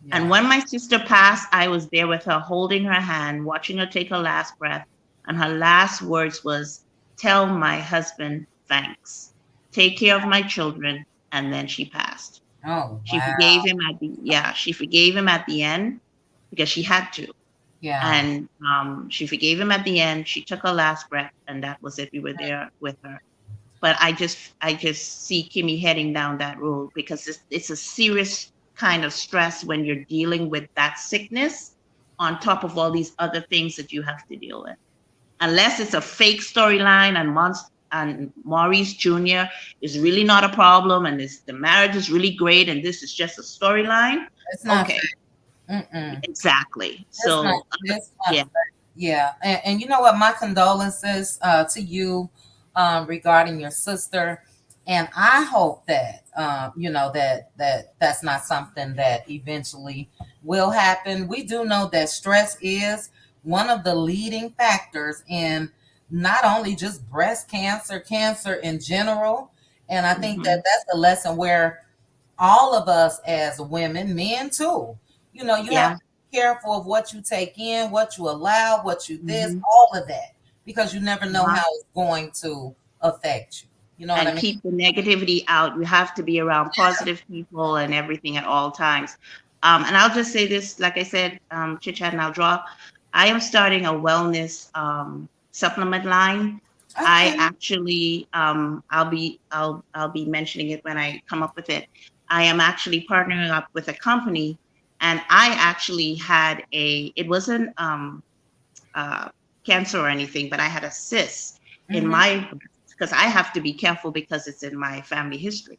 Yeah. And when my sister passed, I was there with her, holding her hand, watching her take her last breath. And her last words was, tell my husband thanks. Take care of my children. And then she passed. Oh, wow. She forgave him she forgave him at the end because she had to. Yeah. And she forgave him at the end. She took her last breath, and that was it. We were there with her. But I just see Kimmi heading down that road, because it's a serious kind of stress when you're dealing with that sickness on top of all these other things that you have to deal with. Unless it's a fake storyline and Maurice Jr. is really not a problem, and the marriage is really great, and this is just a storyline. It's not okay. Exactly. It's not yeah. And you know what? My condolences to you regarding your sister. And I hope that, that's not something that eventually will happen. We do know that stress is one of the leading factors in not only just breast cancer, cancer in general. And I think that that's the lesson where all of us as women, men too, you have to be careful of what you take in, what you allow, what you all of that, because you never know how it's going to affect you. You know what I mean? Keep the negativity out. You have to be around positive people and everything at all times. And I'll just say this, like I said, chit chat and I'll draw. I am starting a wellness supplement line. Okay. I actually, I'll be mentioning it when I come up with it. I am actually partnering up with a company, and I actually had it wasn't cancer or anything, but I had a cyst in my, because I have to be careful because it's in my family history.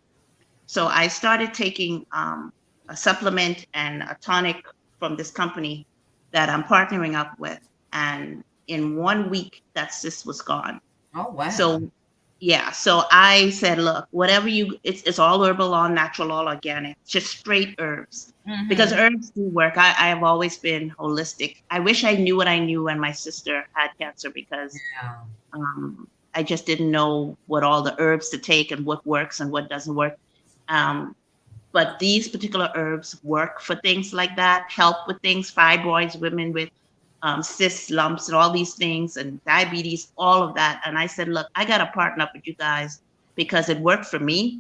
So I started taking a supplement and a tonic from this company that I'm partnering up with. And in 1 week, that cyst was gone. Oh, wow. So, yeah. So I said, look, whatever it's all herbal, all natural, all organic, just straight herbs. Because herbs do work. I have always been holistic. I wish I knew what I knew when my sister had cancer, because I just didn't know what all the herbs to take and what works and what doesn't work. But these particular herbs work for things like that, help with things, fibroids, women with cysts, lumps, and all these things, and diabetes, all of that. And I said, look, I got to partner up with you guys because it worked for me.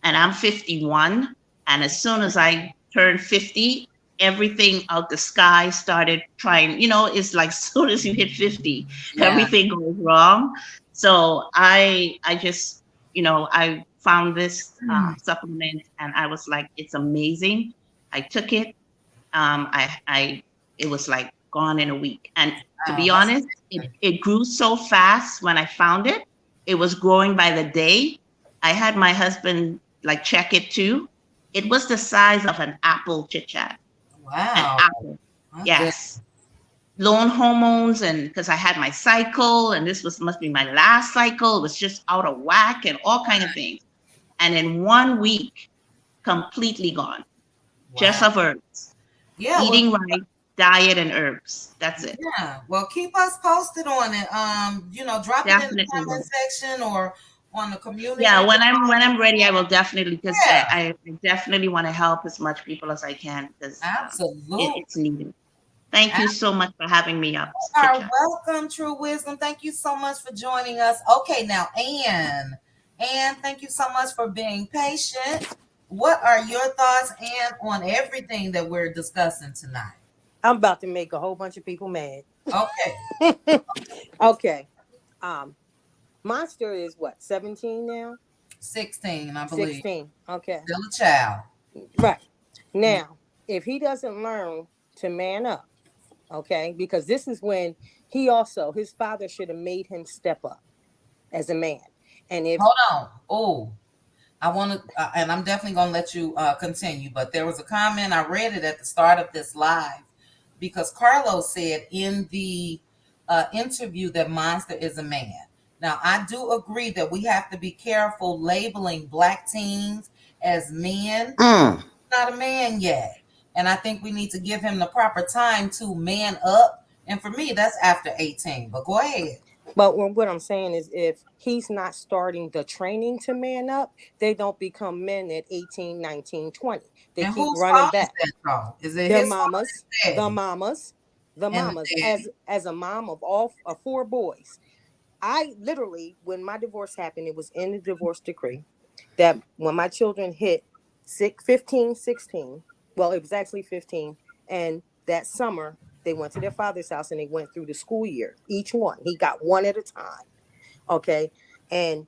And I'm 51. And as soon as I turned 50, everything out the sky started trying, it's like as soon as you hit 50, everything goes wrong. So I just, I found this supplement, and I was like, it's amazing. I took it. It was like gone in a week. And to be honest, it grew so fast when I found it. It was growing by the day. I had my husband check it too. It was the size of an apple, chit chat. Wow. An apple. Yes. Low hormones, and because I had my cycle, and this must be my last cycle. It was just out of whack and all kind of things. And in 1 week, completely gone. Wow. Just of herbs. Yeah. Eating right, diet and herbs. That's it. Yeah. Well, keep us posted on it. Drop Definitely. it in the comment section or on the community. Yeah, when I'm ready, I will definitely, because I definitely want to help as much people as I can, because absolutely it's needed. Thank you so much for having me up. You are welcome, True Wisdom. Thank you so much for joining us. Okay, now Anne, thank you so much for being patient. What are your thoughts, Anne, on everything that we're discussing tonight? I'm about to make a whole bunch of people mad. Okay. Okay. Monster is what, 17 now? 16, I believe. 16. Okay. Still a child. Right. Now, if he doesn't learn to man up, okay, because this is when his father should have made him step up as a man. And if hold on. Oh, I want to, and I'm definitely going to let you continue, but there was a comment, I read it at the start of this live, because Carlos said in the interview that Monster is a man. Now, I do agree that we have to be careful labeling black teens as men. Not a man yet. And I think we need to give him the proper time to man up. And for me, that's after 18. But go ahead. But what I'm saying is, if he's not starting the training to man up, they don't become men at 18, 19, 20. They And keep whose running fault back. is that, though? Is it Their his fault or mamas, his the daddy? mamas, the And the mamas. daddy. As a mom of all of 4 boys, I literally, when my divorce happened, it was in the divorce decree that when my children hit 15, 16, well, it was actually 15, and that summer they went to their father's house and they went through the school year. Each one, he got one at a time. Okay. And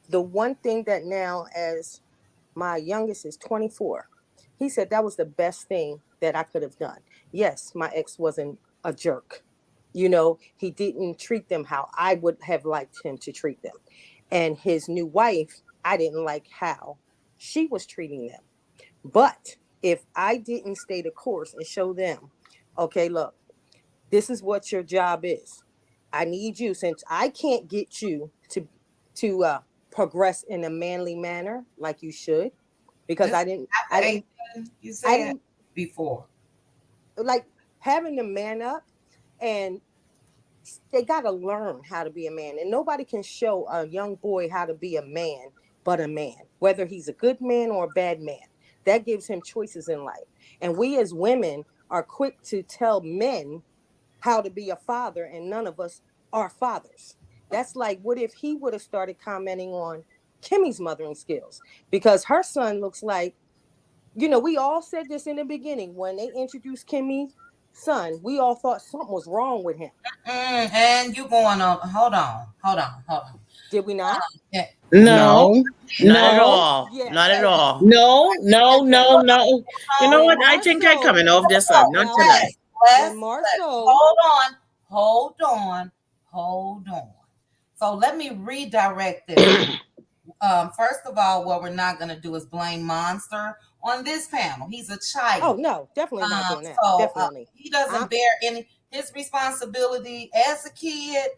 the one thing that now, as my youngest is 24, he said that was the best thing that I could have done. Yes, my ex wasn't a jerk. You know, he didn't treat them how I would have liked him to treat them. And his new wife, I didn't like how she was treating them. But if I didn't stay the course and show them, okay, look, this is what your job is. I need you, since I can't get you to progress in a manly manner like you should, because This after 18, you I said didn't before. like having to man up, and they got to learn how to be a man. And nobody can show a young boy how to be a man but a man, whether he's a good man or a bad man. That gives him choices in life. And we as women are quick to tell men how to be a father, and none of us are fathers. That's like, what if he would have started commenting on Kimmi'S mothering skills? Because her son looks like, we all said this in the beginning when they introduced Kimmi's son. We all thought something was wrong with him. And you going on? Hold on. Did we not? No, not at Oh, all. yes. Not at all. No. You know what? When I think they're Marceau, coming off this up. Not now tonight. when Marceau, Hold on. So let me redirect this. First of all, what we're not going to do is blame Monster on this panel. He's a child. oh no, definitely not doing that. So Definitely. he doesn't bear any. His responsibility as a kid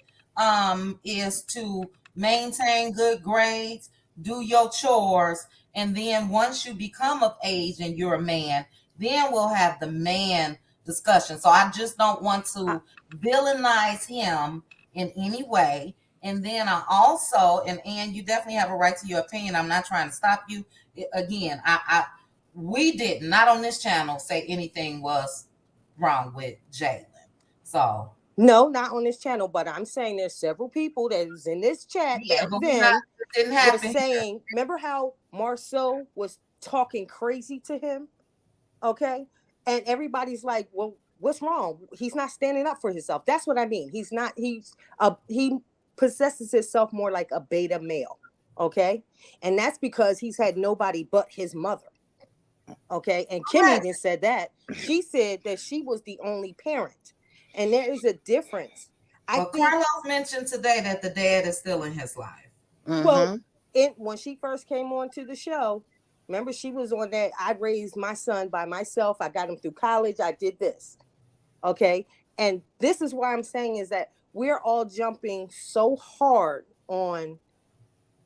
is to maintain good grades, do your chores, and then once you become of age and you're a man, then we'll have the man discussion. So I just don't want to villainize him in any way. And then I also, and you definitely have a right to your opinion. I'm not trying to stop you. Again, we did not on this channel say anything was wrong with Jalen. So no, not on this channel, but I'm saying there's several people that was in this chat back then were saying, remember how Marceau was talking crazy to him? Okay. And everybody's like, well, what's wrong? He's not standing up for himself. That's what I mean. He possesses himself more like a beta male. Okay. And that's because he's had nobody but his mother. Okay. And Kim even said that. She said that she was the only parent. And there is a difference. Carlos mentioned today that the dad is still in his life. Well, when she first came on to the show, remember, she was on that, I raised my son by myself. I got him through college. I did this. Okay. And this is why I'm saying is that we're all jumping so hard on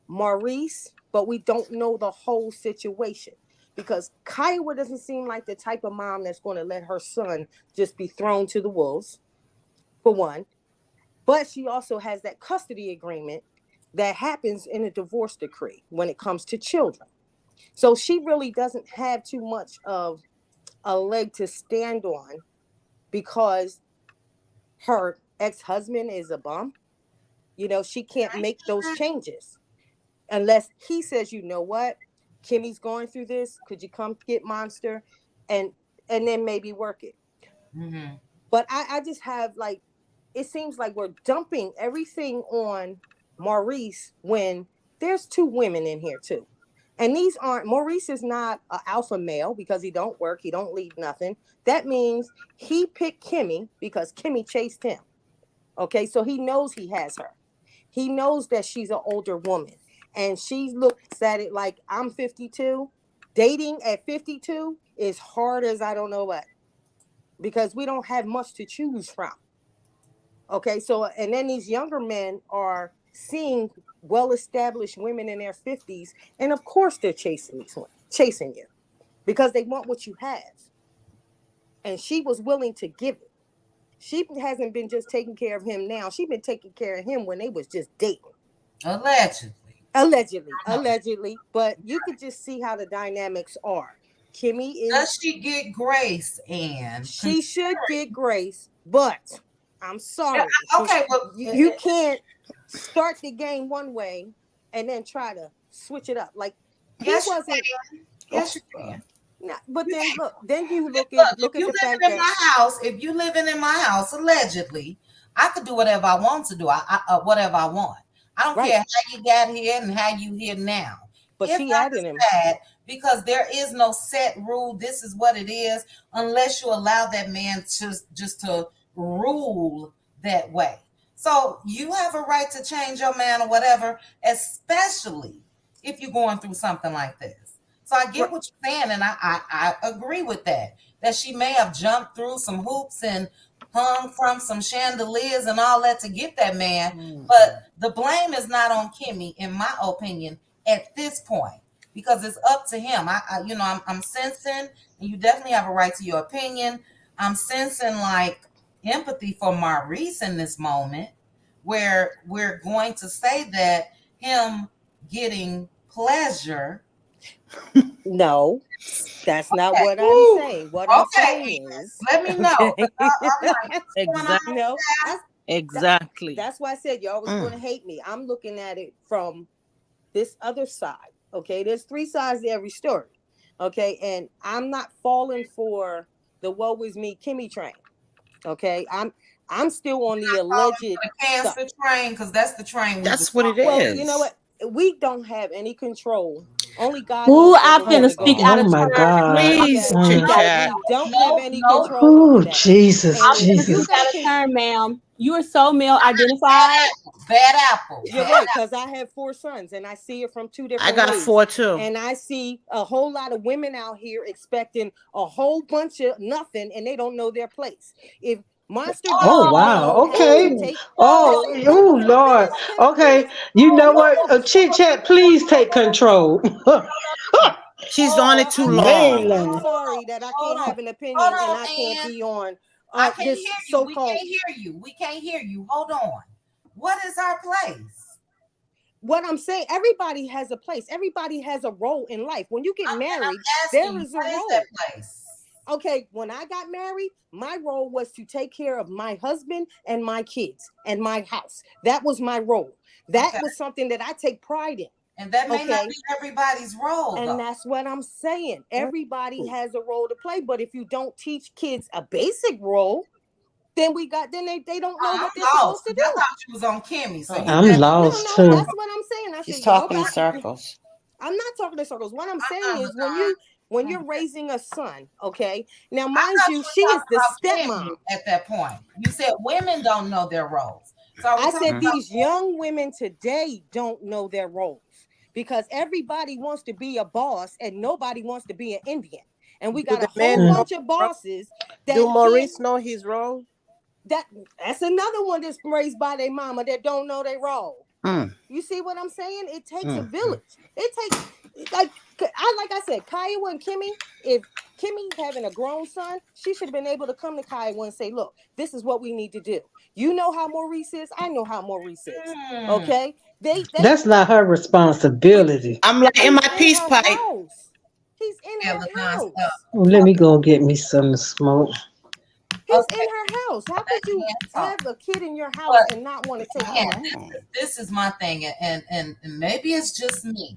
Maurice, but we don't know the whole situation. Because Kiowa doesn't seem like the type of mom that's going to let her son just be thrown to the wolves, for one. But she also has that custody agreement that happens in a divorce decree when it comes to children. So she really doesn't have too much of a leg to stand on because her ex-husband is a bum. She can't make those changes unless he says, you know what, Kimmi's going through this. Could you come get Monster? And then maybe work it. Mm-hmm. But I just have it seems like we're dumping everything on Maurice when there's 2 women in here too. And Maurice is not an alpha male because he don't work. He don't lead nothing. That means he picked Kimmi because Kimmi chased him. Okay. So he knows he has her. He knows that she's an older woman. and she looks at it like I'm 52. Dating at 52 is hard as I don't know what, because we don't have much to choose from. Okay, so and then these younger men are seeing well-established women in their 50s, and of course they're chasing you because they want what you have. And she was willing to give it. She hasn't been just taking care of him now. She's been taking care of him when they was just dating. Allegedly. But you could just see how the dynamics are. Kimmi is. Does she get grace, and she should get grace, but I'm sorry. Okay, well, you can't start the game one way and then try to switch it up. Like yes, he wasn't. Yes, you can. But then you look at the fact that my house. If you living in my house, allegedly, I could do whatever I want to do. Whatever I want. I don't care how you got here and how you here now. But if she added him because there is no set rule. This is what it is, unless you allow that man just to rule that way. So you have a right to change your man or whatever, especially if you're going through something like this. So I get what you're saying, and I agree with that she may have jumped through some hoops and hung from some chandeliers and all that to get that man. But the blame is not on Kimmi, in my opinion, at this point, because it's up to him. I'm sensing, and you definitely have a right to your opinion. I'm sensing like empathy for Maurice in this moment, where we're going to say that him getting pleasure. No, that's not what I'm saying. What I'm saying is, let me know. Exactly. No, Exactly. That's why I said y'all was going to hate me. I'm looking at it from this other side. Okay, there's three sides to every story. Okay, and I'm not falling for the woe is me Kimmi train. Okay, I'm still on the alleged cancer train, because that's the train. That's what it is. Well, you know what? We don't have any control. Only God. Ooh, I'm gonna speak out of my turn. God. Please, Chit-Chat. We don't have any control over that. Jesus, I'm gonna Jesus. speak out of turn, ma'am. You are so male identified. Bad apple. You're right, because I have 4 sons, and I see it from 2 different ways. I got 4 too. And I see a whole lot of women out here expecting a whole bunch of nothing, and they don't know their place. If Monster wow. Okay. Oh, Lord. Okay. You know what? Chit Chat, please take control. She's on it too long. I'm sorry that I can't have an opinion and I can't be on. I can't hear you. We can't hear you. We can't hear you. Hold on. What is our place? What I'm saying, everybody has a place. Everybody has a role in life. When you get married, there is a role. Okay, when I got married, my role was to take care of my husband and my kids and my house. That was my role. That was something that I take pride in. And that may not be everybody's role. And that's what I'm saying. Everybody has a role to play. But if you don't teach kids a basic role, then they don't know what they're supposed to do. I thought you was on Kimmi. So I'm lost too. That's what I'm saying. She's talking in circles. I'm not talking in circles. What I'm saying is when you're raising a son, okay? Now, mind you, she is the stepmom. At that point, you said women don't know their roles. So I said these young women today don't know their roles because everybody wants to be a boss and nobody wants to be an Indian. And we got a whole bunch of bosses. Do Maurice know his role? That's another one that's raised by their mama that don't know their role. You see what I'm saying? It takes a village. It takes like I said, Kiowa and Kimmi. If Kimmi having a grown son, she should have been able to come to Kiowa and say, "Look, this is what we need to do. You know how Maurice is. I know how Maurice is. Okay, that's not her responsibility. I'm like in my peace pipe. He's in her house. Let me go get me some smoke. He's in her house. How could you have a kid in your house and not want to take care of him? This is my thing, and maybe it's just me.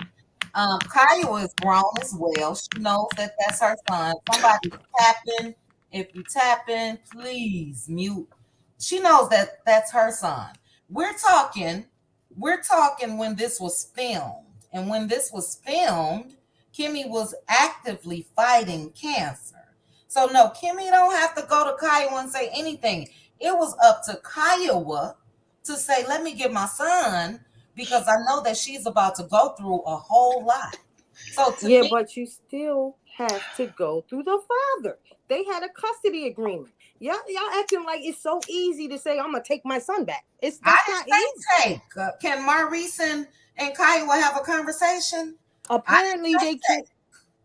Kiowa is grown as well. She knows that that's her son. Somebody tapping. If you tapping, please mute. She knows that that's her son. We're talking when this was filmed. And when this was filmed, Kimmi was actively fighting cancer. So no, Kimmi don't have to go to Kiowa and say anything. It was up to Kiowa to say, let me get my son, because I know that she's about to go through a whole lot. So to yeah, me, but you still have to go through the father. They had a custody agreement. Y'all acting like it's so easy to say I'm gonna take my son back. That's not easy. Take. Can Maurice and Kiowa have a conversation? Apparently they can.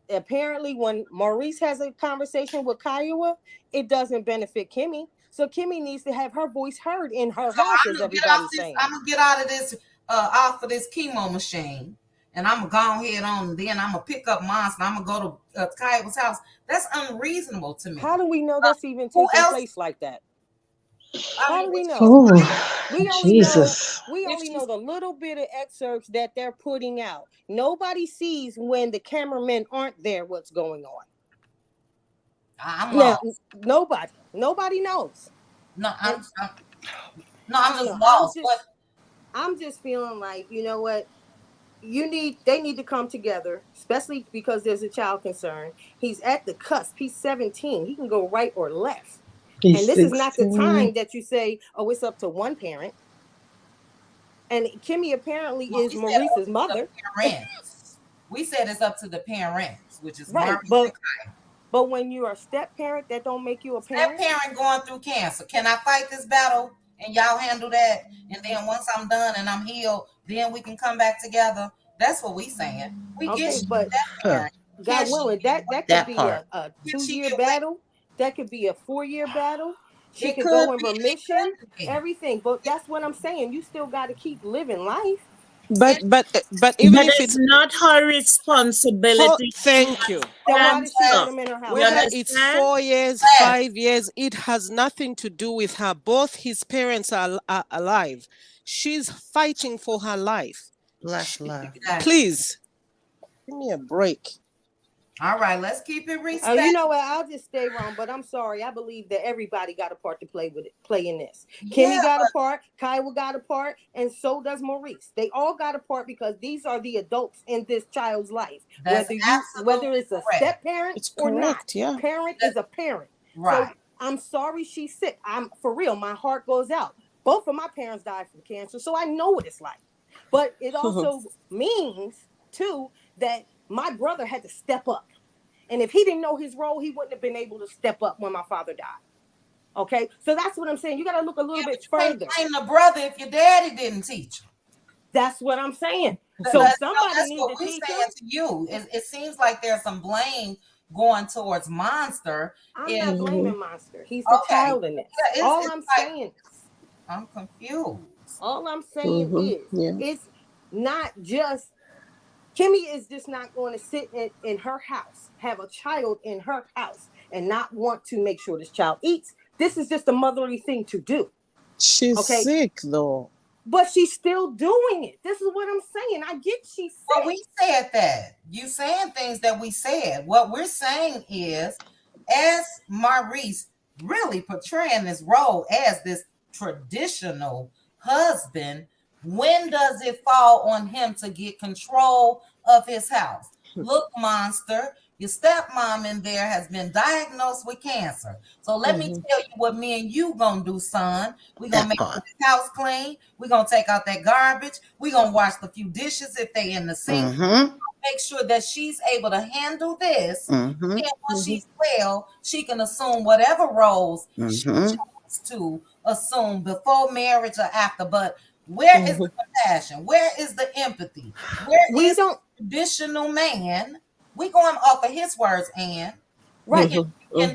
Apparently, when Maurice has a conversation with Kiowa, it doesn't benefit Kimmi. So Kimmi needs to have her voice heard in her house, as everybody's saying. I'm gonna get out of this, off of this chemo machine, and I'm gonna go ahead on. And then I'm gonna pick up Monster. I'm gonna go to Kiowa's house. That's unreasonable to me. How do we know that's even taking place like that? How do we know? We only know the little bit of excerpts that they're putting out. Nobody sees when the cameramen aren't there what's going on. Nobody knows. I'm just lost. I'm just feeling like, you know what? They need to come together, especially because there's a child concern. He's at the cusp. He's 17. He can go right or left. And this is not the time that you say, oh, it's up to one parent. And Kimmi apparently is Maurice's mother. We said it's up to the parents, which is right. But when you're a step parent, that don't make you a parent. Step parent going through cancer. Can I fight this battle and y'all handle that? And then once I'm done and I'm healed, then we can come back together. That's what we saying. We get you, but that God willing, that could be a 2-year battle. That could be a 4-year battle. She could go in remission, everything. But that's what I'm saying. You still got to keep living life. But even if it's not her responsibility. Thank you. Then why does she let him in her house? Whether it's 4 years, 5 years, it has nothing to do with her. Both his parents are alive. She's fighting for her life. Bless love. Please, give me a break. All right, let's keep it respectful. You know what? I'll just stay wrong, but I'm sorry. I believe that everybody got a part to play in this. Kimmi got a part, Kiowa got a part, and so does Maurice. They all got a part because these are the adults in this child's life. Whether it's a step parent or not, parent is a parent. Right. So I'm sorry she's sick. I'm for real. My heart goes out. Both of my parents died from cancer, so I know what it's like. But it also means too that my brother had to step up. And if he didn't know his role, he wouldn't have been able to step up when my father died. Okay? So that's what I'm saying. You got to look a little bit further. Blame the brother if your daddy didn't teach him. That's what I'm saying. So somebody needs to teach him. To you. It seems like there's some blame going towards Monster. I'm not blaming Monster. He's the child in it. All I'm saying is, I'm confused. All I'm saying is, it's not just Kimmi is just not going to sit in her house, have a child in her house, and not want to make sure this child eats. This is just a motherly thing to do. She's sick, though. But she's still doing it. This is what I'm saying. I get she's sick. Well, we said that. You saying things that we said. What we're saying is, as Maurice really portraying this role as this traditional husband, when does it fall on him to get control of his house? Look, Monster, your stepmom in there has been diagnosed with cancer. So let me tell you what me and you gonna do, son. We're gonna make the house clean. We're gonna take out that garbage. We're gonna wash the few dishes if they in the sink. Make sure that she's able to handle this. And once she's well, she can assume whatever roles she chose to assume before marriage or after. But where is the compassion? Where is the empathy? Where is the traditional man? We going off of his words, Ann. Right. We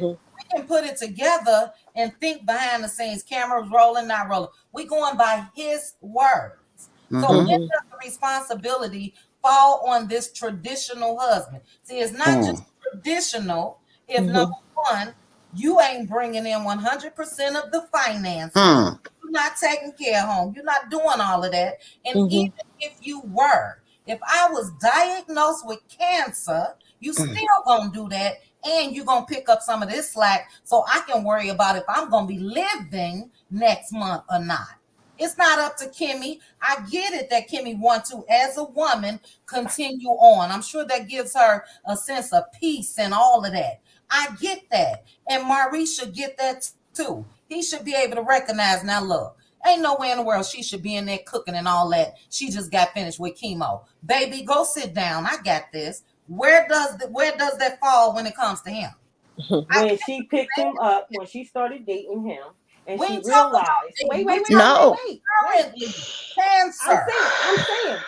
can put it together and think behind the scenes, cameras rolling, not rolling. We going by his words. So when does the responsibility fall on this traditional husband? See, it's not just traditional if number one, you ain't bringing in 100% of the finances. You're not taking care of home. You're not doing all of that. And even if you were, if I was diagnosed with cancer, you still gonna do that, and you're gonna pick up some of this slack so I can worry about if I'm gonna be living next month or not. It's not up to Kimmi. I get it that Kimmi wants to, as a woman, continue on. I'm sure that gives her a sense of peace and all of that. I get that. And Maurice should get that too. He should be able to recognize, now look, Ain't no way in the world she should be in there cooking and all that. She just got finished with chemo. Baby, go sit down. I got this. Where does that fall when it comes to him? When she picked him up, when she started dating him, and We she ain't talking about realized, dating. wait, No. Currently, cancer. I'm saying,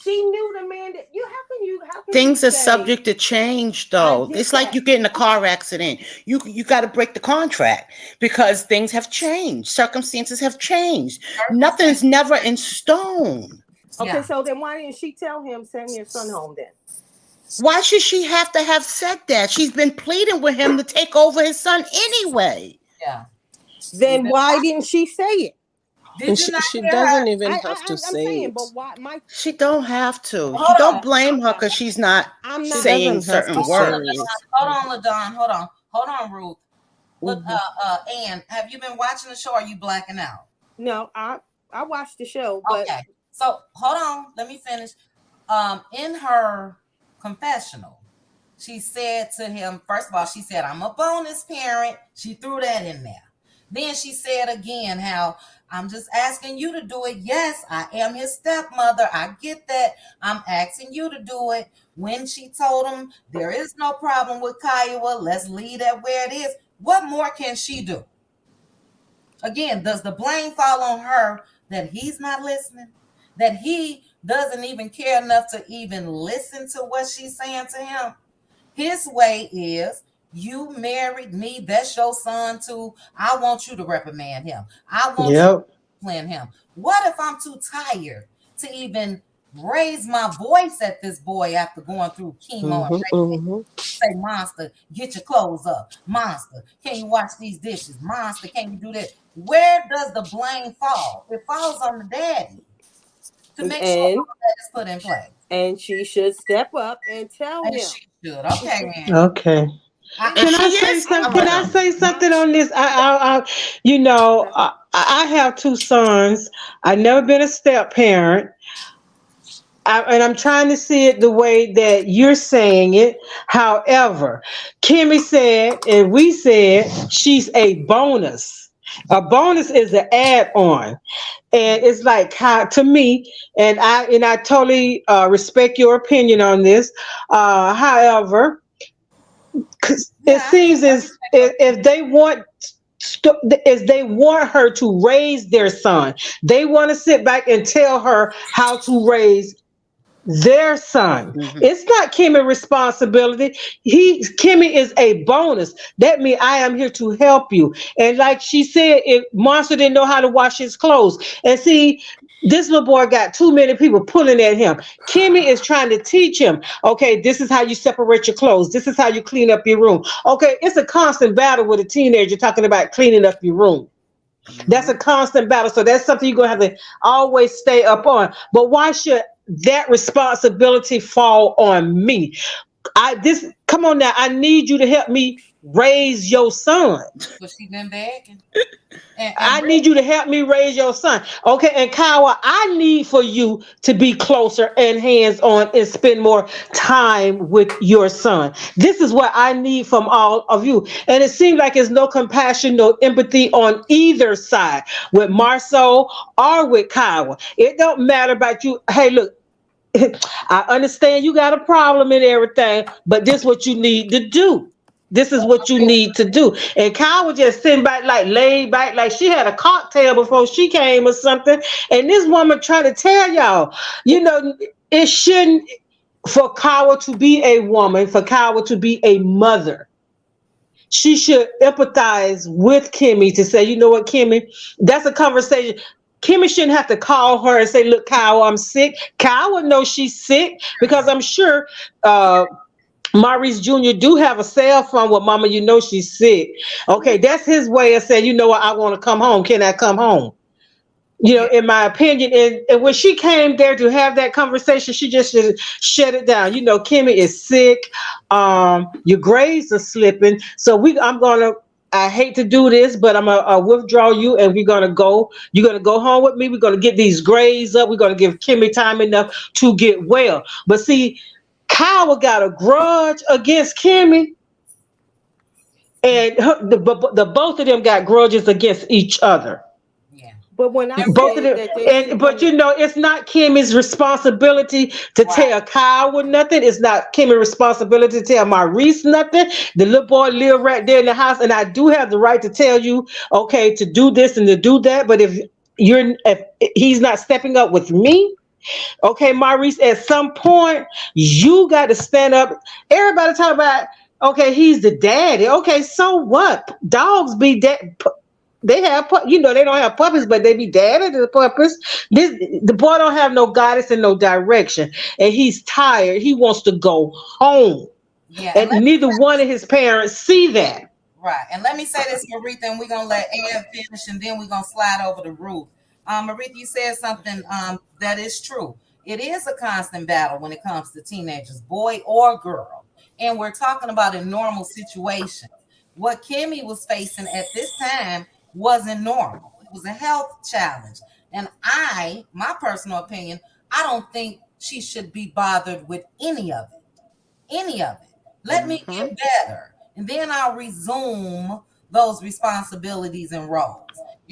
she knew the man that how can Things you are say, subject to change, I though. get It's like that. you get in a car accident. You got to break the contract because things have changed. Circumstances have changed. Nothing's never in stone. Okay, so then why didn't she tell him send your son home then? Why should she have to have said that? She's been pleading with him to take over his son anyway. Yeah. Then why didn't she say it? Did you not She hear doesn't her? even have to I'm say saying, it. but why? She don't have to. Hold You don't on. blame her because she's not I'm She not saying doesn't have certain to Hold on, say words. it. LaDon. Hold on, Ruth. Look, Mhm. Ann, have you been watching the show? Or are you blacking out? No, I watched the show, but Okay. So hold on, let me finish. In her confessional, she said to him, first of all, she said, I'm a bonus parent. She threw that in there. Then she said again how I'm just asking you to do it. Yes, I am his stepmother. I get that. I'm asking you to do it. When she told him there is no problem with Kiowa, let's leave that where it is. What more can she do? Again, does the blame fall on her that he's not listening? That he doesn't even care enough to even listen to what she's saying to him? His way is, you married me, that's your son too. I want you to reprimand him. I want you to discipline him. What if I'm too tired to even raise my voice at this boy after going through chemo and say, Monster, get your clothes up. Monster, can you wash these dishes? Monster, can you do that? Where does the blame fall? It falls on the daddy to make sure all that is put in place. And she should step up and tell And him. she should. Okay, man. Okay. Can I say something? Can I say something on this? You know, I have two sons. I've never been a step parent. And I'm trying to see it the way that you're saying it. However, Kimmy said, and we said, she's a bonus. A bonus is an add-on, and it's like how to me, and I totally respect your opinion on this. However, it seems as if they want her to raise their son. They want to sit back and tell her how to raise their son. It's not Kimmy's responsibility. Kimmy is a bonus. That means I am here to help you. And like she said, if Monster didn't know how to wash his clothes, and see, this little boy got too many people pulling at him. Kimmy is trying to teach him, okay, this is how you separate your clothes. This is how you clean up your room. Okay, it's a constant battle with a teenager talking about cleaning up your room. That's a constant battle. So that's something you're going to have to always stay up on. But why should that responsibility fall on me? Come on now. I need you to help me raise your son. But she been begging. I need you to help me raise your son. Okay, and Kyle, I need for you to be closer and hands-on and spend more time with your son. This is what I need from all of you. And it seems like there's no compassion, no empathy on either side, with Marceau or with Kyle. It don't matter about you. Hey, look, I understand you got a problem and everything, but this is what you need to do. This is what you need to do. And Kyle was just sitting back, like laid back, like she had a cocktail before she came or something. And this woman trying to tell y'all, you know, it shouldn't, for Kyle to be a woman, for Kyle to be a mother. She should empathize with Kimmy to say, you know what, Kimmy, that's a conversation. Kimmy shouldn't have to call her and say, look, Kyle, I'm sick. Kyle would know she's sick because I'm sure Maurice Jr. do have a cell phone with Mama, you know she's sick. Okay, that's his way of saying, you know what, I want to come home. Can I come home? You know, in my opinion. And when she came there to have that conversation, she just should shut it down. You know, Kimmy is sick. Your grades are slipping. So I hate to do this, but I'm gonna withdraw you, and we're gonna go. You're gonna go home with me. We're gonna get these grades up. We're gonna give Kimmy time enough to get well. But see, Kyle got a grudge against Kimmy, and the both of them got grudges against each other. But when I Both of said them, that they should but come, you know, it's not Kimmy's responsibility to tell Kyle nothing. It's not Kimmy's responsibility to tell Maurice nothing. The little boy live right there in the house, and I do have the right to tell you, okay, to do this and to do that. But if he's not stepping up with me, okay, Maurice, at some point you got to stand up. Everybody talk about, okay, he's the daddy. Okay, so what? Dogs be dead. They have, they don't have puppies, but they be daddy to the puppies. The boy don't have no guidance and no direction, and he's tired. He wants to go home, Yeah, and neither one of his parents see that. Right. And let me say this, Maritha, and we're gonna let Ann finish, and then we're gonna slide over to Ruth. Maritha, you said something that is true. It is a constant battle when it comes to teenagers, boy or girl. And we're talking about in normal situations. What Kimmy was facing at this time wasn't normal. It was a health challenge. And my personal opinion, I don't think she should be bothered with any of it. Any of it. Let me get better, and then I'll resume those responsibilities and roles.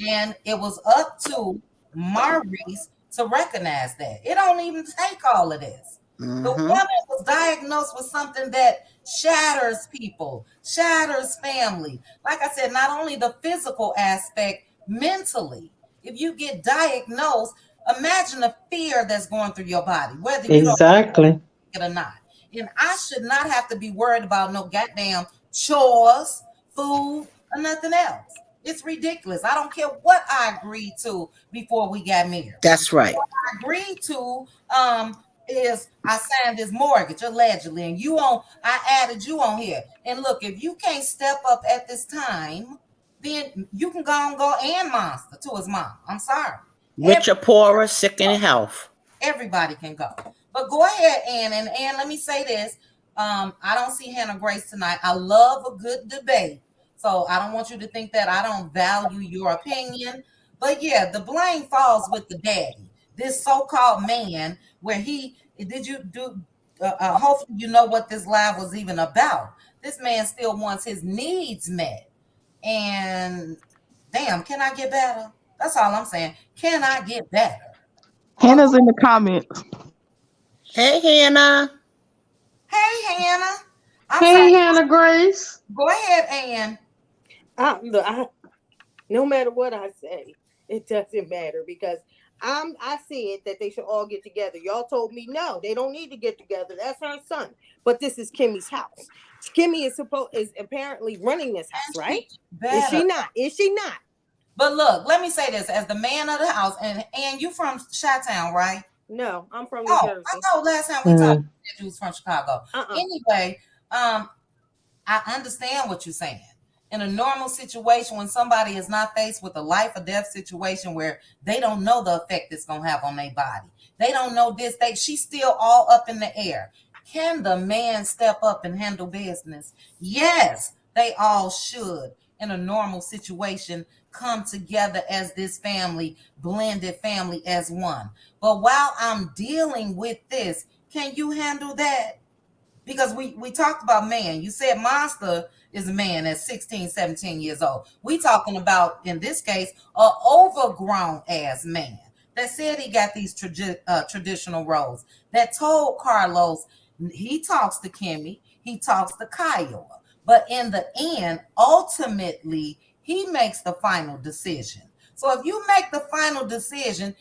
And it was up to Maurice to recognize that. It don't even take all of this. The woman was diagnosed with something that shatters people, shatters family. Like I said, not only the physical aspect, mentally. If you get diagnosed, imagine the fear that's going through your body, whether you don't Exactly. it or not. And I should not have to be worried about no goddamn chores, food, or nothing else. It's ridiculous. I don't care what I agreed to before we got married. That's right. What I agreed to is I signed this mortgage allegedly, and I added you on here. And look, if you can't step up at this time, then you can go and monster to his mom. I'm sorry. Rich or poorer, sick in health. Everybody can go. But go ahead, Ann. And Ann, let me say this. I don't see Hannah Grace tonight. I love a good debate. So I don't want you to think that I don't value your opinion. But yeah, the blame falls with the daddy. This so-called man, where hopefully you know what this live was even about. This man still wants his needs met. And damn, can I get better? That's all I'm saying. Can I get better? Hannah's in the comments. Hey, Hannah. Hey, Hannah. Hey, Hannah Grace. Go ahead, Ann. No matter what I say, it doesn't matter because I said that they should all get together. Y'all told me no, they don't need to get together. That's her son. But this is Kimmy's house. Kimmy is apparently running this house, right? Is she not? Is she not? But look, let me say this as the man of the house, and you from Chi-Town, right? No, I'm from New Jersey. I know last time we talked, you was from Chicago. Anyway, I understand what you're saying. In a normal situation, when somebody is not faced with a life or death situation where they don't know the effect it's gonna have on their body, they don't know this. She's still all up in the air. Can the man step up and handle business? Yes, they all should. In a normal situation, come together as this family, blended family as one. But while I'm dealing with this, can you handle that? Because we talked about man. You said monster is a man at 16, 17 years old. We talking about, in this case, an overgrown ass man that said he got these traditional roles, that told Carlos he talks to Kimmy, he talks to Kyle. But in the end, ultimately, he makes the final decision. So if you make the final decision,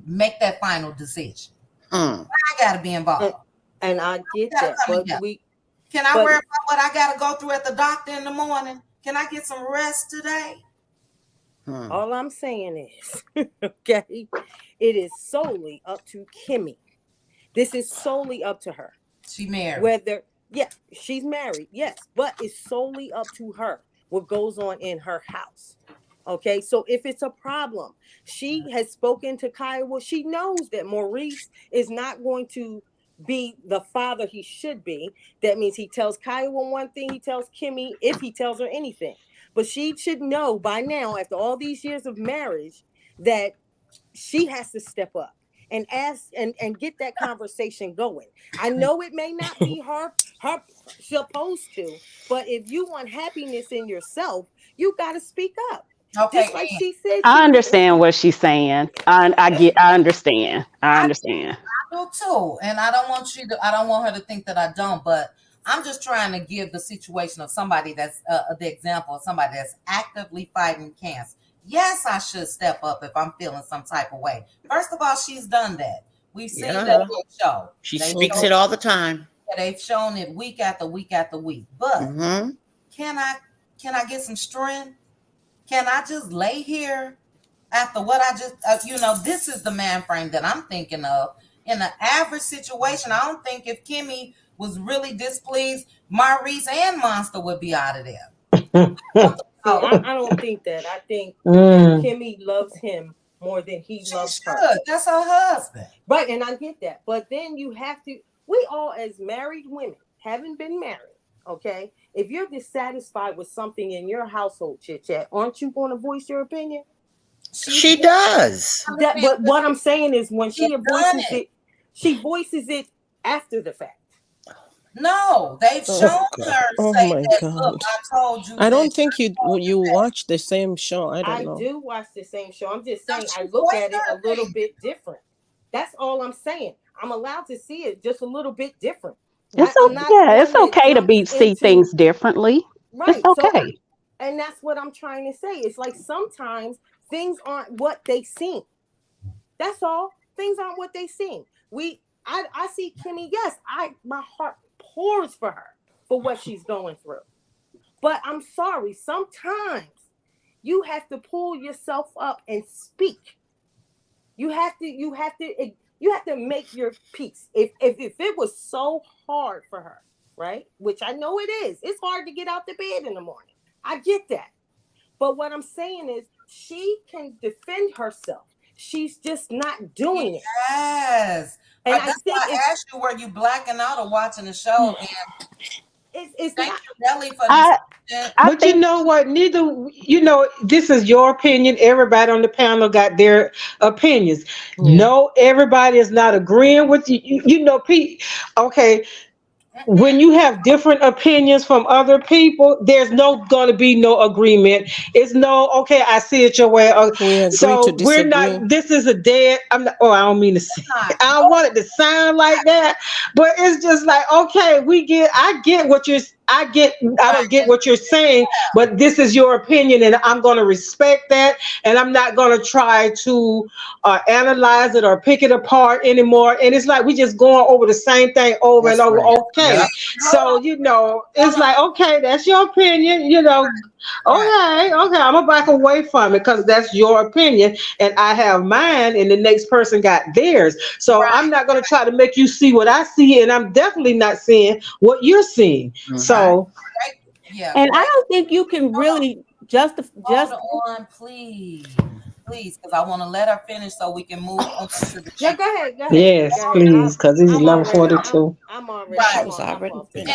make that final decision. I gotta be involved. And I get that. But can I worry about what I gotta go through at the doctor in the morning? Can I get some rest today? All I'm saying is, okay, it is solely up to Kimmy. This is solely up to her. She married. She's married, yes, but it's solely up to her what goes on in her house. Okay, so if it's a problem, she has spoken to Kyle. She knows that Maurice is not going to be the father he should be. That means he tells Kyle one thing, he tells Kimmy, if he tells her anything. But she should know by now, after all these years of marriage, that she has to step up and ask and get that conversation going. I know it may not be her supposed to, but if you want happiness in yourself, you got to speak up. Okay, Just like she said, I she understand what she's saying. I understand. I understand. I do too, and I don't want you to. I don't want her to think that I don't. But I'm just trying to give the situation of somebody that's the example of somebody that's actively fighting cancer. Yes, I should step up if I'm feeling some type of way. First of all, she's done that. We've seen that Yeah. on the show. She They speaks show it all the time. they've shown it week after week after week. But Mm-hmm. can I get some strength? Can I just lay here after what I just this is the man frame that I'm thinking of. In an average situation, I don't think if Kimmy was really displeased, Maurice and Monster would be out of there. See, I don't think that. I think that Mm. Kimmy loves him more than he loves her. Good. That's her husband. Right, and I get that. But then you have to, we all as married women, haven't been married, okay? If you're dissatisfied with something in your household, Chit Chat, aren't you going to voice your opinion? She does. But what I'm saying is when she voices it, she voices it after the fact. No, they've Oh, shown God. her Oh say my that, God. look, I told you I don't this. think you watch the same show. I don't I know. do watch the same show. I'm just saying I look at it a little bit different. That's all I'm saying. I'm allowed to see it just a little bit different. It's okay to see things differently. Right. It's okay. And that's what I'm trying to say. It's like sometimes things aren't what they seem. That's all. Things aren't what they seem. I see Kimmy, yes, my heart pours for her for what she's going through. But I'm sorry, sometimes you have to pull yourself up and speak. You have to make your peace. If it was so hard for her, right? Which I know it is. It's hard to get out the bed in the morning. I get that. But what I'm saying is she can defend herself. She's just not doing it. Yes. And that's why I asked you, were you blacking out or watching the show? And it's thank not, you, Nelly, for this. But you know what? This is your opinion. Everybody on the panel got their opinions. Yeah. No, everybody is not agreeing with you. Pete. Okay. When you have different opinions from other people, there's going to be no agreement. It's no, okay, I see it your way. We agree So to we're disagree. not, this is a dead, I don't mean to say, I don't want it to sound like that, but it's just like, okay, I don't get what you're saying, but this is your opinion and I'm going to respect that. And I'm not going to try to analyze it or pick it apart anymore. And it's like, we just going over the same thing over and over. Right. Okay. Yep. So, it's like, okay, that's your opinion, okay, I'm gonna back away from it because that's your opinion and I have mine and the next person got theirs. So I'm not gonna try to make you see what I see and I'm definitely not seeing what you're seeing. Mm-hmm. So and I don't think you can really Hold on, please, because I want to let her finish so we can move on to the yeah, go ahead. yes, please, because this is level 42. I'm already and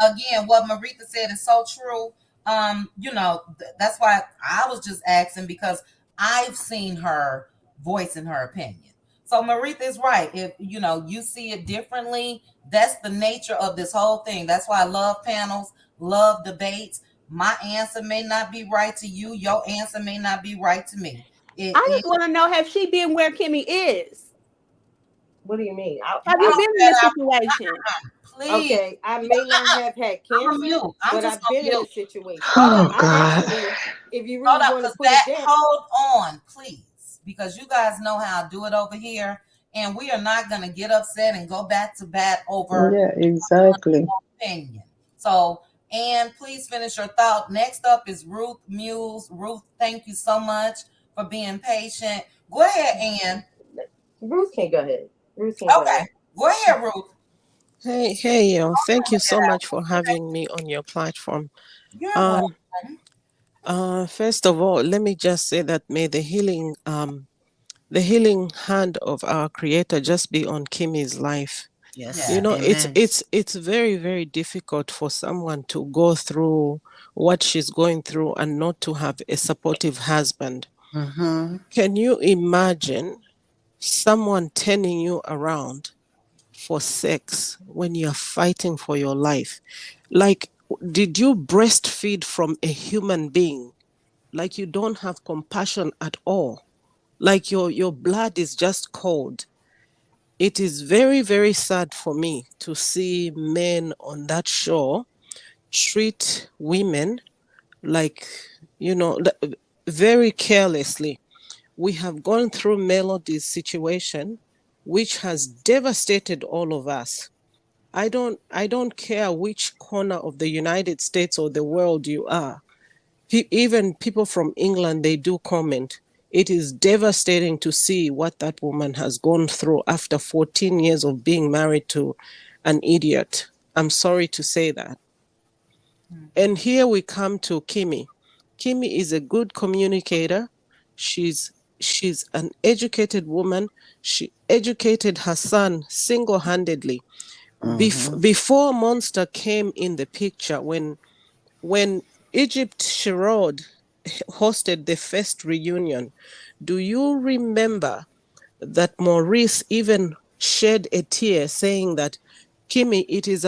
again, what Marika said is so true. That's why I was just asking because I've seen her voicing her opinion. So Marika is right. If you see it differently, that's the nature of this whole thing. That's why I love panels, love debates. My answer may not be right to you. Your answer may not be right to me. I just want to know, have she been where Kimmy is? What do you mean? Have you been in this situation? Please. Okay, I may not have had cancer, but I've been in a situation. Oh, God. Actually, if you really want to put it down, hold on, please, because you guys know how I do it over here, and we are not going to get upset and go back to bat over exactly opinion. So, Anne, please finish your thought. Next up is Ruth Muse. Ruth, thank you so much for being patient. Go ahead, Anne. Ruth can go ahead. Okay, go ahead, Ruth. Hey, yo! Thank you so much for having me on your platform. You're welcome. First of all, let me just say that may the healing hand of our Creator just be on Kimmi's life. Yes. It's very, very difficult for someone to go through what she's going through and not to have a supportive husband. Mm-hmm. Can you imagine someone turning you around for sex when you're fighting for your life? Like, did you breastfeed from a human being? like you don't have compassion at all, like your blood is just cold. It is very, very sad for me to see men on that show treat women like, very carelessly. We have gone through Melody's situation, which has devastated all of us. I don't care which corner of the United States or the world you are. Even people from England, they do comment. It is devastating to see what that woman has gone through after 14 years of being married to an idiot. I'm sorry to say that. And here we come to Kimmi. Kimmi is a good communicator. She's an educated woman. She educated her son single-handedly. Before Monster came in the picture, when Egypt Sherrod hosted the first reunion, do you remember that Maurice even shed a tear saying that, Kimmi, it is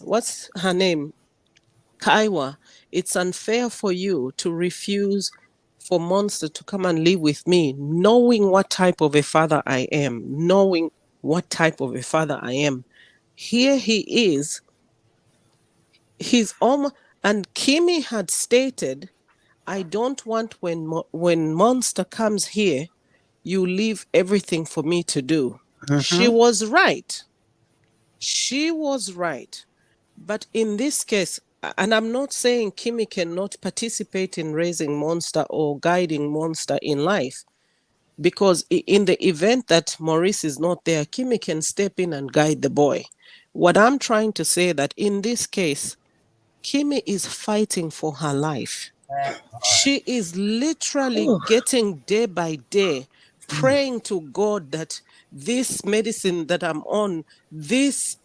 what's her name? Kaiwa, it's unfair for you to refuse for Monster to come and live with me, knowing what type of a father I am, knowing what type of a father I am. Here he is. He's almost, and Kimmi had stated, I don't want when Monster comes here, you leave everything for me to do. She was right. She was right. But in this case, and I'm not saying Kimmi cannot participate in raising Monster or guiding Monster in life, because in the event that Maurice is not there, Kimmi can step in and guide the boy. What I'm trying to say that in this case, Kimmi is fighting for her life. She is literally getting day by day, praying to God that this medicine that I'm on, this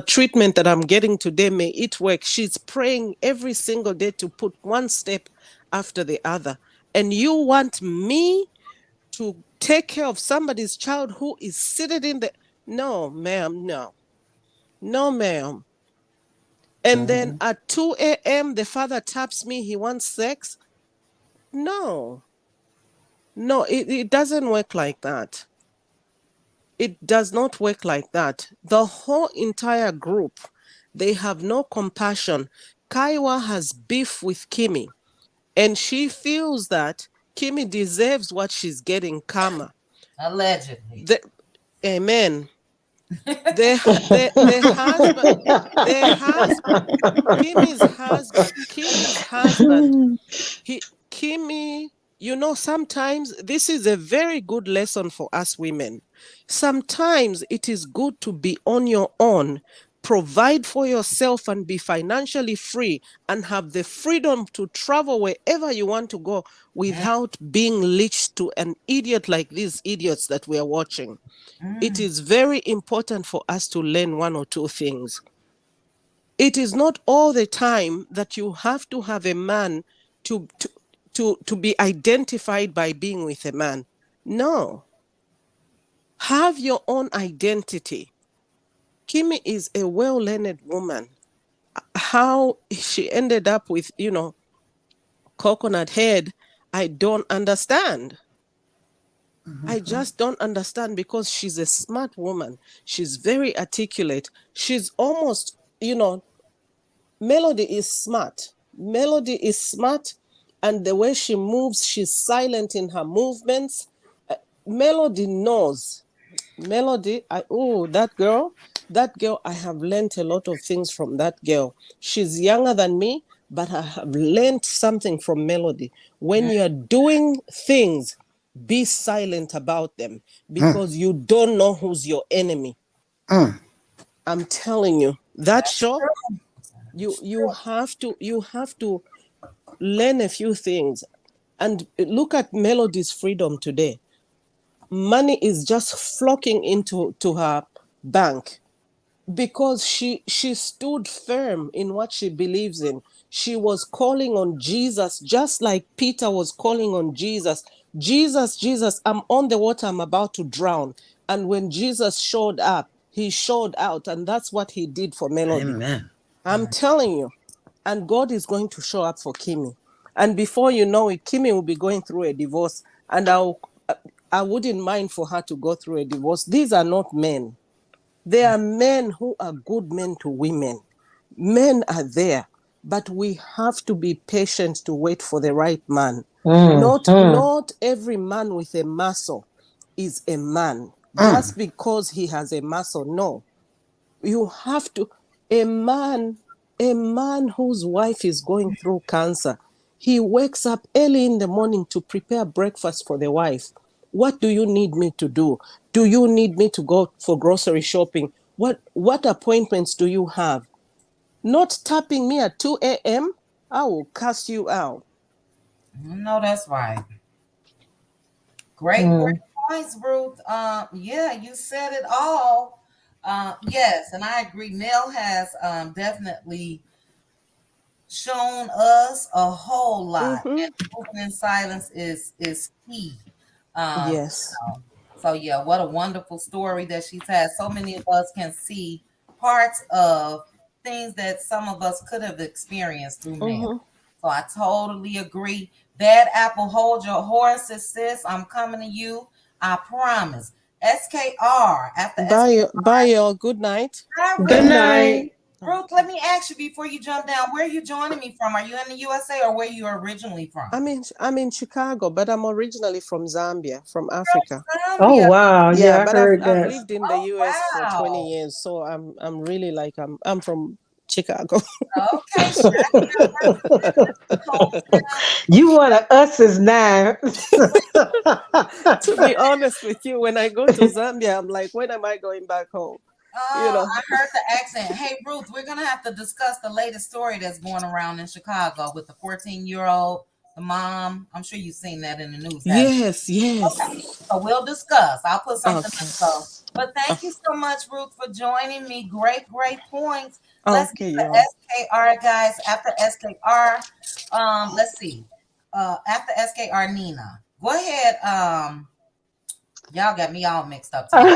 treatment that I'm getting today, may it work. She's praying every single day to put one step after the other. And you want me to take care of somebody's child who is seated in the... No, ma'am, no. No, ma'am. And then at 2 a.m., the father taps me, he wants sex. No. No, it doesn't work like that. It does not work like that. The whole entire group, they have no compassion. Kaiwa has beef with Kimmi, and she feels that Kimmi deserves what she's getting, karma. Allegedly. Amen. Their husband, Kimmi's husband, Kimmi, sometimes this is a very good lesson for us women. Sometimes it is good to be on your own, provide for yourself and be financially free and have the freedom to travel wherever you want to go without being leashed to an idiot like these idiots that we are watching. It is very important for us to learn one or two things. It is not all the time that you have to have a man to be identified by being with a man. No. Have your own identity. Kimmi is a well-learned woman. How she ended up with, coconut head, I don't understand. I just don't understand, because she's a smart woman. She's very articulate. She's almost, Melody is smart. Melody is smart, and the way she moves, she's silent in her movements. Melody knows. Melody, that girl, I have learned a lot of things from that girl. She's younger than me, but I have learned something from Melody. When you're doing things, be silent about them, because you don't know who's your enemy. I'm telling you, that show, you have to learn a few things. And look at Melody's freedom today. Money is just flocking into her bank because she stood firm in what she believes in. She was calling on Jesus, just like Peter was calling on Jesus. Jesus, I'm on the water, I'm about to drown. And when Jesus showed up, he showed out, and that's what he did for Melody. Amen. I'm telling you. And God is going to show up for Kimmi. And before you know it, Kimmi will be going through a divorce, and I wouldn't mind for her to go through a divorce. These are not men. They are men who are good men to women. Men are there, but we have to be patient to wait for the right man. Not every man with a muscle is a man. Just because he has a muscle, no. You have to, a man whose wife is going through cancer, he wakes up early in the morning to prepare breakfast for the wife. What do you need me to do? Do you need me to go for grocery shopping? What appointments do you have? Not tapping me at 2 a.m. I will cuss you out. No, that's right. Great points, Ruth. Yeah, you said it all. Yes, and I agree. Nell has definitely shown us a whole lot, and moving in silence is key. Yes. So yeah, what a wonderful story that she's had. So many of us can see parts of things that some of us could have experienced through Nell. So I totally agree. Bad apple, hold your horses, sis. I'm coming to you. I promise. SKR after Bye, y'all. Good night. Good night. Ruth, let me ask you before you jump down, where are you joining me from? Are you in the USA or where you are originally from? I'm in Chicago, but I'm originally from Zambia, from Africa. Oh wow, yeah, but I heard I've that. lived in the US for 20 years, so I'm really like I'm from Chicago. Okay. You one of us's now. To be honest with you, when I go to Zambia, I'm like, when am I going back home? I heard the accent. Hey, Ruth, we're going to have to discuss the latest story that's going around in Chicago with the 14-year-old, the mom. I'm sure you've seen that in the news. Yes. Okay. So we'll discuss. I'll put something up. But thank you so much, Ruth, for joining me. Great points. Let's get the SKR, guys. After SKR, let's see. After SKR, Nina. Go ahead. Y'all got me all mixed up today.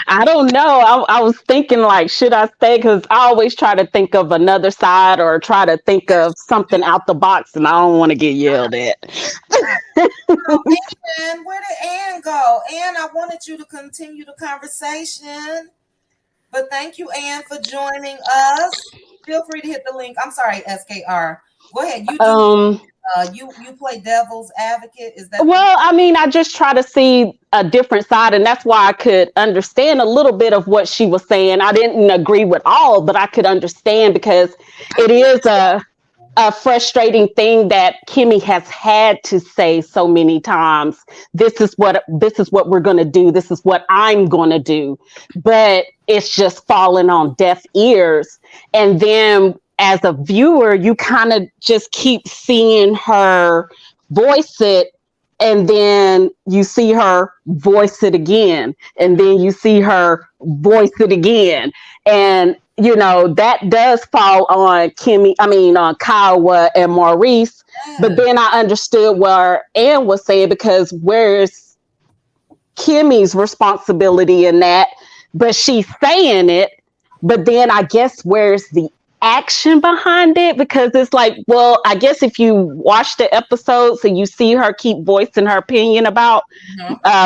I don't know. I was thinking like, should I stay? Because I always try to think of another side or try to think of something out the box, and I don't want to get yelled at. Ann, where did Ann go? Ann, I wanted you to continue the conversation, but thank you, Ann, for joining us. Feel free to hit the link. I'm sorry, SKR. Go ahead. You do. You play devil's advocate. Is that? Well, I mean, I just try to see a different side, and that's why I could understand a little bit of what she was saying. I didn't agree with all, but I could understand because it is a frustrating thing that Kimmi has had to say so many times. This is what we're going to do. This is what I'm going to do. But it's just falling on deaf ears. And then as a viewer, you kind of just keep seeing her voice it, and then you see her voice it again, and then you see her voice it again. And that does fall on on Kyle and Maurice. But then I understood what Ann was saying, because where's Kimmi's responsibility in that? But she's saying it, but then I guess where's the action behind it? Because it's like, well, I guess if you watch the episodes and you see her keep voicing her opinion about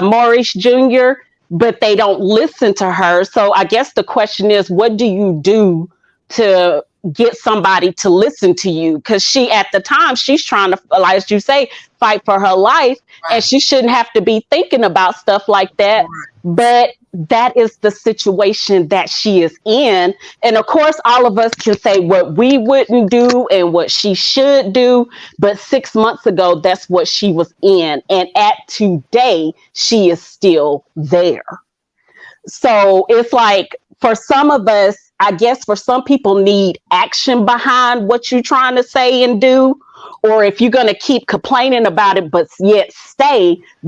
Maurice Jr., but they don't listen to her. So I guess the question is, what do you do to get somebody to listen to you? Because at the time, she's trying to, like as you say, fight for her life, and she shouldn't have to be thinking about stuff like that. But that is the situation that she is in. And of course, all of us can say what we wouldn't do and what she should do. But 6 months ago, that's what she was in. And at today, she is still there. So it's like, for some of us, I guess for some people need action behind what you're trying to say and do. Or if you're going to keep complaining about it, but yet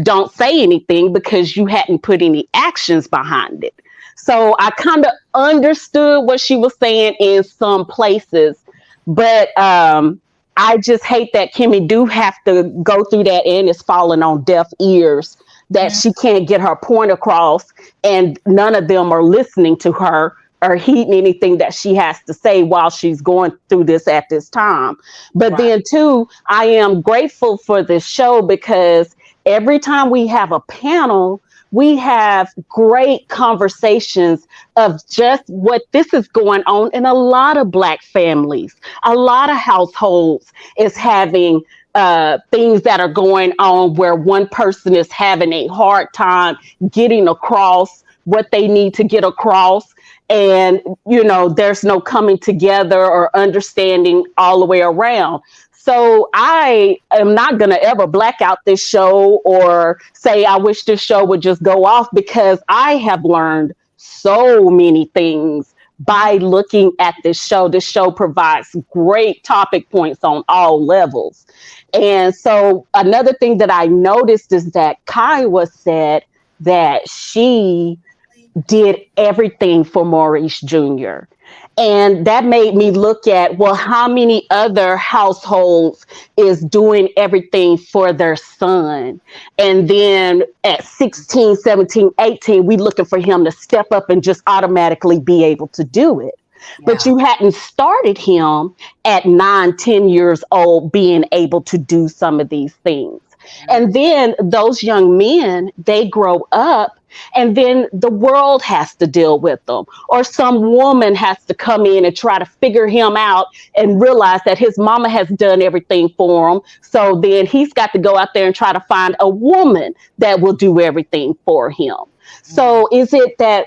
don't say anything because you hadn't put any actions behind it. So I kind of understood what she was saying in some places, but I just hate that Kimmi do have to go through that, and it's falling on deaf ears, that she can't get her point across, and none of them are listening to her or heeding anything that she has to say while she's going through this at this time. But then too, I am grateful for this show because every time we have a panel, we have great conversations of just what this is going on in a lot of Black families. A lot of households is having things that are going on where one person is having a hard time getting across what they need to get across. And, there's no coming together or understanding all the way around. So I am not going to ever black out this show or say, I wish this show would just go off, because I have learned so many things by looking at this show. This show provides great topic points on all levels. And so another thing that I noticed is that Kiowa said that she did everything for Maurice Jr. And that made me look at, well, how many other households is doing everything for their son? And then at 16, 17, 18, we looking for him to step up and just automatically be able to do it. But you hadn't started him at 9, 10 years old being able to do some of these things. And then those young men, they grow up, and then the world has to deal with them, or some woman has to come in and try to figure him out and realize that his mama has done everything for him. So then he's got to go out there and try to find a woman that will do everything for him. So is it that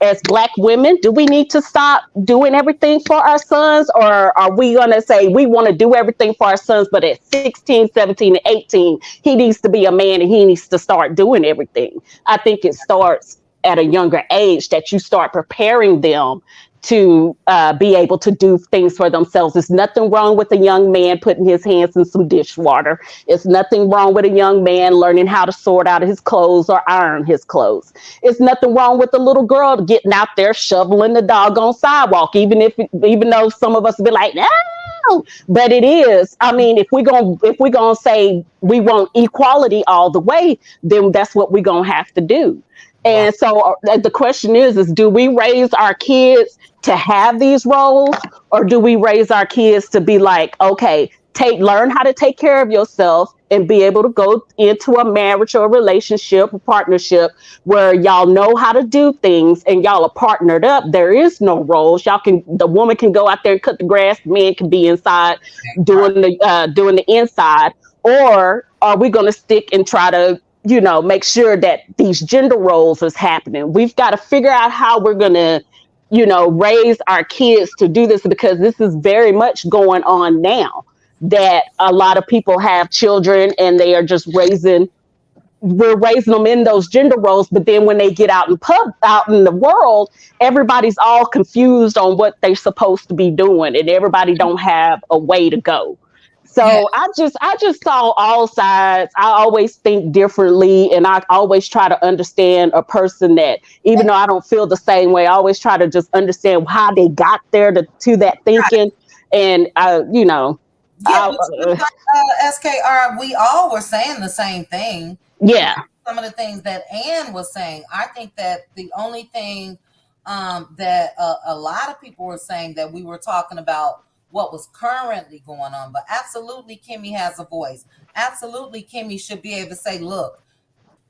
as Black women, do we need to stop doing everything for our sons? Or are we going to say we want to do everything for our sons, but at 16, 17, and 18, he needs to be a man and he needs to start doing everything? I think it starts at a younger age, that you start preparing them to be able to do things for themselves. There's nothing wrong with a young man putting his hands in some dishwater. It's nothing wrong with a young man learning how to sort out his clothes or iron his clothes. It's nothing wrong with a little girl getting out there shoveling the doggone sidewalk, even though some of us be like, no, but it is. I mean, if we're gonna say we want equality all the way, then that's what we're gonna have to do. And so the question is do we raise our kids to have these roles, or do we raise our kids to be like, okay, learn how to take care of yourself and be able to go into a marriage or a relationship, a partnership where y'all know how to do things and y'all are partnered up. There is no roles. The woman can go out there and cut the grass. The man can be inside doing the inside. Or are we going to stick and try to, make sure that these gender roles is happening? We've got to figure out how we're going to, raise our kids to do this, because this is very much going on now, that a lot of people have children and they are just we're raising them in those gender roles. But then when they get out in the world, everybody's all confused on what they're supposed to be doing, and everybody don't have a way to go. So I just saw all sides. I always think differently, and I always try to understand a person that, even though I don't feel the same way, I always try to just understand how they got there to that thinking. And SKR, we all were saying the same thing. Yeah. Some of the things that Ann was saying, I think that the only thing that a lot of people were saying, that we were talking about what was currently going on, but absolutely Kimmi has a voice. Absolutely Kimmi should be able to say, look,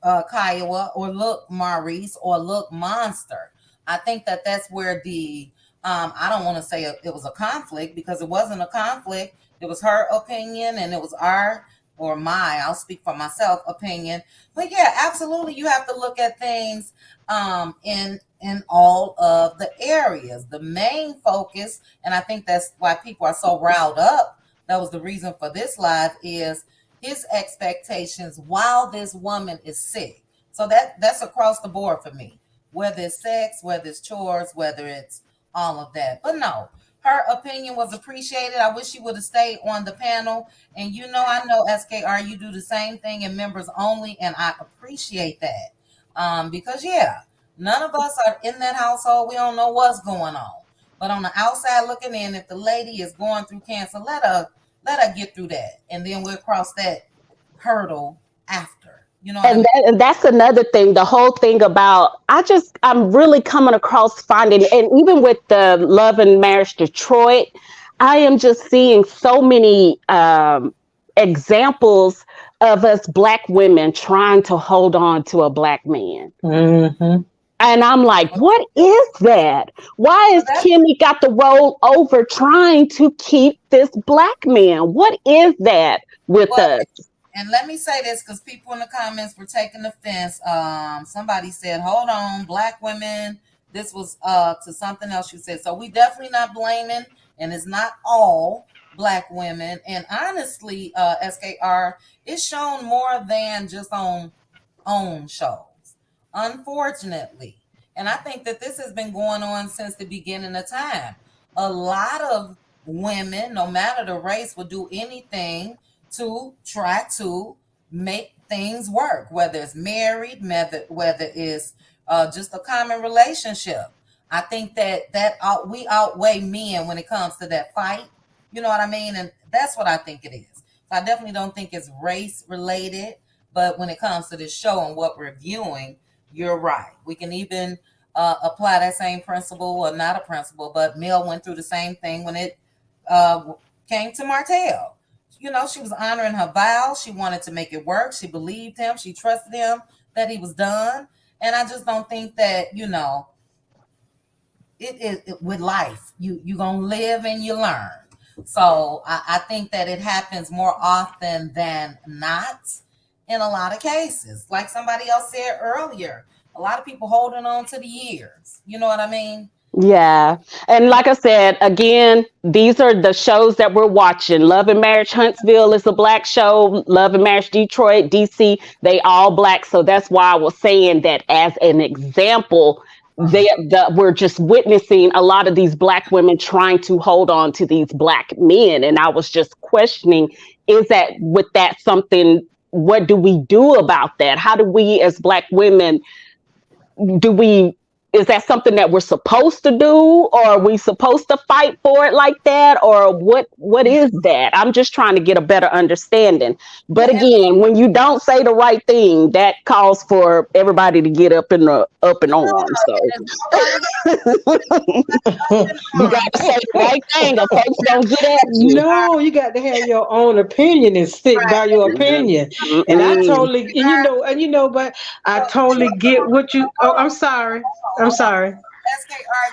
Kiowa, or look, Maurice, or look, Monster. I think that that's where the I don't want to say it was a conflict, because it wasn't a conflict. It was her opinion and it was I'll speak for myself, opinion. But yeah, absolutely, you have to look at things in all of the areas. The main focus, and I think that's why people are so riled up, that was the reason for this live, is his expectations while this woman is sick. So that's across the board for me, whether it's sex, whether it's chores, whether it's all of that. But no, her opinion was appreciated. I wish she would have stayed on the panel. And I know SKR, you do the same thing in members only, and I appreciate that. Because none of us are in that household. We don't know what's going on. But on the outside looking in, if the lady is going through cancer, let her get through that, and then we'll cross that hurdle after. You know what I mean? And that's another thing. The whole thing about I'm really coming across finding, and even with the Love and Marriage Detroit, I am just seeing so many examples of us Black women trying to hold on to a Black man. Mm-hmm. And I'm like, what is that? Why is Kimmy got to roll over trying to keep this Black man? What is that with us? And let me say this, because people in the comments were taking offense. Somebody said, hold on, Black women. This was to something else you said. So we definitely not blaming, and it's not all Black women. And honestly, SKR, it's shown more than just on shows, unfortunately. And I think that this has been going on since the beginning of time. A lot of women, no matter the race, will do anything to try to make things work, whether it's married, whether it's just a common relationship. I think that we outweigh men when it comes to that fight. You know what I mean? And that's what I think it is. So I definitely don't think it's race related. But when it comes to this show and what we're viewing, you're right. We can even apply that same principle, or not a principle, but Mel went through the same thing when it came to Martell. You know, she was honoring her vows. She wanted to make it work. She believed him. She trusted him that he was done. And I just don't think that, you know, it with life, you gonna live and you learn. So I think that it happens more often than not in a lot of cases. Like somebody else said earlier, a lot of people holding on to the years. You know what I mean? Yeah. And like I said, again, these are the shows that we're watching. Love and Marriage Huntsville is a Black show. Love and Marriage Detroit, DC, they all Black. So that's why I was saying that as an example, we're just witnessing a lot of these Black women trying to hold on to these Black men. And I was just questioning, is that with that something, what do we do about that? How do we as Black women, is that something that we're supposed to do, or are we supposed to fight for it like that, or what is that? I'm just trying to get a better understanding. But again, when you don't say the right thing, that calls for everybody to get up in arms. So you got to say the right thing, or folks don't get at you. No, you got to have your own opinion and stick by your opinion. And I totally, but I totally get what you. Oh, I'm sorry. SKR,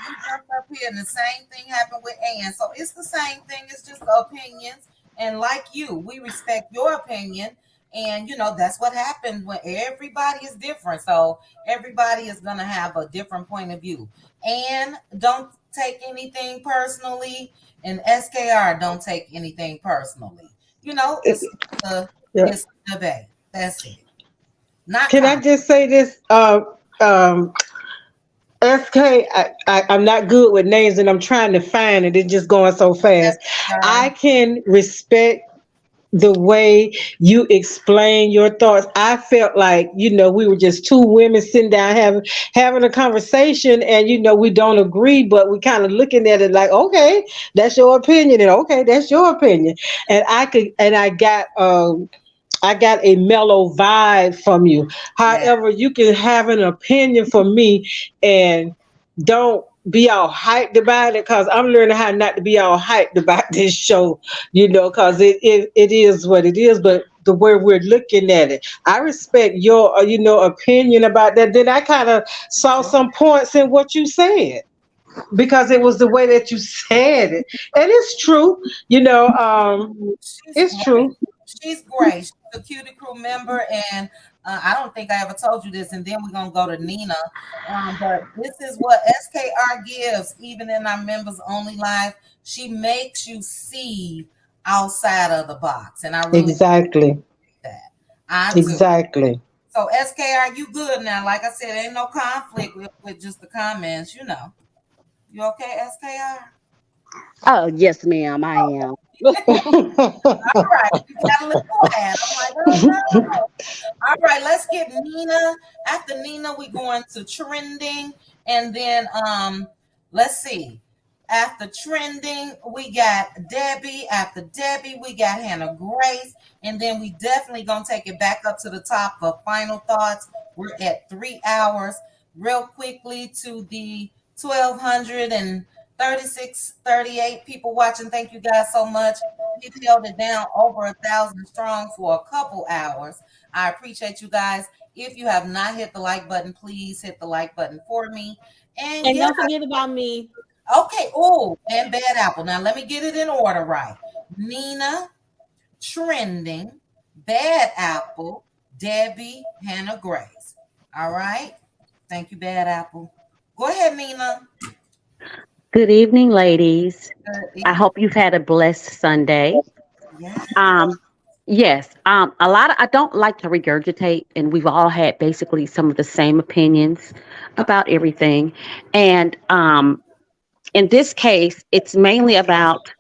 you jumped up here, and the same thing happened with Ann. So it's the same thing. It's just opinions. And like you, we respect your opinion. And, you know, that's what happened when everybody is different. So everybody is going to have a different point of view. And don't take anything personally. And SKR, don't take anything personally. You know, it's a debate. That's it. Can I just say this? SK, I'm not good with names, and I'm trying to find it. It's just going so fast. I can respect the way you explain your thoughts. I felt like, we were just two women sitting down having a conversation, and we don't agree, but we kind of looking at it like, okay, that's your opinion, and okay, that's your opinion. And I got a mellow vibe from you. However, you can have an opinion from me and don't be all hyped about it, because I'm learning how not to be all hyped about this show, because it is what it is. But the way we're looking at it, I respect your, opinion about that. Then I kind of saw some points in what you said, because it was the way that you said it. And it's true, it's true. She's great. She's a Cutie Crew member, and I don't think I ever told you this, and then we're going to go to Nina. But this is what SKR gives, even in our members only live. She makes you see outside of the box. And I really exactly that. Exactly. So SKR, you good now? Like I said, ain't no conflict with just the comments, You okay, SKR? Oh, yes, ma'am, I am. All right. You got a little quiet. I'm like, oh no. All right, let's get Nina. After Nina, we going to trending, and then let's see. After trending, we got Debbie. After Debbie, we got Hannah Grace. And then we definitely going to take it back up to the top for final thoughts. We're at 3 hours. Real quickly to the 1,236, 38 people watching. Thank you guys so much. We've held it down over 1,000 strong for a couple hours. I appreciate you guys. If you have not hit the like button, please hit the like button for me. And don't forget about me. Okay. Oh, and Bad Apple. Now let me get it in order right. Nina, Trending, Bad Apple, Debbie, Hannah Grace. All right. Thank you, Bad Apple. Go ahead, Nina. Good evening, ladies. I hope you've had a blessed Sunday. Yes. I don't like to regurgitate, and we've all had basically some of the same opinions about everything. And in this case, it's mainly about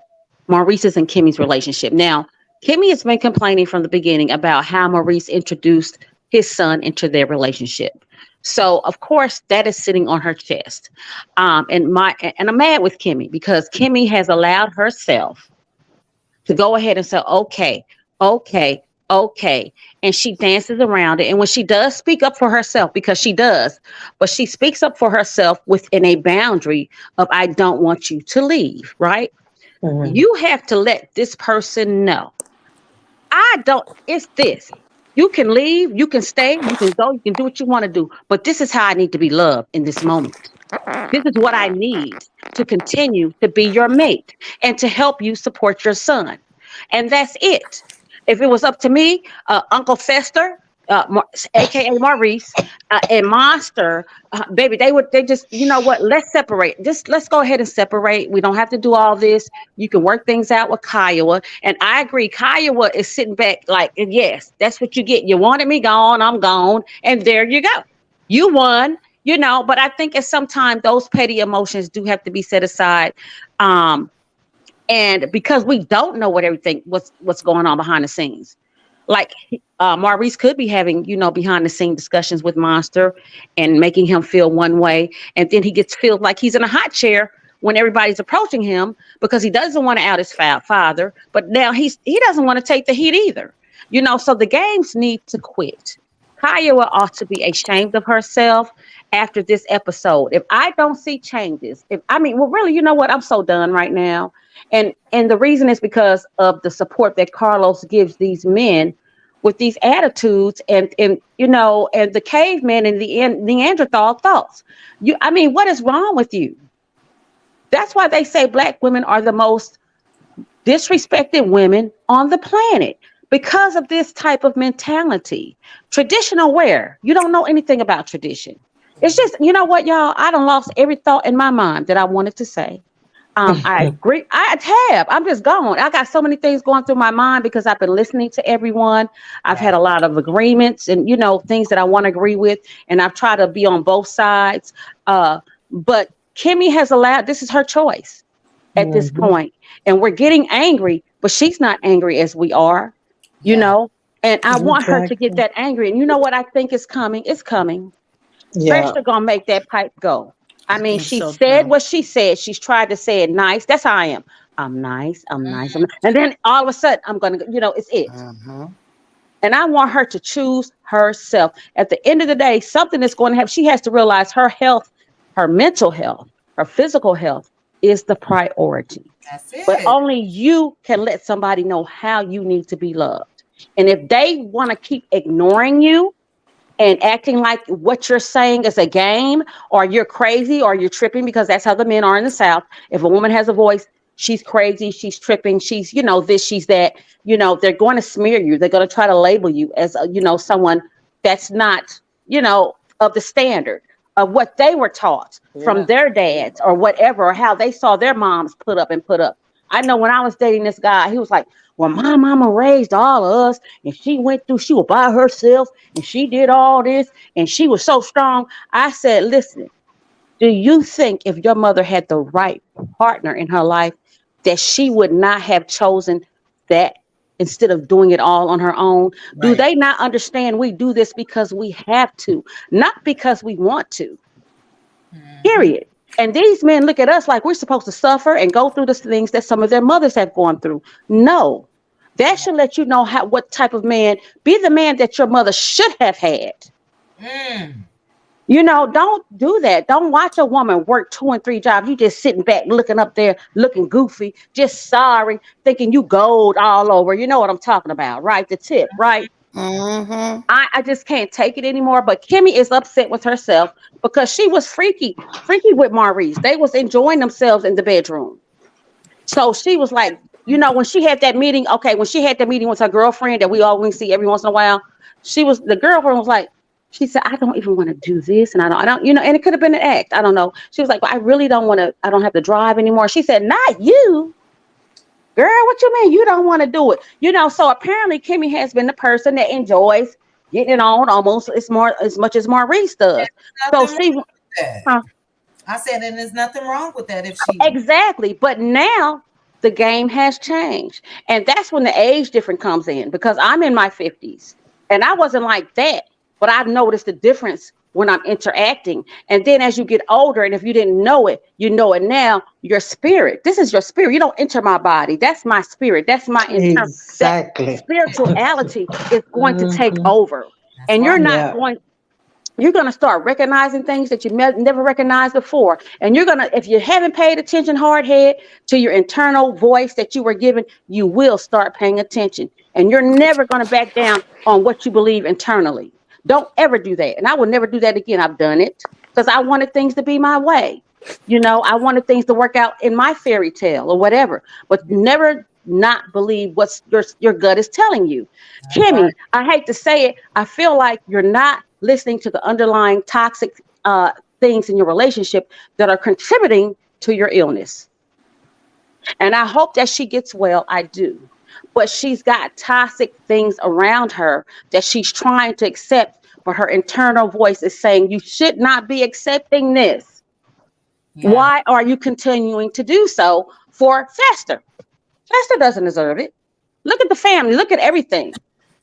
Maurice's and Kimmi'S relationship. Now, Kimmi has been complaining from the beginning about how Maurice introduced his son into their relationship. So, of course, that is sitting on her chest. And I'm mad with Kimmi because Kimmi has allowed herself to go ahead and say, okay. And she dances around it. And when she does speak up for herself, because she does, but she speaks up for herself within a boundary of, I don't want you to leave, right? Mm-hmm. You have to let this person know. It's this. You can leave, you can stay, you can go, you can do what you want to do. But this is how I need to be loved in this moment. This is what I need to continue to be your mate and to help you support your son. And that's it. If it was up to me, Uncle Fester, aka Maurice, and Monster, baby, they just, you know what? Let's separate. Let's go ahead and separate. We don't have to do all this. You can work things out with Kiowa. And I agree, Kiowa is sitting back like, yes, that's what you get. You wanted me gone, I'm gone, and there you go. You won. You know, but I think at some time those petty emotions do have to be set aside. And because we don't know what's going on behind the scenes. Like Maurice could be having, behind the scene discussions with Monster and making him feel one way. And then he feels like he's in a hot chair when everybody's approaching him because he doesn't want to out his father. But now he doesn't want to take the heat either. So the games need to quit. Kiowa ought to be ashamed of herself after this episode. If I don't see changes, really, you know what? I'm so done right now. And the reason is because of the support that Carlos gives these men with these attitudes and the caveman and the Neanderthal thoughts. What is wrong with you? That's why they say Black women are the most disrespected women on the planet. Because of this type of mentality. Traditional wear. You don't know anything about tradition. It's just, you know what, y'all? I done lost every thought in my mind that I wanted to say. I agree. I have. I'm just gone. I got so many things going through my mind because I've been listening to everyone. I've had a lot of agreements and, things that I want to agree with. And I've tried to be on both sides. But Kimmi has allowed, this is her choice at this point. And we're getting angry, but she's not angry as we are. And I want her to get that angry. And you know what I think is coming? It's coming. Yeah. They're going to make that pipe go. She said what she said. She's tried to say it nice. That's how I am. I'm nice. And then all of a sudden, I'm going to, it's it. Uh-huh. And I want her to choose herself. At the end of the day, something is going to happen. She has to realize her health, her mental health, her physical health is the priority. That's it. But only you can let somebody know how you need to be loved. And if they want to keep ignoring you and acting like what you're saying is a game or you're crazy or you're tripping, because that's how the men are in the South. If a woman has a voice, she's crazy, she's tripping, she's, this, she's that, they're going to smear you. They're going to try to label you as, someone that's not, of the standard of what they were taught from their dads or whatever, or how they saw their moms put up. I know when I was dating this guy, he was like, well, my mama raised all of us and she was by herself and she did all this and she was so strong. I said, listen, do you think if your mother had the right partner in her life that she would not have chosen that instead of doing it all on her own? Right. Do they not understand we do this because we have to, not because we want to? Period. And these men look at us like we're supposed to suffer and go through the things that some of their mothers have gone through. No, that should let you know what type of man, be the man that your mother should have had. You know, don't do that. Don't watch a woman work 2 and 3 jobs. You just sitting back, looking up there, looking goofy, just sorry, thinking you gold all over. You know what I'm talking about, right? The tip, right? Mm-hmm. I just can't take it anymore. But Kimmi is upset with herself because she was freaky with Maurice. They was enjoying themselves in the bedroom. So she was like, you know, when she had that meeting, when she had that meeting with her girlfriend that we always see every once in a while, the girlfriend was like, she said, I don't even want to do this. And I don't, you know, and it could have been an act. I don't know. She was like, well, I really don't want to, I don't have to drive anymore. She said, not you. Girl, what you mean you don't want to do it? You know, so apparently Kimmi has been the person that enjoys getting it on almost as much as Maurice does. So she, I said, and there's nothing wrong with that if she exactly. But now the game has changed, and that's when the age difference comes in, because I'm in my 50s and I wasn't like that, but I've noticed the difference when I'm interacting. And then as you get older, and if you didn't know it, you know it now, your spirit, this is your spirit. You don't enter my body. That's my spirit. That's my internal. Exactly. Spirituality is going to take over. And you're not you're going to start recognizing things that you never recognized before. And you're going to, if you haven't paid attention, hard head, to your internal voice that you were given, you will start paying attention. And you're never going to back down on what you believe internally. Don't ever do that. And I will never do that again. I've done it because I wanted things to be my way. You know, I wanted things to work out in my fairy tale or whatever, but never not believe what your gut is telling you. Kimmi, I hate to say it, I feel like you're not listening to the underlying toxic things in your relationship that are contributing to your illness. And I hope that she gets well. I do. But she's got toxic things around her that she's trying to accept, but her internal voice is saying, you should not be accepting this. Yeah. Why are you continuing to do so for Fester? Fester doesn't deserve it. Look at the family. Look at everything.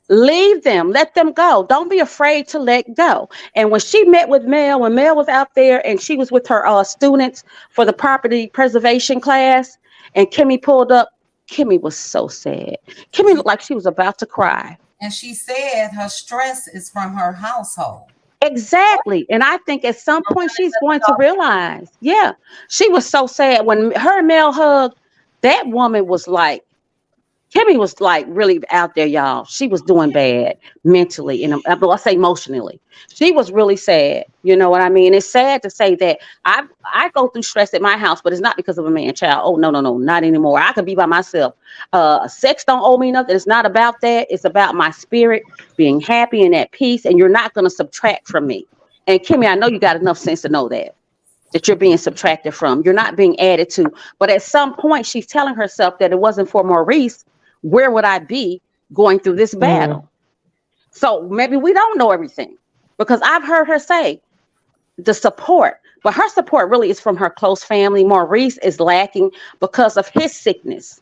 Leave them. Let them go. Don't be afraid to let go. And when she met with Mel, when Mel was out there and she was with her students for the property preservation class, and Kimmi pulled up, Kimmi was so sad. Kimmi looked like she was about to cry. And she said her stress is from her household. Exactly. And I think at some point she's going to realize, she was so sad. When her and Mel hugged, that woman was like, Kimmi was like really out there, y'all. She was doing bad mentally, and I say emotionally. She was really sad. You know what I mean? It's sad to say that I go through stress at my house, but it's not because of a man child. Oh, no, not anymore. I can be by myself. Sex don't owe me nothing. It's not about that. It's about my spirit being happy and at peace, and you're not going to subtract from me. And Kimmi, I know you got enough sense to know that you're being subtracted from. You're not being added to. But at some point, she's telling herself that it wasn't for Maurice, where would I be going through this battle? So maybe we don't know everything, because I've heard her say the support, but her support really is from her close family. Maurice is lacking because of his sickness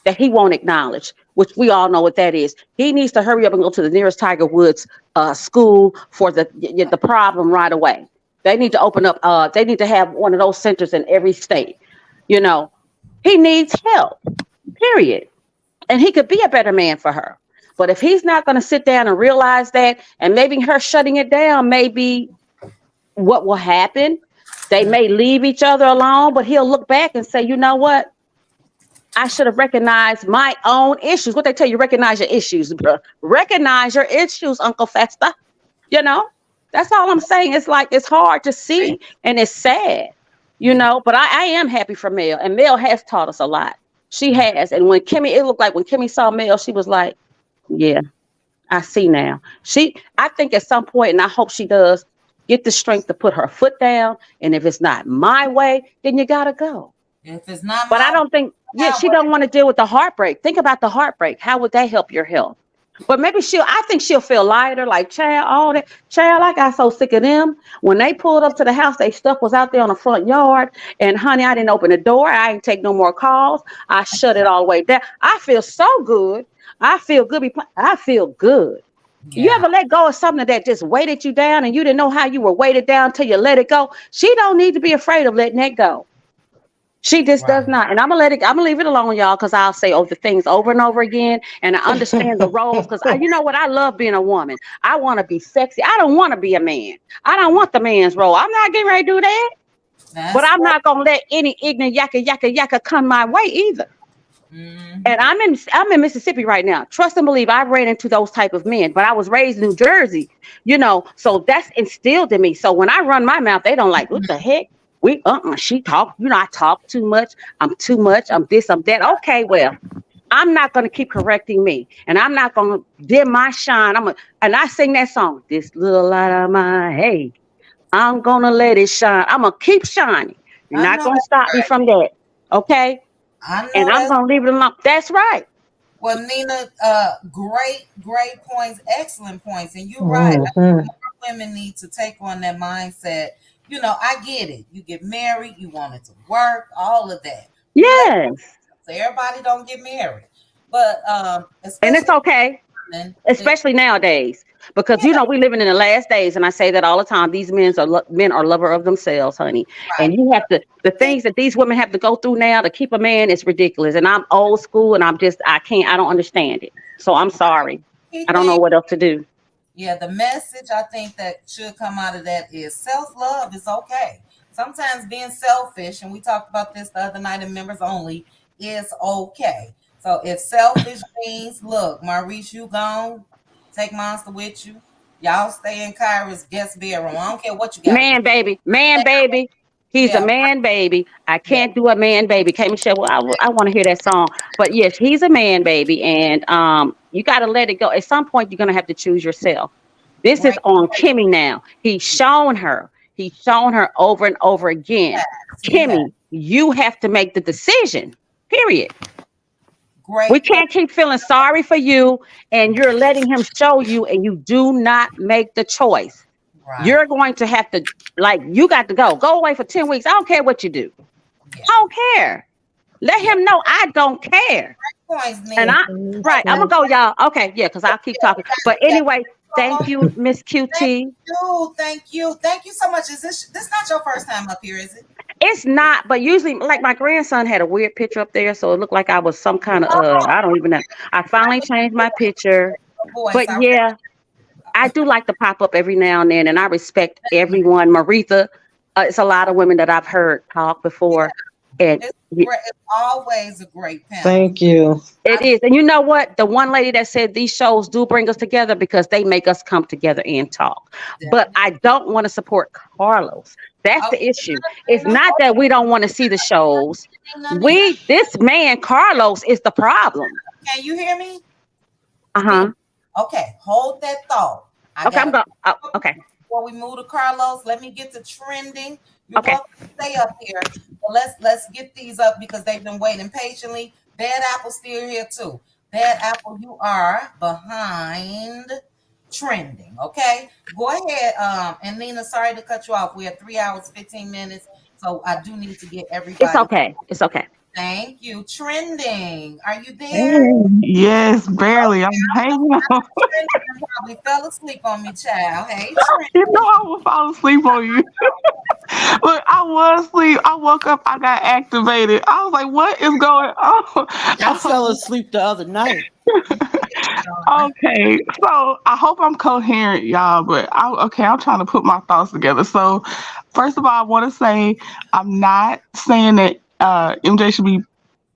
that he won't acknowledge, which we all know what that is. He needs to hurry up and go to the nearest Tiger Woods school for the problem right away. They need to open up, they need to have one of those centers in every state. You know, he needs help, period. And he could be a better man for her. But if he's not going to sit down and realize that, and maybe her shutting it down may be what will happen. They may leave each other alone, but he'll look back and say, you know what? I should have recognized my own issues. What they tell you, recognize your issues, bro. Recognize your issues, Uncle Fester. You know, that's all I'm saying. It's like, it's hard to see and it's sad, you know, but I am happy for Mel, and Mel has taught us a lot. She has. And when Kimmi, it looked like when Kimmi saw Mel, she was like, yeah, I see now. I think at some point, and I hope she does, get the strength to put her foot down. And if it's not my way, then you got to go. If it's not But I don't think, she don't want to deal with the heartbreak. Think about the heartbreak. How would that help your health? But maybe I think she'll feel lighter, like, child, all that. Child, I got so sick of them. When they pulled up to the house, they stuff was out there on the front yard. And honey, I didn't open the door. I didn't take no more calls. I shut it all the way down. I feel so good. I feel good. I feel good. You ever let go of something that just weighted you down and you didn't know how you were weighted down till you let it go? She don't need to be afraid of letting that go. She just does not. And I'm gonna leave it alone, y'all, because I'll say the things over and over again. And I understand the roles because you know what? I love being a woman. I want to be sexy. I don't want to be a man. I don't want the man's role. I'm not getting ready to do that. But I'm not gonna let any ignorant yaka come my way either. And I'm in Mississippi right now. Trust and believe, I ran into those type of men, but I was raised in New Jersey, so that's instilled in me. So when I run my mouth, they don't like, what the heck? She talk, I talk too much. I'm too much. I'm this, I'm that. Okay, well, I'm not going to keep correcting me, and I'm not going to dim my shine. And I sing that song, this little light of mine, hey, I'm going to let it shine. I'm going to keep shining. You're not going to stop me from that. Okay. And I'm going to leave it alone. That's right. Well, Nina, great points, excellent points. And you're right. More women need to take on that mindset. I get it. You get married, you want it to work, all of that. Yes. So everybody don't get married. But and it's okay. Especially nowadays. Because we living in the last days, and I say that all the time. These men are lover of themselves, honey. Right. And you have to the things that these women have to go through now to keep a man is ridiculous. And I'm old school, and I don't understand it. So I'm sorry. I don't know what else to do. Yeah, the message I think that should come out of that is self-love is okay. Sometimes being selfish, and we talked about this the other night in Members Only, is okay. So if selfish means, look, Maurice, you gone. Take Monster with you. Y'all stay in Kyra's guest bedroom. I don't care what you got. Man, baby. He's a man, baby. I can't do a man, baby. K. Michelle, well, I want to hear that song. But yes, he's a man, baby. And you got to let it go. At some point, you're going to have to choose yourself. This is on Kimmi now. He's shown her over and over again. Kimmi, you have to make the decision, period. We can't keep feeling sorry for you, and you're letting him show you, and you do not make the choice. Right. You're going to have to, you got to go away for 10 weeks. I don't care what you do. Yeah. I don't care. Let him know I don't care. And I'm gonna go, y'all. Okay, yeah, because I'll keep talking. But anyway, thank you, Miss QT. Thank you so much. Is this not your first time up here, is it? It's not, but usually, my grandson had a weird picture up there, so it looked like I was some kind of I don't even know. I finally changed my picture, but yeah, I do like to pop up every now and then, and I respect everyone. Maritha, it's a lot of women that I've heard talk before, and it's always a great panel. Thank you. It is, and you know what? The one lady that said these shows do bring us together because they make us come together and talk. Yeah. But I don't want to support Carlos. That's the issue. It's not that we don't want to see the shows. This man, Carlos, is the problem. Can you hear me? Okay, hold that thought. Okay. Before we move to Carlos, let me get to trending. You're welcome to stay up here. But let's get these up because they've been waiting patiently. Bad Apple still here too. Bad Apple, you are behind trending. Okay, go ahead. And Nina, sorry to cut you off. We have 3 hours 15 minutes, so I do need to get everybody. It's okay. Thank you. Trending. Are you there? Yes, barely. I'm hanging on. Probably fell asleep on me, child. Hey, Trending. You know I will fall asleep on you. Look, I was asleep. I woke up. I got activated. I was like, "What is going on?" I fell asleep the other night. Okay, so I hope I'm coherent, y'all. But I'm trying to put my thoughts together. So, first of all, I want to say I'm not saying that MJ should be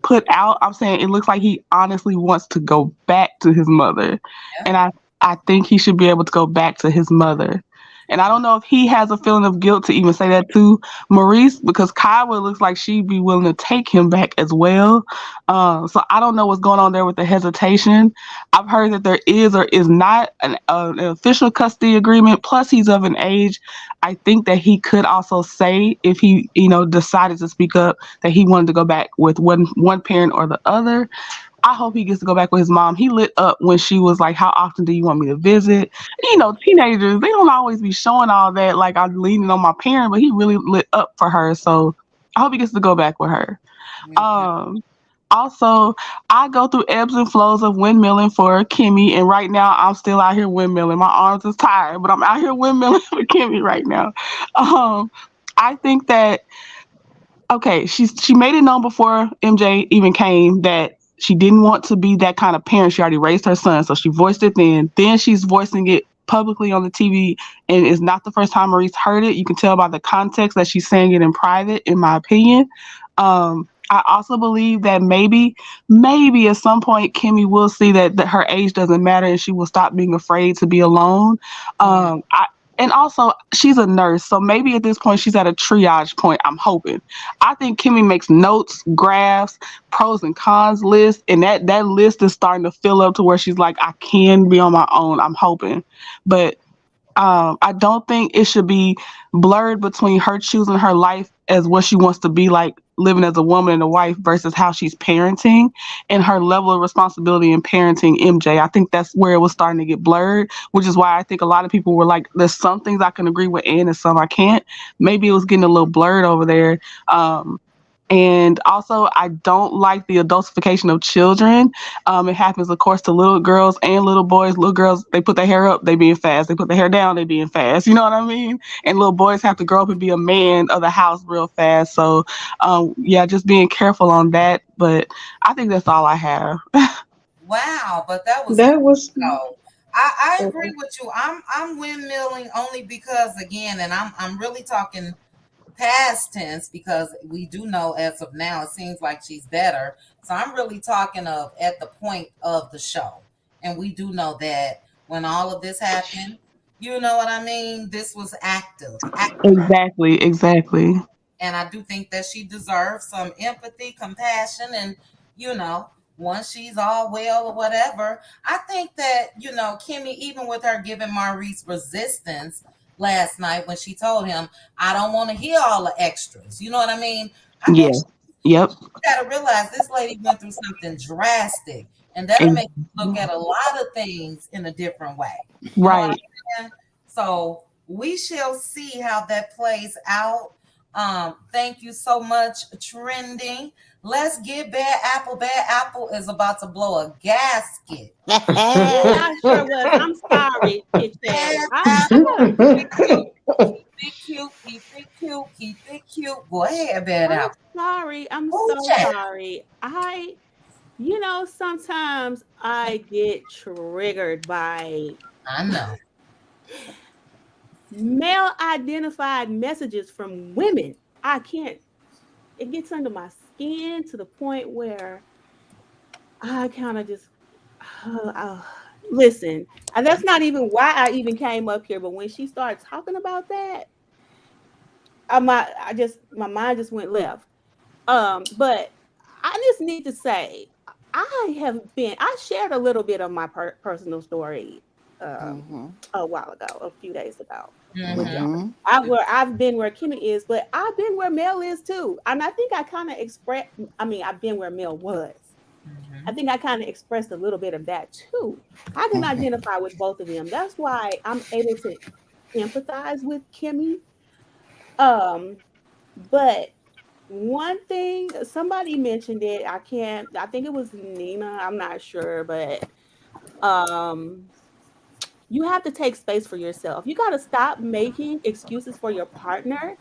put out. I'm saying it looks like he honestly wants to go back to his mother, and I think he should be able to go back to his mother. And I don't know if he has a feeling of guilt to even say that to Maurice, because Kyra looks like she'd be willing to take him back as well. So I don't know what's going on there with the hesitation. I've heard that there is or is not an official custody agreement. Plus, he's of an age. I think that he could also say, if he, decided to speak up, that he wanted to go back with one parent or the other. I hope he gets to go back with his mom. He lit up when she was like, "How often do you want me to visit?" Teenagers, they don't always be showing all that, like I'm leaning on my parent, but he really lit up for her. So I hope he gets to go back with her. Also, I go through ebbs and flows of windmilling for Kimmy, and right now I'm still out here windmilling. My arms is tired, but I'm out here windmilling for Kimmy right now. I think that okay, she made it known before MJ even came that she didn't want to be that kind of parent. She already raised her son, so she voiced it then. Then she's voicing it publicly on the TV, and it's not the first time Maurice heard it. You can tell by the context that she's saying it in private, in my opinion. I also believe that maybe at some point Kimmy will see that her age doesn't matter and she will stop being afraid to be alone. And also, she's a nurse, so maybe at this point she's at a triage point. I'm hoping. I think Kimmy makes notes, graphs, pros and cons list, and that list is starting to fill up to where she's like, I can be on my own. I'm hoping, but I don't think it should be blurred between her choosing her life as what she wants to be like living as a woman and a wife versus how she's parenting and her level of responsibility in parenting MJ. I think that's where it was starting to get blurred, which is why I think a lot of people were like, there's some things I can agree with and some I can't. Maybe it was getting a little blurred over there. And also, I don't like the adultification of children. It happens, of course, to little girls and little boys. Little girls, they put their hair up, they being fast. They put their hair down, they being fast. You know what I mean? And little boys have to grow up and be a man of the house real fast. So, yeah, just being careful on that. But I think that's all I have. Wow, but that was so. I agree with you. I'm windmilling only because again, and I'm really talking past tense because we do know as of now it seems like she's better. So I'm really talking of at the point of the show. And we do know that when all of this happened, you know what I mean? This was active. Exactly. And I do think that she deserves some empathy, compassion, and once she's all well or whatever, I think that, Kimmy, even with her giving Maurice resistance last night when she told him, I don't want to hear all the extras. You know what I mean? I think Yes. Yep. you got to realize this lady went through something drastic, and that'll make you look at a lot of things in a different way. You know what I'm saying? So we shall see how that plays out. Thank you so much, Trending. Let's get Bad Apple. Bad Apple is about to blow a gasket. I sure was. I'm sorry, Kit Kat. Keep it cute. Go ahead, Bad I'm Apple. sorry. I'm so sorry. Sometimes I get triggered by I know. male identified messages from women. I can't, it gets under my skin to the point where I kind of just listen. And that's not even why I even came up here, but when she started talking about that, my mind just went left. But I just need to say, I shared a little bit of my personal story a while ago, a few days ago. With y'all. I've been where Kimmy is, but I've been where Mel is too. And I think I kind of I've been where Mel was. I think I kind of expressed a little bit of that too. I can identify with both of them. That's why I'm able to empathize with Kimmy. But one thing, somebody mentioned it. I think it was Nina. I'm not sure, but you have to take space for yourself. You got to stop making excuses for your partner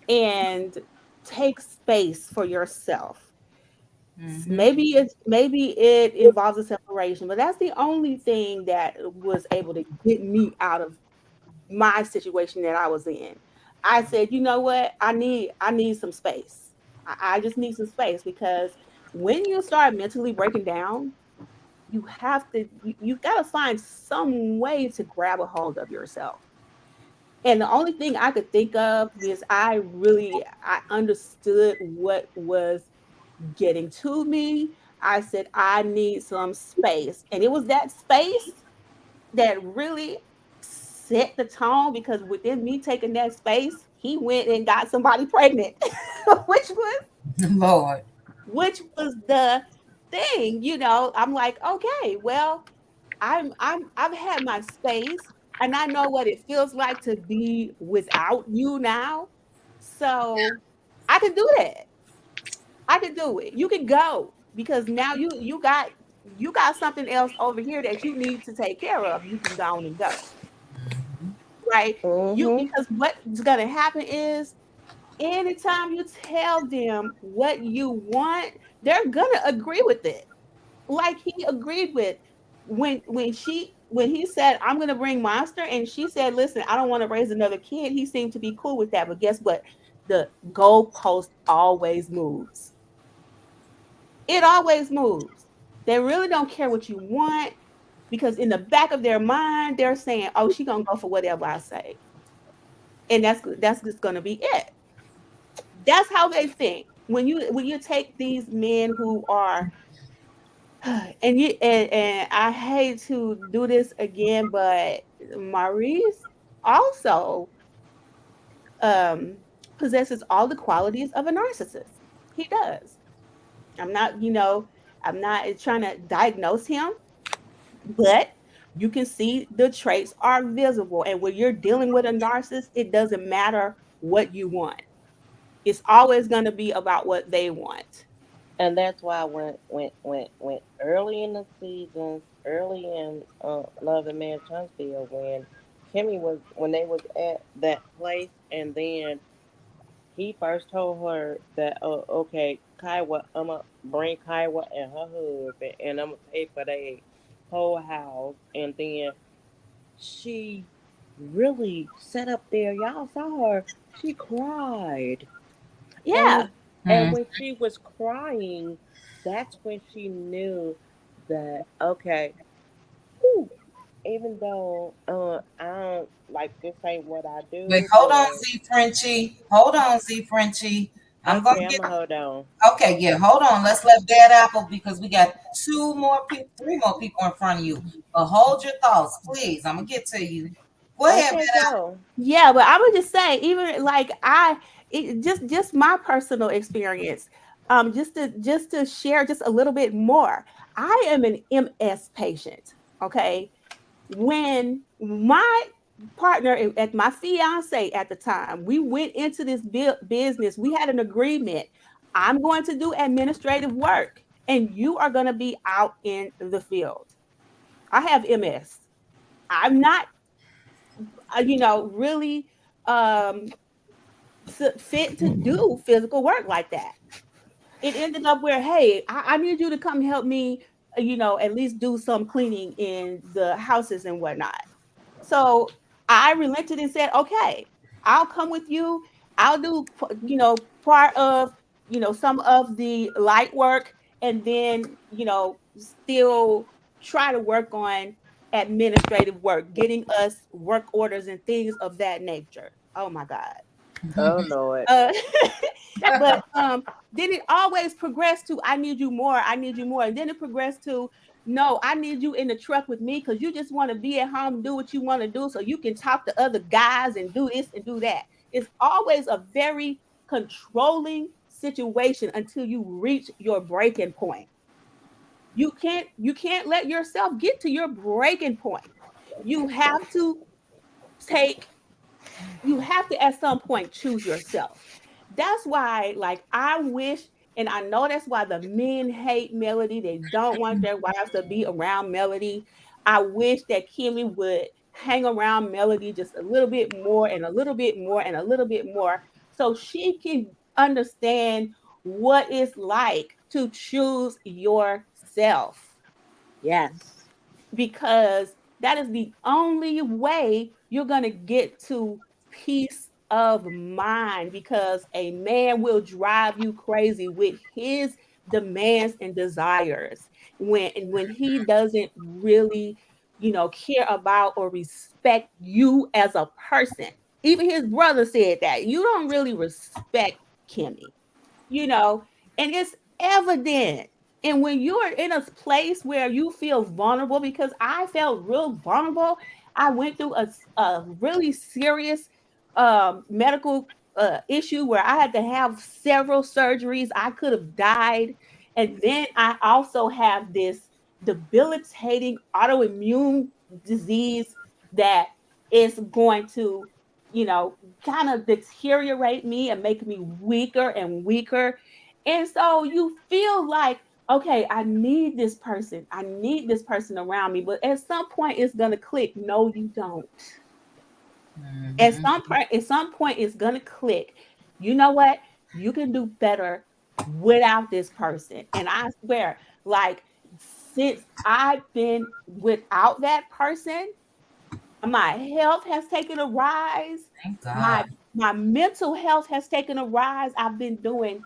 and take space for yourself. Maybe it involves a separation, but that's the only thing that was able to get me out of my situation that I was in. I said, you know what? I need some space. I just need some space because when you start mentally breaking down, you've got to find some way to grab a hold of yourself. And the only thing I could think of is I understood what was getting to me. I said, I need some space. And it was that space that really set the tone because within me taking that space, he went and got somebody pregnant, which was Lord. Which was the thing, I'm like, okay, well, I've had my space and I know what it feels like to be without you now. So I can do that. I can do it. You can go. because now you got something else over here that you need to take care of. You can go on and go. Right? You Mm-hmm. Because what's gonna happen is anytime you tell them what you want, they're gonna agree with it. Like he agreed with when he said, I'm gonna bring Monster, and she said, listen, I don't want to raise another kid. He seemed to be cool with that. But guess what? The goalpost always moves. It always moves. They really don't care what you want because in the back of their mind, they're saying, oh, she gonna go for whatever I say. And that's just gonna be it. That's how they think. When you take these men who are and I hate to do this again, but Maurice also um possesses all the qualities of a narcissist. He does. I'm not, I'm not trying to diagnose him, but you can see the traits are visible. And when you're dealing with a narcissist, it doesn't matter what you want. It's always going to be about what they want. And that's why when early in the seasons, early in Love and Marriage Huntsville, when they was at that place, and then he first told her that, oh, okay, Kaiwa, I'm gonna bring Kaiwa and her husband, and I'm gonna pay for their whole house, and then she really sat up there. Y'all saw her. She cried. Yeah. And when she was crying, that's when she knew that, okay, whew, even though I don't like, this ain't what I Wait, do, hold on, but Z Frenchie. Hold on, Z Frenchie. I'm gonna okay, I'm get. gonna hold on. Okay, yeah, hold on. Let's let Bad Apple because we got two more people, three more people in front of you. But hold your thoughts, please. I'm gonna get to you. Go ahead, Okay, Bad Apple. go. Yeah, but I would just say, even like just my personal experience, just to share just a little bit more. I am an MS patient. Okay, when my partner at my fiance at the time, we went into this business. We had an agreement. I'm going to do administrative work, and you are going to be out in the field. I have MS. I'm not, really um fit to do physical work like that. It ended up where, hey, I need you to come help me, at least do some cleaning in the houses and whatnot. So I relented and said, okay, I'll come with you. I'll do, part of, some of the light work, and then, still try to work on administrative work, getting us work orders and things of that nature. Oh my God. Oh Lord. Uh, but then it always progressed to, I need you more, I need you more. And then it progressed to, no, I need you in the truck with me because you just want to be at home, do what you want to do so you can talk to other guys and do this and do that. It's always a very controlling situation until you reach your breaking point. You can't let yourself get to your breaking point. You have to take you have to at some point choose yourself. That's why, like, I wish, and I know that's why the men hate Melody. They don't want their wives to be around Melody. I wish that Kimmy would hang around Melody just a little bit more and a little bit more and a little bit more so she can understand what it's like to choose yourself, Yes. because that is the only way you're going to get to peace of mind, because a man will drive you crazy with his demands and desires when he doesn't really, care about or respect you as a person. Even his brother said that you don't really respect Kimmy, you know, and it's evident. And when you're in a place where you feel vulnerable, because I felt real vulnerable, I went through a really serious medical issue where I had to have several surgeries. I could have died. And then I also have this debilitating autoimmune disease that is going to, kind of deteriorate me and make me weaker and weaker. And so you feel like, okay, I need this person. I need this person around me. But at some point, it's gonna click. No, you don't. At some point, it's gonna click. You know what? You can do better without this person. And I swear, like since I've been without that person, my health has taken a rise. Thank My God. my mental health has taken a rise. I've been doing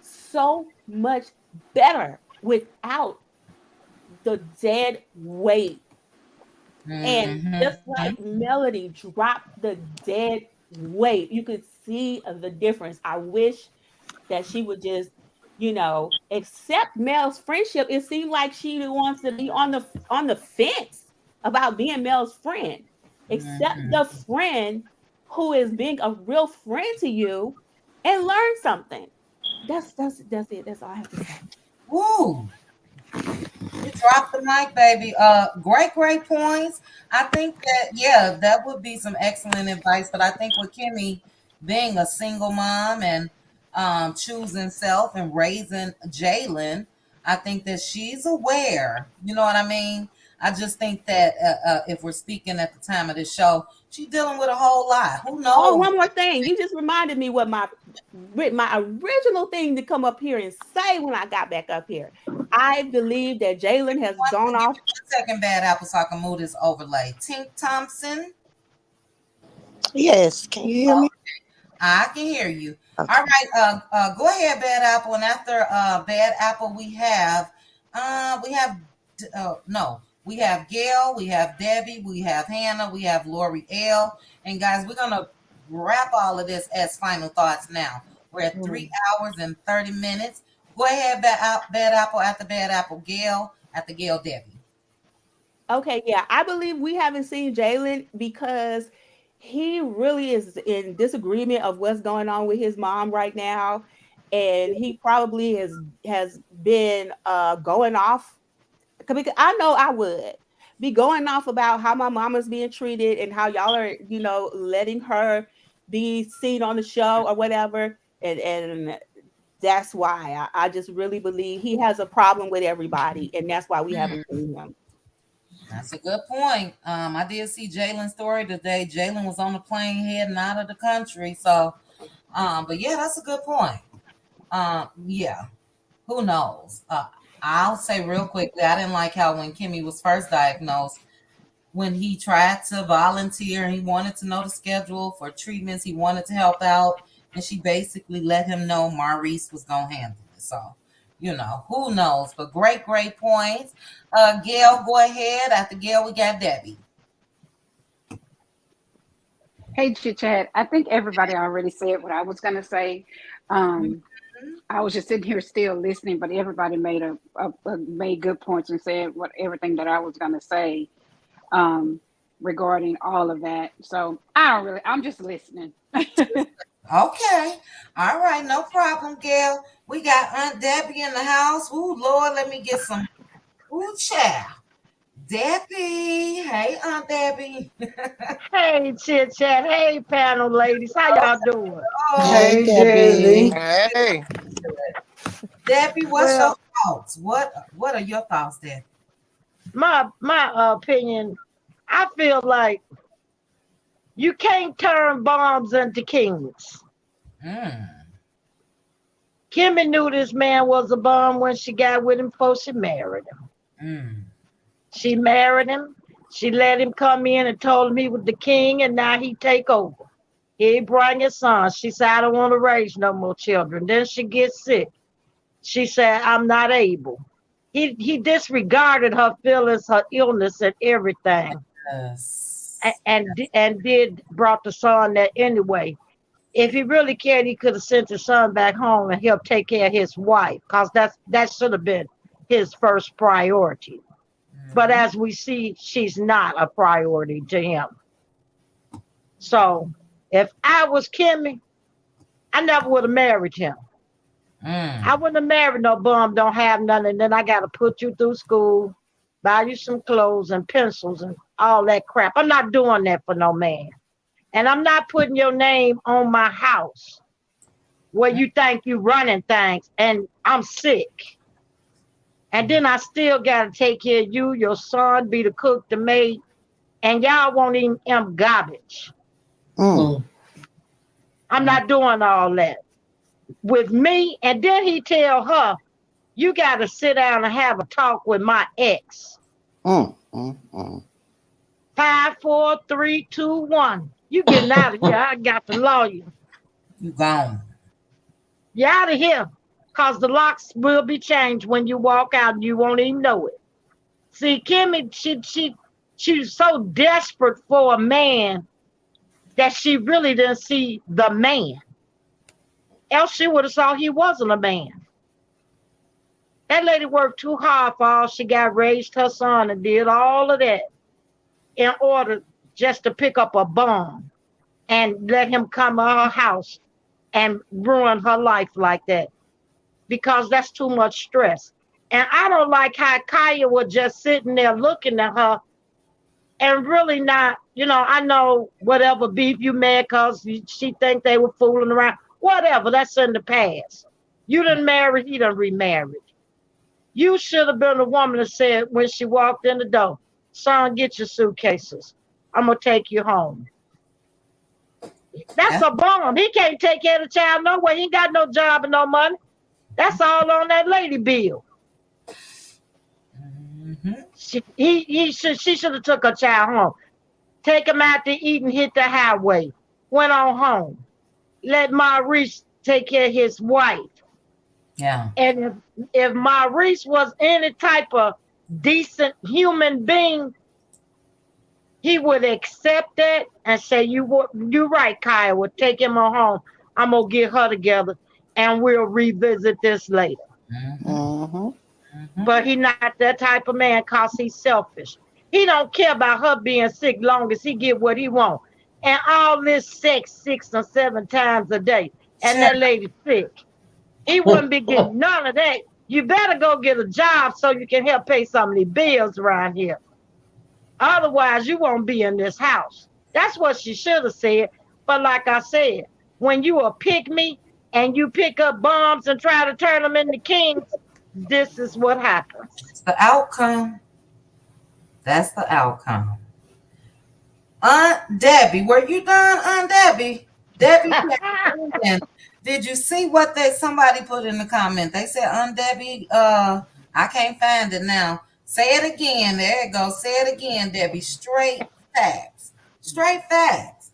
so much better without the dead weight. And just like Melody dropped the dead weight, you could see the difference. I wish that she would just, accept Mel's friendship. It seemed like she wants to be on the fence about being Mel's friend. Accept the friend who is being a real friend to you and learn something. That's it. That's all I have to say. Woo! You dropped the mic, baby. Great points. I think that that would be some excellent advice. But I think with Kimmy being a single mom and choosing self and raising Jalen, I think that she's aware. You know what I mean? I just think that if we're speaking at the time of this show, she's dealing with a whole lot. Who knows? Oh, one more thing. You just reminded me what my original thing to come up here and say when I got back up here. I believe that Jalen has gone off. 1 second, Bad Apple, so I can move this overlay. Tink Thompson. Yes, can you hear me? I can hear you. Okay. All right, go ahead, Bad Apple. And after Bad Apple, we have Gail, we have Debbie, we have Hannah, we have Lori L. And guys, we're gonna wrap all of this as final thoughts now. We're at 3 hours and 30 minutes. Go ahead, Bad Apple. After Bad Apple, Gail. After Gail, Debbie. Okay, yeah, I believe we haven't seen Jalen because he really is in disagreement of what's going on with his mom right now, and he probably has been going off. Because I know I would be going off about how my mama's being treated and how y'all are, letting her be seen on the show or whatever, and that's why I just really believe he has a problem with everybody, and that's why we haven't seen him. That's a good point. I did see Jalen's story today. Jalen was on the plane heading out of the country. So, but yeah, that's a good point. Yeah, who knows? I'll say real quickly, I didn't like how when Kimmy was first diagnosed, when he tried to volunteer, he wanted to know the schedule for treatments, he wanted to help out, and she basically let him know Maurice was gonna handle it. So, who knows? But great points. Gail, go ahead. After Gail, we got Debbie. Hey, Chit Chat. I think everybody already said what I was going to say. I was just sitting here still listening, but everybody made made good points and said everything that I was going to say regarding all of that. So I'm just listening. Okay. All right. No problem, Gail. We got Aunt Debbie in the house. Ooh, Lord, let me get some. Ooh, child. Debbie. Hey, Aunt Debbie. Hey, Chit Chat. Hey, panel ladies. How y'all doing? Hey, Debbie. Hey. Debbie, what's your thoughts? What are your thoughts, Debbie? My opinion, I feel like you can't turn bombs into kings. Kimmy knew this man was a bum when she got with him before she married him. She married him. She let him come in and told him he was the king, and now he take over. He bring his son. She said, I don't want to raise no more children. Then she gets sick. She said, I'm not able. He disregarded her feelings, her illness, and everything. Yes. And brought the son there anyway. If he really cared, he could have sent his son back home and help take care of his wife, because that should have been his first priority. But as we see, she's not a priority to him. So if I was Kimmy, I never would have married him. I wouldn't have married no bum, don't have nothing, and then I got to put you through school, buy you some clothes and pencils and all that crap. I'm not doing that for no man. And I'm not putting your name on my house where you think you running things and I'm sick. And then I still gotta take care of you, your son, be the cook, the maid, and y'all won't even garbage. I'm not doing all that with me. And then he tell her, you gotta sit down and have a talk with my ex. 5, 4, 3, 2, 1. You getting out of here. I got the lawyer. You gone. You out of here. Cause the locks will be changed when you walk out and you won't even know it. See, Kimmy, she's so desperate for a man that she really didn't see the man. Else she would have saw he wasn't a man. That lady worked too hard for all she got, raised her son and did all of that in order just to pick up a bum and let him come to her house and ruin her life like that. Because that's too much stress. And I don't like how Kaya was just sitting there looking at her and really not, I know whatever beef you mad because she think they were fooling around. Whatever, that's in the past. You done married, he done remarried. You should have been the woman that said when she walked in the door, son, get your suitcases. I'm going to take you home. That's a bum. He can't take care of the child no way. He ain't got no job and no money. That's all on that lady bill. She should have took her child home. Take him out to eat and hit the highway. Went on home. Let Maurice take care of his wife. Yeah. And if Maurice was any type of decent human being, he would accept that and say, you're right, Kaya, would take him on home. I'm going to get her together and we'll revisit this later. But he's not that type of man because he's selfish. He don't care about her being sick long as he get what he wants. And all this sex 6 or 7 times a day. And that lady sick. He wouldn't be getting none of that. You better go get a job so you can help pay some of these bills around here. Otherwise, you won't be in this house. That's what she should have said. But like I said, when you a pick me and you pick up bombs and try to turn them into kings, this is what happens. It's the outcome. That's the outcome. Aunt Debbie, were you done, Aunt Debbie? Debbie, did you see what somebody put in the comment? They said, Aunt Debbie, I can't find it now. Say it again. There it goes. Say it again, Debbie. Straight facts. Straight facts.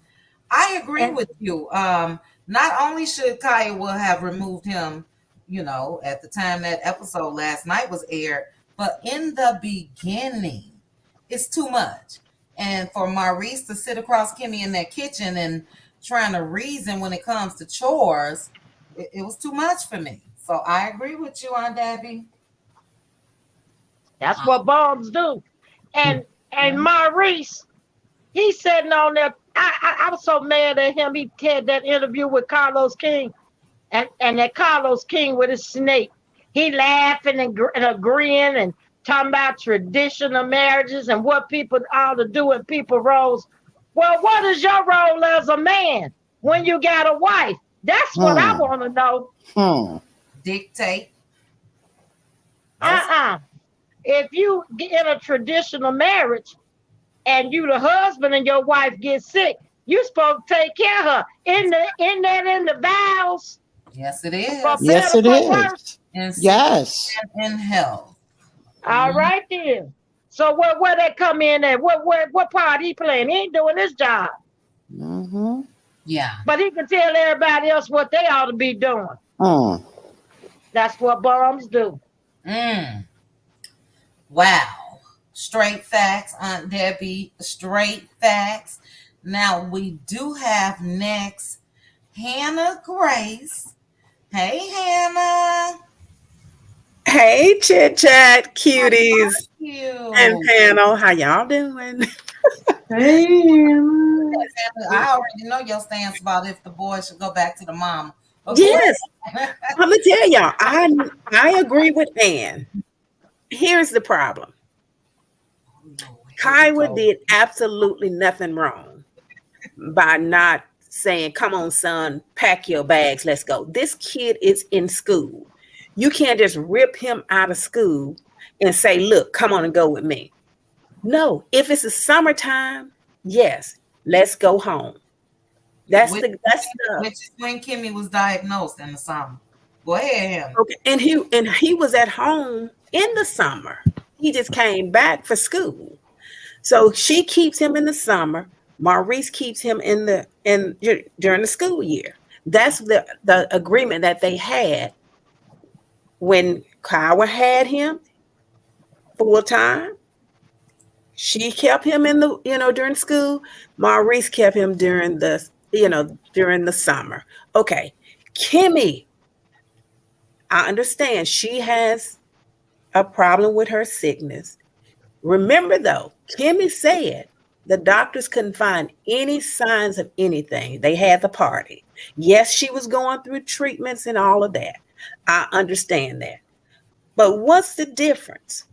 I agree with you. Not only should Kaya will have removed him, at the time that episode last night was aired, but in the beginning, it's too much. And for Maurice to sit across Kimmy in that kitchen and trying to reason when it comes to chores, it was too much for me. So I agree with you, Aunt Debbie. That's what bombs do. And Maurice, he's sitting on there. I was so mad at him. He had that interview with Carlos King. And that Carlos King with his snake. He laughing and agreeing and talking about traditional marriages and what people ought to do in people's roles. Well, what is your role as a man when you got a wife? That's what I want to know. Dictate. If you get in a traditional marriage and you the husband and your wife gets sick, you supposed to take care of her. In the vows. Yes, it is. Yes, it is. Yes. In health. All right then. So where that come in at? What part he playing? He ain't doing his job. Yeah. But he can tell everybody else what they ought to be doing. That's what bums do. Wow. Straight facts, Aunt Debbie. Straight facts. Now we do have next Hannah Grace. Hey, Hannah. Hey, Chit Chat, Cuties, and panel. How y'all doing? Hey, I already know your stance about if the boy should go back to the mama. Okay. Yes, I'm gonna tell y'all. I agree with Ann. Here's the problem. Kaya did absolutely nothing wrong by not saying, "Come on, son, pack your bags, let's go." This kid is in school. You can't just rip him out of school and say, look, come on and go with me. No, if it's the summertime, yes, let's go home. Which is when Kimmy was diagnosed in the summer. Go ahead, Hannah. Okay, and he was at home in the summer. He just came back for school. So she keeps him in the summer. Maurice keeps him during the school year. That's the agreement that they had when Kyra had him full time. She kept him in the during school. Maurice kept him during the summer. Okay, Kimmi, I understand she has a problem with her sickness. Remember though, Kimmi said the doctors couldn't find any signs of anything. They had the party. Yes, she was going through treatments and all of that. I understand that. But what's the difference?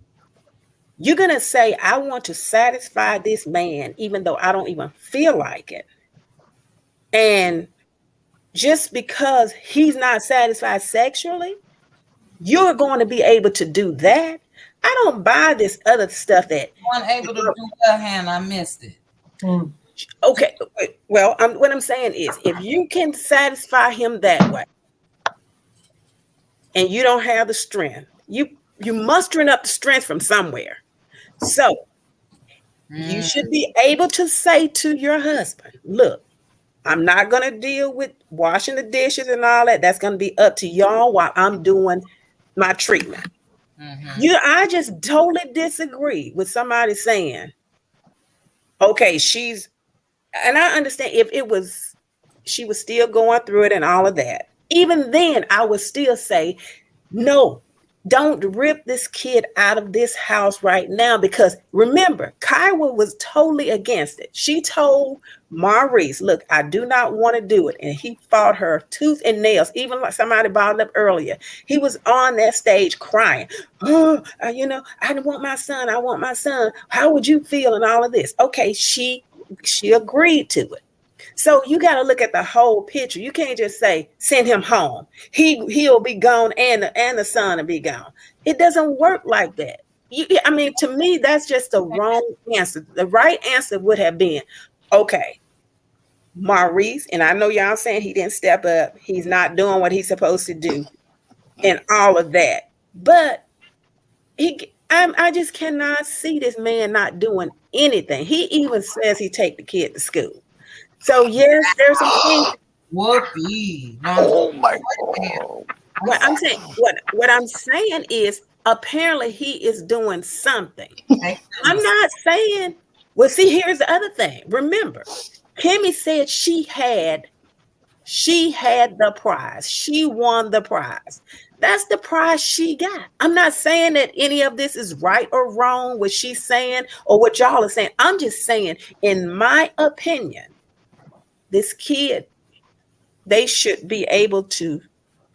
You're going to say, I want to satisfy this man, even though I don't even feel like it. And just because he's not satisfied sexually, you're going to be able to do that. I don't buy this other stuff that unable to do that, Hannah. I missed it. Okay, well, what I'm saying is, if you can satisfy him that way, and you don't have the strength, you mustering up the strength from somewhere. So you should be able to say to your husband, look, I'm not going to deal with washing the dishes and all that. That's going to be up to y'all while I'm doing my treatment. I just totally disagree with somebody saying, okay, and I understand if she was still going through it and all of that. Even then, I would still say, no, don't rip this kid out of this house right now, because remember, Kyra was totally against it. She told Maurice, look, I do not want to do it. And he fought her tooth and nails, even like somebody brought it up earlier. He was on that stage crying, I want my son. I want my son. How would you feel and all of this? Okay, she agreed to it. So you got to look at the whole picture. You can't just say, send him home. He'll be gone and the son will be gone. It doesn't work like that. To me, that's just the wrong answer. The right answer would have been, okay, Maurice, and I know y'all saying he didn't step up. He's not doing what he's supposed to do and all of that. But I just cannot see this man not doing anything. He even says he take the kid to school. So yes, there's some things. Whoopee! Oh my God! What I'm saying is, apparently he is doing something. I'm not saying. Well, see, here's the other thing. Remember, Kimmi said she had the prize. She won the prize. That's the prize she got. I'm not saying that any of this is right or wrong, what she's saying or what y'all are saying. I'm just saying, in my opinion, this kid, they should be able to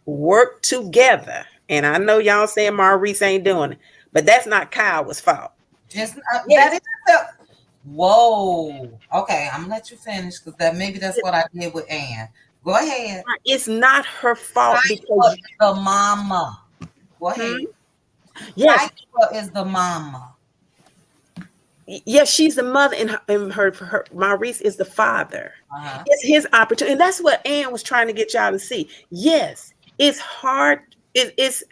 work together. And I know y'all saying Maurice ain't doing it, but that's not Kyle's fault. Whoa. Okay, I'm gonna let you finish, because that's what I did with Ann. Go ahead. It's not her fault because the mama. Go ahead. Yes, is the mama. Yes, she's the mother, and her Maurice is the father. It's his opportunity, and that's what Ann was trying to get y'all to see. Yes, it's hard. It's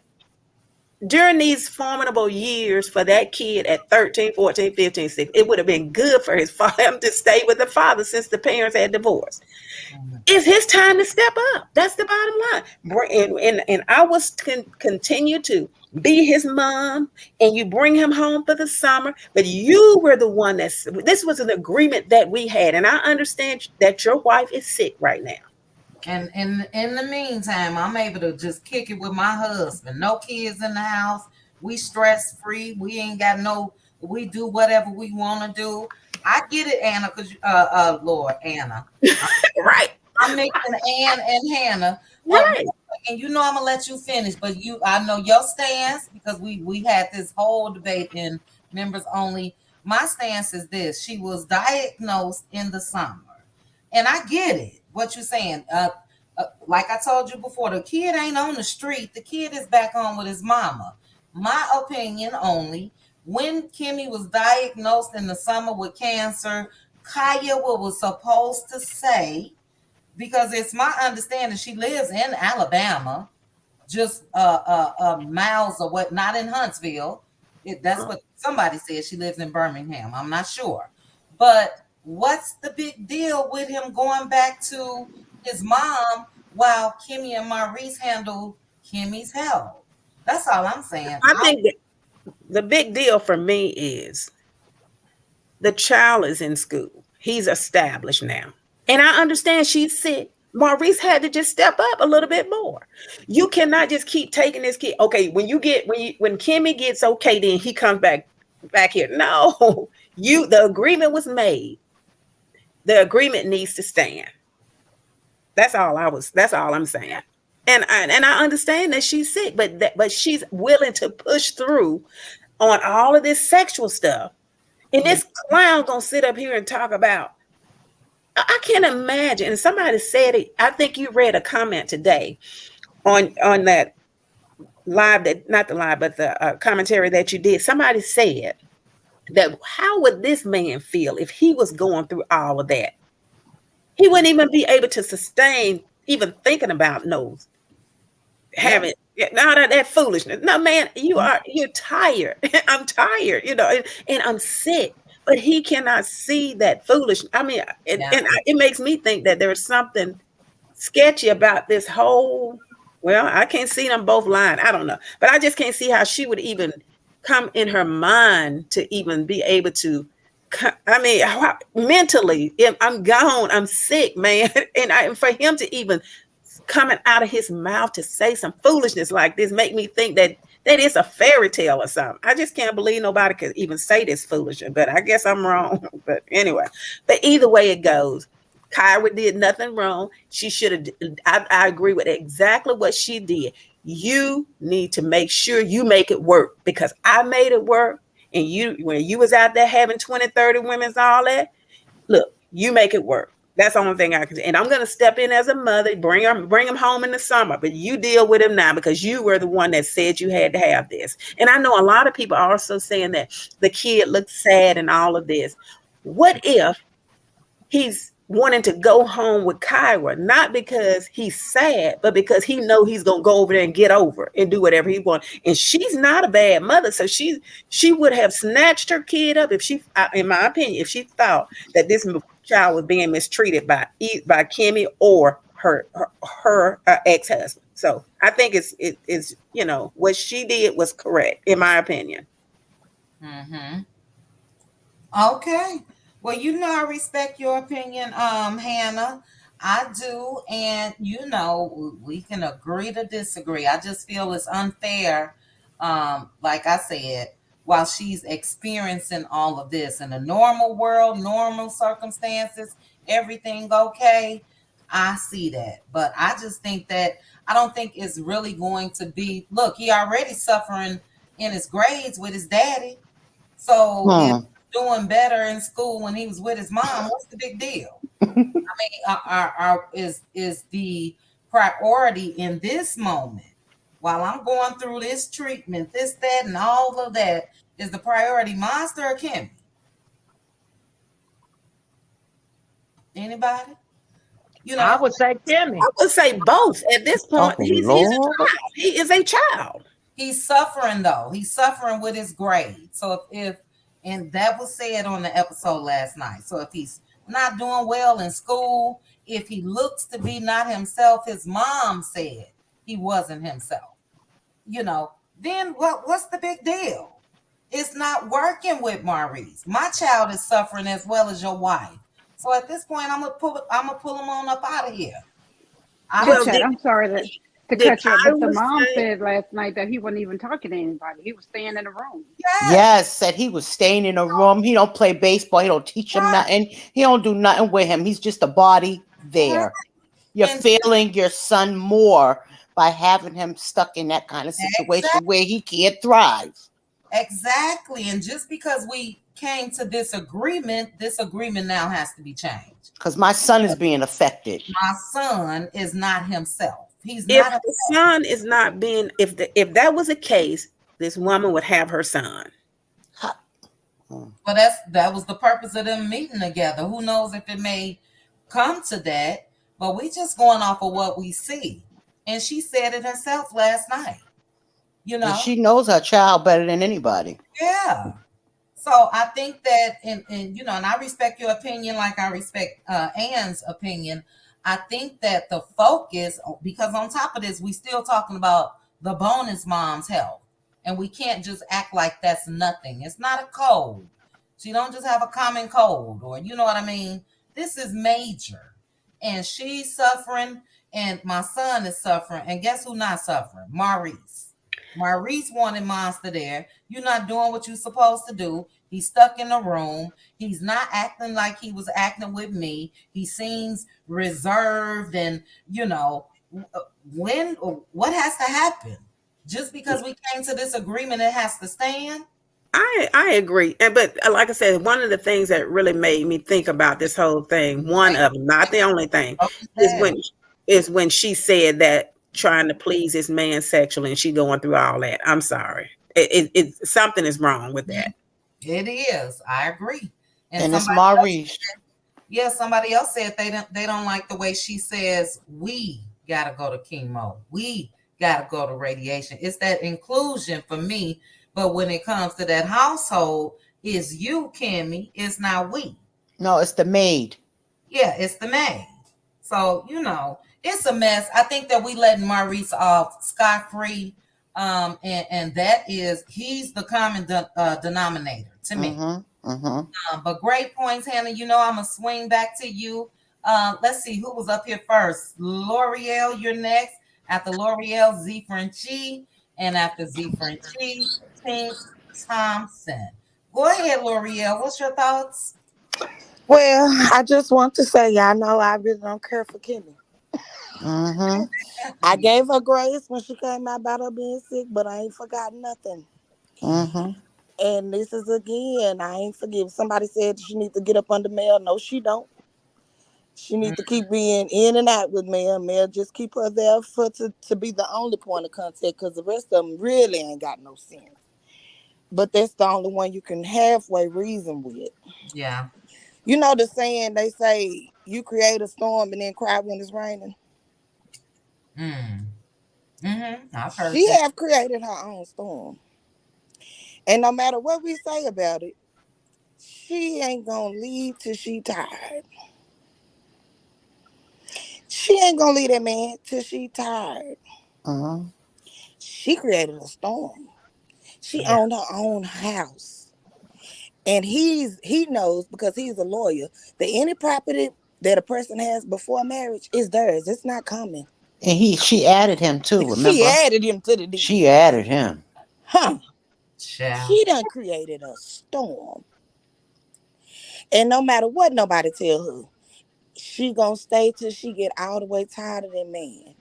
during these formidable years for that kid at 13, 14, 15, 16, it would have been good for him to stay with the father since the parents had divorced. It's his time to step up. That's the bottom line. And I will continue to be his mom, and you bring him home for the summer, but you were the one this was an agreement that we had. And I understand that your wife is sick right now. And in the meantime, I'm able to just kick it with my husband. No kids in the house. We stress free. We ain't got we do whatever we want to do. I get it, Anna, because Lord, Anna. Right. I'm mixing Ann and Hannah. Right. And I'm gonna let you finish, but I know your stance, because we had this whole debate in members only. My stance is this: she was diagnosed in the summer, and I get it. What you're saying, like I told you before, the kid ain't on the street. The kid is back home with his mama. my opinion only, when Kimmi was diagnosed in the summer with cancer, Kaya was supposed to say, because it's my understanding she lives in Alabama, just miles or what, not in Huntsville. That's what somebody said. She lives in Birmingham. I'm not sure. But what's the big deal with him going back to his mom while Kimmi and Maurice handle Kimmi's health? That's all I'm saying. I think that the big deal for me is the child is in school. He's established now. And I understand she's sick. Maurice had to just step up a little bit more. You cannot just keep taking this kid. Okay, when Kimmi gets okay, then he comes back here. No, the agreement was made. The agreement needs to stand. That's all I'm saying. And I understand that she's sick, but she's willing to push through on all of this sexual stuff. And this clown gonna sit up here and talk about, I can't imagine. And somebody said it. I think you read a comment today on that live, that not the live, but the commentary that you did. Somebody said that how would this man feel if he was going through all of that? He wouldn't even be able to sustain even thinking about having all that foolishness. No, man, you're tired. I'm tired, and I'm sick. But he cannot see that foolishness. I mean, it makes me think that there's something sketchy about this whole. Well, I can't see them both lying. I don't know, but I just can't see how she would even come in her mind to even be able to. I mean, mentally, I'm gone. I'm sick, man, and for him to even coming out of his mouth to say some foolishness like this make me think that is a fairy tale or something. I just can't believe nobody could even say this foolishness, but I guess I'm wrong. But anyway, but either way it goes, Kyra did nothing wrong. She should have. I agree with exactly what she did. You need to make sure you make it work, because I made it work. And when you was out there having 20, 30 women and all that, look, you make it work. That's the only thing I can do. And I'm going to step in as a mother, bring him home in the summer, but you deal with him now, because you were the one that said you had to have this. And I know a lot of people are also saying that the kid looks sad and all of this. What if he's wanting to go home with Kyra, not because he's sad, but because he know he's going to go over there and get over and do whatever he wants. And she's not a bad mother. So she would have snatched her kid up if she, in my opinion, if she thought that this child was being mistreated by Kimmi or her ex-husband. So I think it's what she did was correct, in my opinion. Mm-hmm. Okay. Well, I respect your opinion, Hannah. I do. And, we can agree to disagree. I just feel it's unfair. Like I said, while she's experiencing all of this in a normal world, normal circumstances, everything okay, I see that. But I just think that I don't think it's really going to be, look, he already suffering in his grades with his daddy. So doing better in school when he was with his mom, what's the big deal? I mean, is the priority in this moment, while I'm going through this treatment, this, that, and all of that, is the priority Monster or Kimmi? Anybody? I would say Kimmi. I would say both at this point. He's a child. He is a child. He's suffering though. He's suffering with his grade. So and that was said on the episode last night. So if he's not doing well in school, if he looks to be not himself, his mom said he wasn't himself, then what's the big deal? It's not working with Maurice. My child is suffering as well as your wife. So at this point, I'm gonna pull him on up out of here. I'm sorry to cut you off, but the mom said last night that he wasn't even talking to anybody. He was staying in the room. Yes, said he was staying in a room. He don't play baseball. He don't teach him nothing. He don't do nothing with him. He's just a body there. You're failing your son more by having him stuck in that kind of situation where he can't thrive. Exactly. And just because we came to this agreement now has to be changed. Because my son is being affected. My son is not himself. He's if not the son is not being, if that was the case, this woman would have her son. Well, that was the purpose of them meeting together. Who knows if it may come to that? But we just going off of what we see. And she said it herself last night. You know, And she knows her child better than anybody. Yeah. So I think that, and and I respect your opinion like I respect Ann's opinion. I think that the focus, because on top of this, we still talking about the bonus mom's health, and we can't just act like that's nothing. It's not a cold. She don't just have a common cold, or you know what I mean. This is major, and she's suffering, and my son is suffering, and guess who not suffering? Maurice. Maurice wanted Monster there. You're not doing what you're supposed to do. He's stuck in a room. He's not acting like he was acting with me. He seems reserved, and when what has to happen? Just because we came to this agreement, it has to stand. I agree, but like I said, one of the things that really made me think about this whole thing, one of them, not the only thing, is when she said that trying to please this man sexually, and she going through all that. I'm sorry, it something is wrong with that. It is. I agree. And it's Maurice. Somebody else said they don't like the way she says we gotta go to chemo. We gotta go to radiation. It's that inclusion for me. But when it comes to that household, it's you, Kimmy. It's not we. No, it's the maid. Yeah, it's the maid. So, it's a mess. I think that we letting Maurice off scot-free. And that is, he's the common denominator to me. But great points, Hannah. I'm going to swing back to you. Let's see who was up here first. L'Oreal, you're next. After L'Oreal, Z Frenchie. And after Z Frenchie, Tink Thompson. Go ahead, L'Oreal. What's your thoughts? Well, I just want to say, y'all know I really don't care for Kimmy. I gave her grace when she came out about her being sick, but I ain't forgotten nothing. And this is again, I ain't forgive. Somebody said she need to get up under Mel. No, she don't. She need to keep being in and out with Mel. Mel just keep her there to be the only point of contact, because the rest of them really ain't got no sense. But that's the only one you can halfway reason with. Yeah. You know the saying, they say you create a storm and then cry when it's raining. I've heard she that. have created her own storm. And no matter what we say about it, she ain't gonna leave till she tired. She ain't gonna leave that man till she tired. She created a storm. She owned her own house. And he knows, because he's a lawyer, that any property that a person has before marriage is theirs. It's not coming. And she added him too, remember? She added him to the deal. She added him. She done created a storm. And no matter what nobody tell her, she gonna stay till she get all the way tired of that man.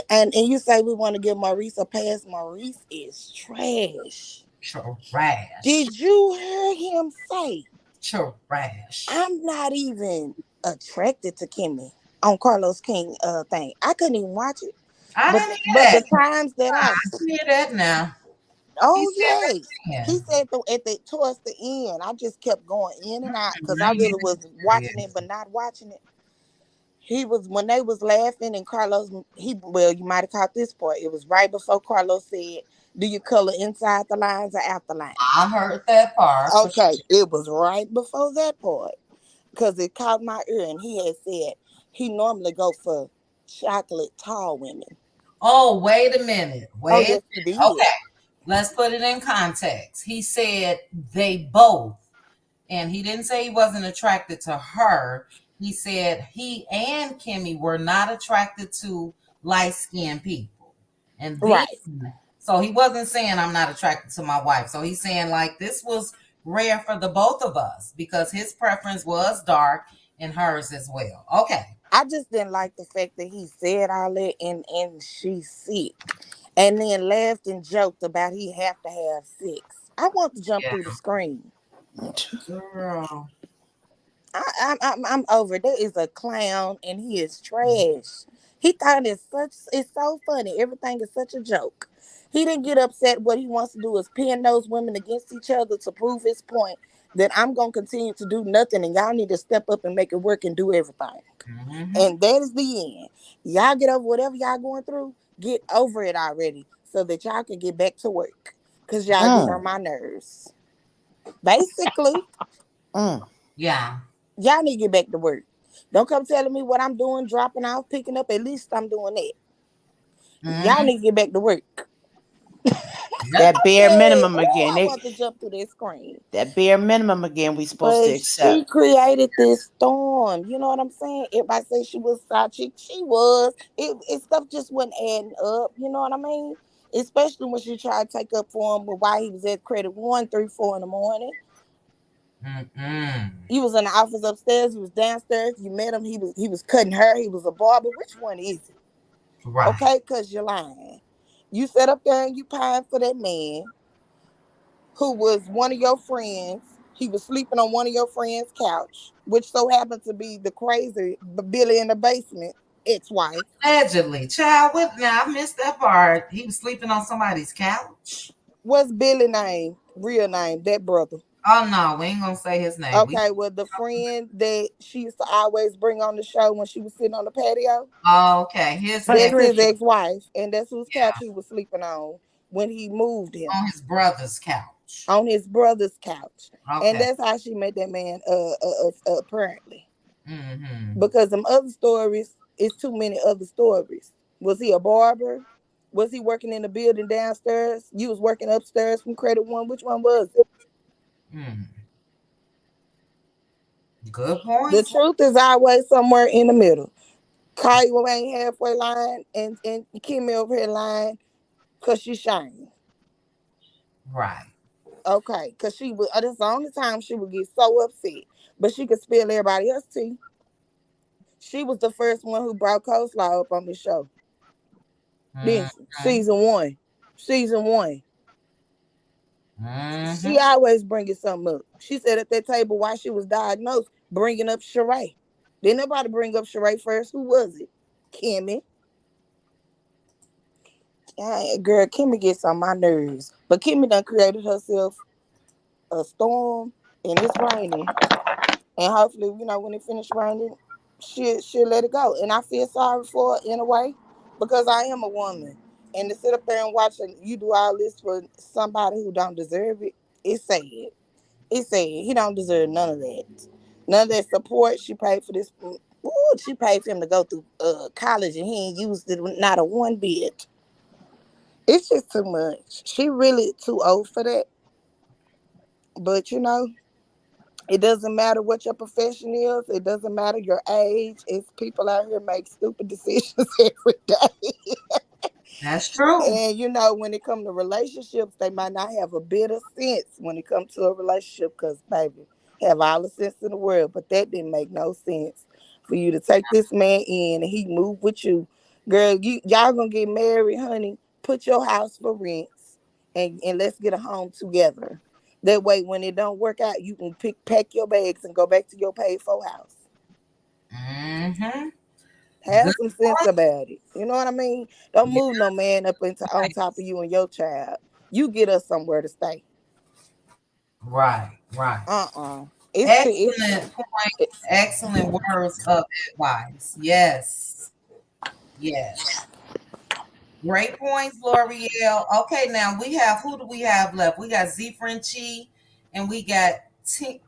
And you say we want to give Maurice a pass. Maurice is trash. Trash. Did you hear him say? Trash. I'm not even attracted to Kimmy on Carlos King thing. I couldn't even watch it. I didn't hear but that. the times that I hear that now. Oh yes, he said towards the end. I just kept going in and out because I really was watching it, but not watching it. He was, when they was laughing, and Carlos, you might have caught this part. It was right before Carlos said, "Do you color inside the lines or out the lines?" I heard that part. Okay, it was right before that part because it caught my ear, and he had said he normally go for chocolate tall women. Oh, wait a minute. Yes, he did. Okay, let's put it in context. He said they both, and he didn't say he wasn't attracted to her. He said he and Kimmy were not attracted to light-skinned people. And right. So he wasn't saying I'm not attracted to my wife. So he's saying like this was rare for the both of us because his preference was dark and hers as well. Okay. I just didn't like the fact that he said all that and she's sick. And then laughed and joked about he have to have sex. I want to jump through the screen. Girl. I'm over. There is a clown and he is trash. He thought it's so funny. Everything is such a joke. He didn't get upset. What he wants to do is pin those women against each other to prove his point that I'm going to continue to do nothing and y'all need to step up and make it work and do everything. And that is the end. Y'all get over whatever y'all going through. Get over it already so that y'all can get back to work. Because y'all get on my nerves. Basically. Yeah. Y'all need to get back to work. Don't come telling me what I'm doing, dropping off, picking up. At least I'm doing that. Y'all need to get back to work. That bare minimum again. I want to jump through that screen. That bare minimum again. We supposed to But accept. she created this storm. You know what I'm saying? Everybody say she was side chick. She was. It stuff just wasn't adding up. You know what I mean? Especially when she tried to take up for him, but while he was at Credit 1, 3, 4 in the morning. He was in the office upstairs. He was downstairs. You met him. He was cutting hair. He was a barber. Which one is it? Right. Okay, because you're lying. You sat up there and you pined for that man who was one of your friends. He was sleeping on one of your friends' couch, which so happened to be the crazy Billy in the basement ex-wife. Allegedly. Child, what now? I missed that part. He was sleeping on somebody's couch. What's Billy's name? Real name, that brother. Oh no, we ain't gonna say his name. Okay, well, the friend that she used to always bring on the show when she was sitting on the patio. Oh, okay. That's his ex-wife, and that's whose couch he was sleeping on when he moved him. On his brother's couch. On his brother's couch. Okay. And that's how she met that man, apparently. Mm-hmm. Because them other stories, it's too many other stories. Was he a barber? Was he working in the building downstairs? You was working upstairs from Credit 1. Which one was it? Good point. The truth is always somewhere in the middle. Kyle ain't halfway lying, and Kimmy over here lying because she's shining. Right. Okay, because she would. That's the only time she would get so upset, but she could spill everybody else's tea. She was the first one who brought coleslaw up on the show. Season 1. She always bringing something up. She said at that table while she was diagnosed, bringing up Sheree. Didn't nobody bring up Sheree first? Who was it? Kimmy. Girl, Kimmy gets on my nerves. But Kimmy done created herself a storm, and it's raining. And hopefully, when it finishes raining, she'll let it go. And I feel sorry for her in a way because I am a woman. And to sit up there and watch you do all this for somebody who don't deserve it, it's sad. It's sad. He don't deserve none of that. None of that support. She paid for this. She paid for him to go through college and he ain't used it not a one bit. It's just too much. She really too old for that. But it doesn't matter what your profession is. It doesn't matter your age. It's people out here make stupid decisions every day. That's true. And when it comes to relationships, they might not have a bit of sense when it comes to a relationship because, baby, have all the sense in the world. But that didn't make no sense for you to take this man in and he moved with you. Girl, y'all gonna get married, honey. Put your house for rents and let's get a home together. That way, when it don't work out, you can pack your bags and go back to your paid for house. Have some sense about it. You know what I mean? Don't move no man up on top of you and your child. You get us somewhere to stay. Right. Excellent point. Excellent words of advice. Yes. Great points, L'Oreal. Okay, now who do we have left? We got Z Frenchie and we got Tink.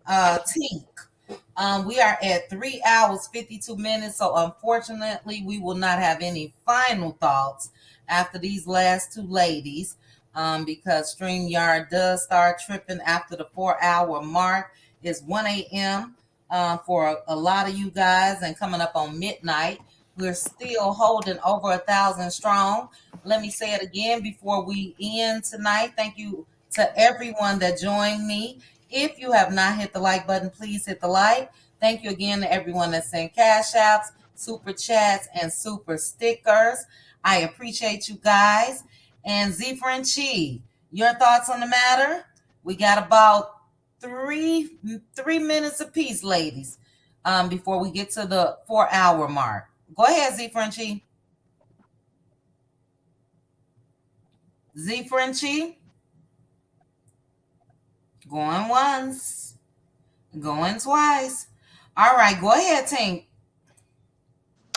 We are at 3 hours, 52 minutes. So unfortunately, we will not have any final thoughts after these last two ladies. Because StreamYard does start tripping after the 4-hour mark. It's 1 a.m. For a lot of you guys and coming up on midnight. We're still holding over 1,000 strong. Let me say it again before we end tonight. Thank you to everyone that joined me. If you have not hit the like button, please hit the like. Thank you again to everyone that sent cash apps, super chats, and super stickers. I appreciate you guys. And Z Frenchie, your thoughts on the matter? We got about three minutes apiece, ladies, before we get to the 4-hour mark. Go ahead, Z Frenchie. Z Frenchie, going once, going twice. All right, go ahead, Tink.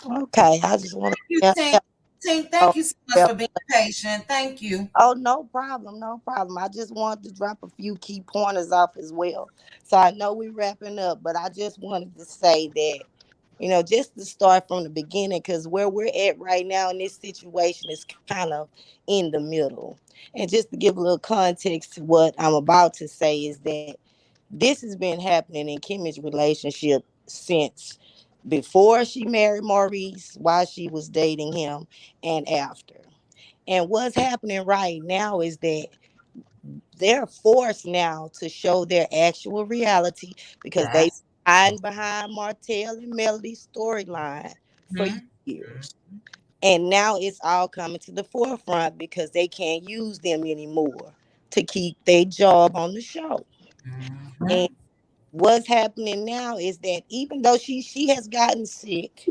Okay, I just want You to Tink. Tink, thank you so much oh, for being patient. Thank you. oh, no problem, no problem. I just wanted to drop a few key pointers off as well. So I know we're wrapping up, but I just wanted to say that, just to start from the beginning, because where we're at right now in this situation is kind of in the middle. And just to give a little context to what I'm about to say is that this has been happening in Kimmi's relationship since before she married Maurice, while she was dating him, and after. And what's happening right now is that they're forced now to show their actual reality because they Yes. hiding behind Martell and Melody's storyline for Mhm. years. And now it's all coming to the forefront because they can't use them anymore to keep their job on the show. And Mhm. what's happening now is that even though she has gotten sick,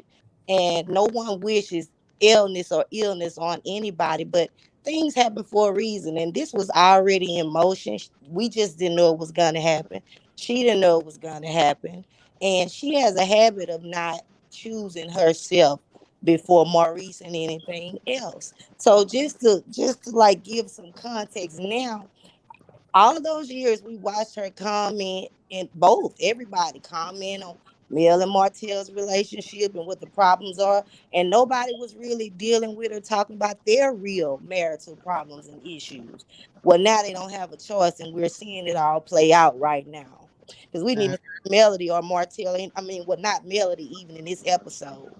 and no one wishes illness on anybody, but things happen for a reason, and this was already in motion. We just didn't know it was going to happen. She didn't know it was going to happen, and she has a habit of not choosing herself before Maurice and anything else. So just to like give some context now, all of those years we watched her comment, and both everybody comment on Mel and Martell's relationship and what the problems are, and nobody was really dealing with her, talking about their real marital problems and issues. Well, now they don't have a choice, and we're seeing it all play out right now because we didn't even see Melody or Martell. I mean, well, not Melody even in this episode.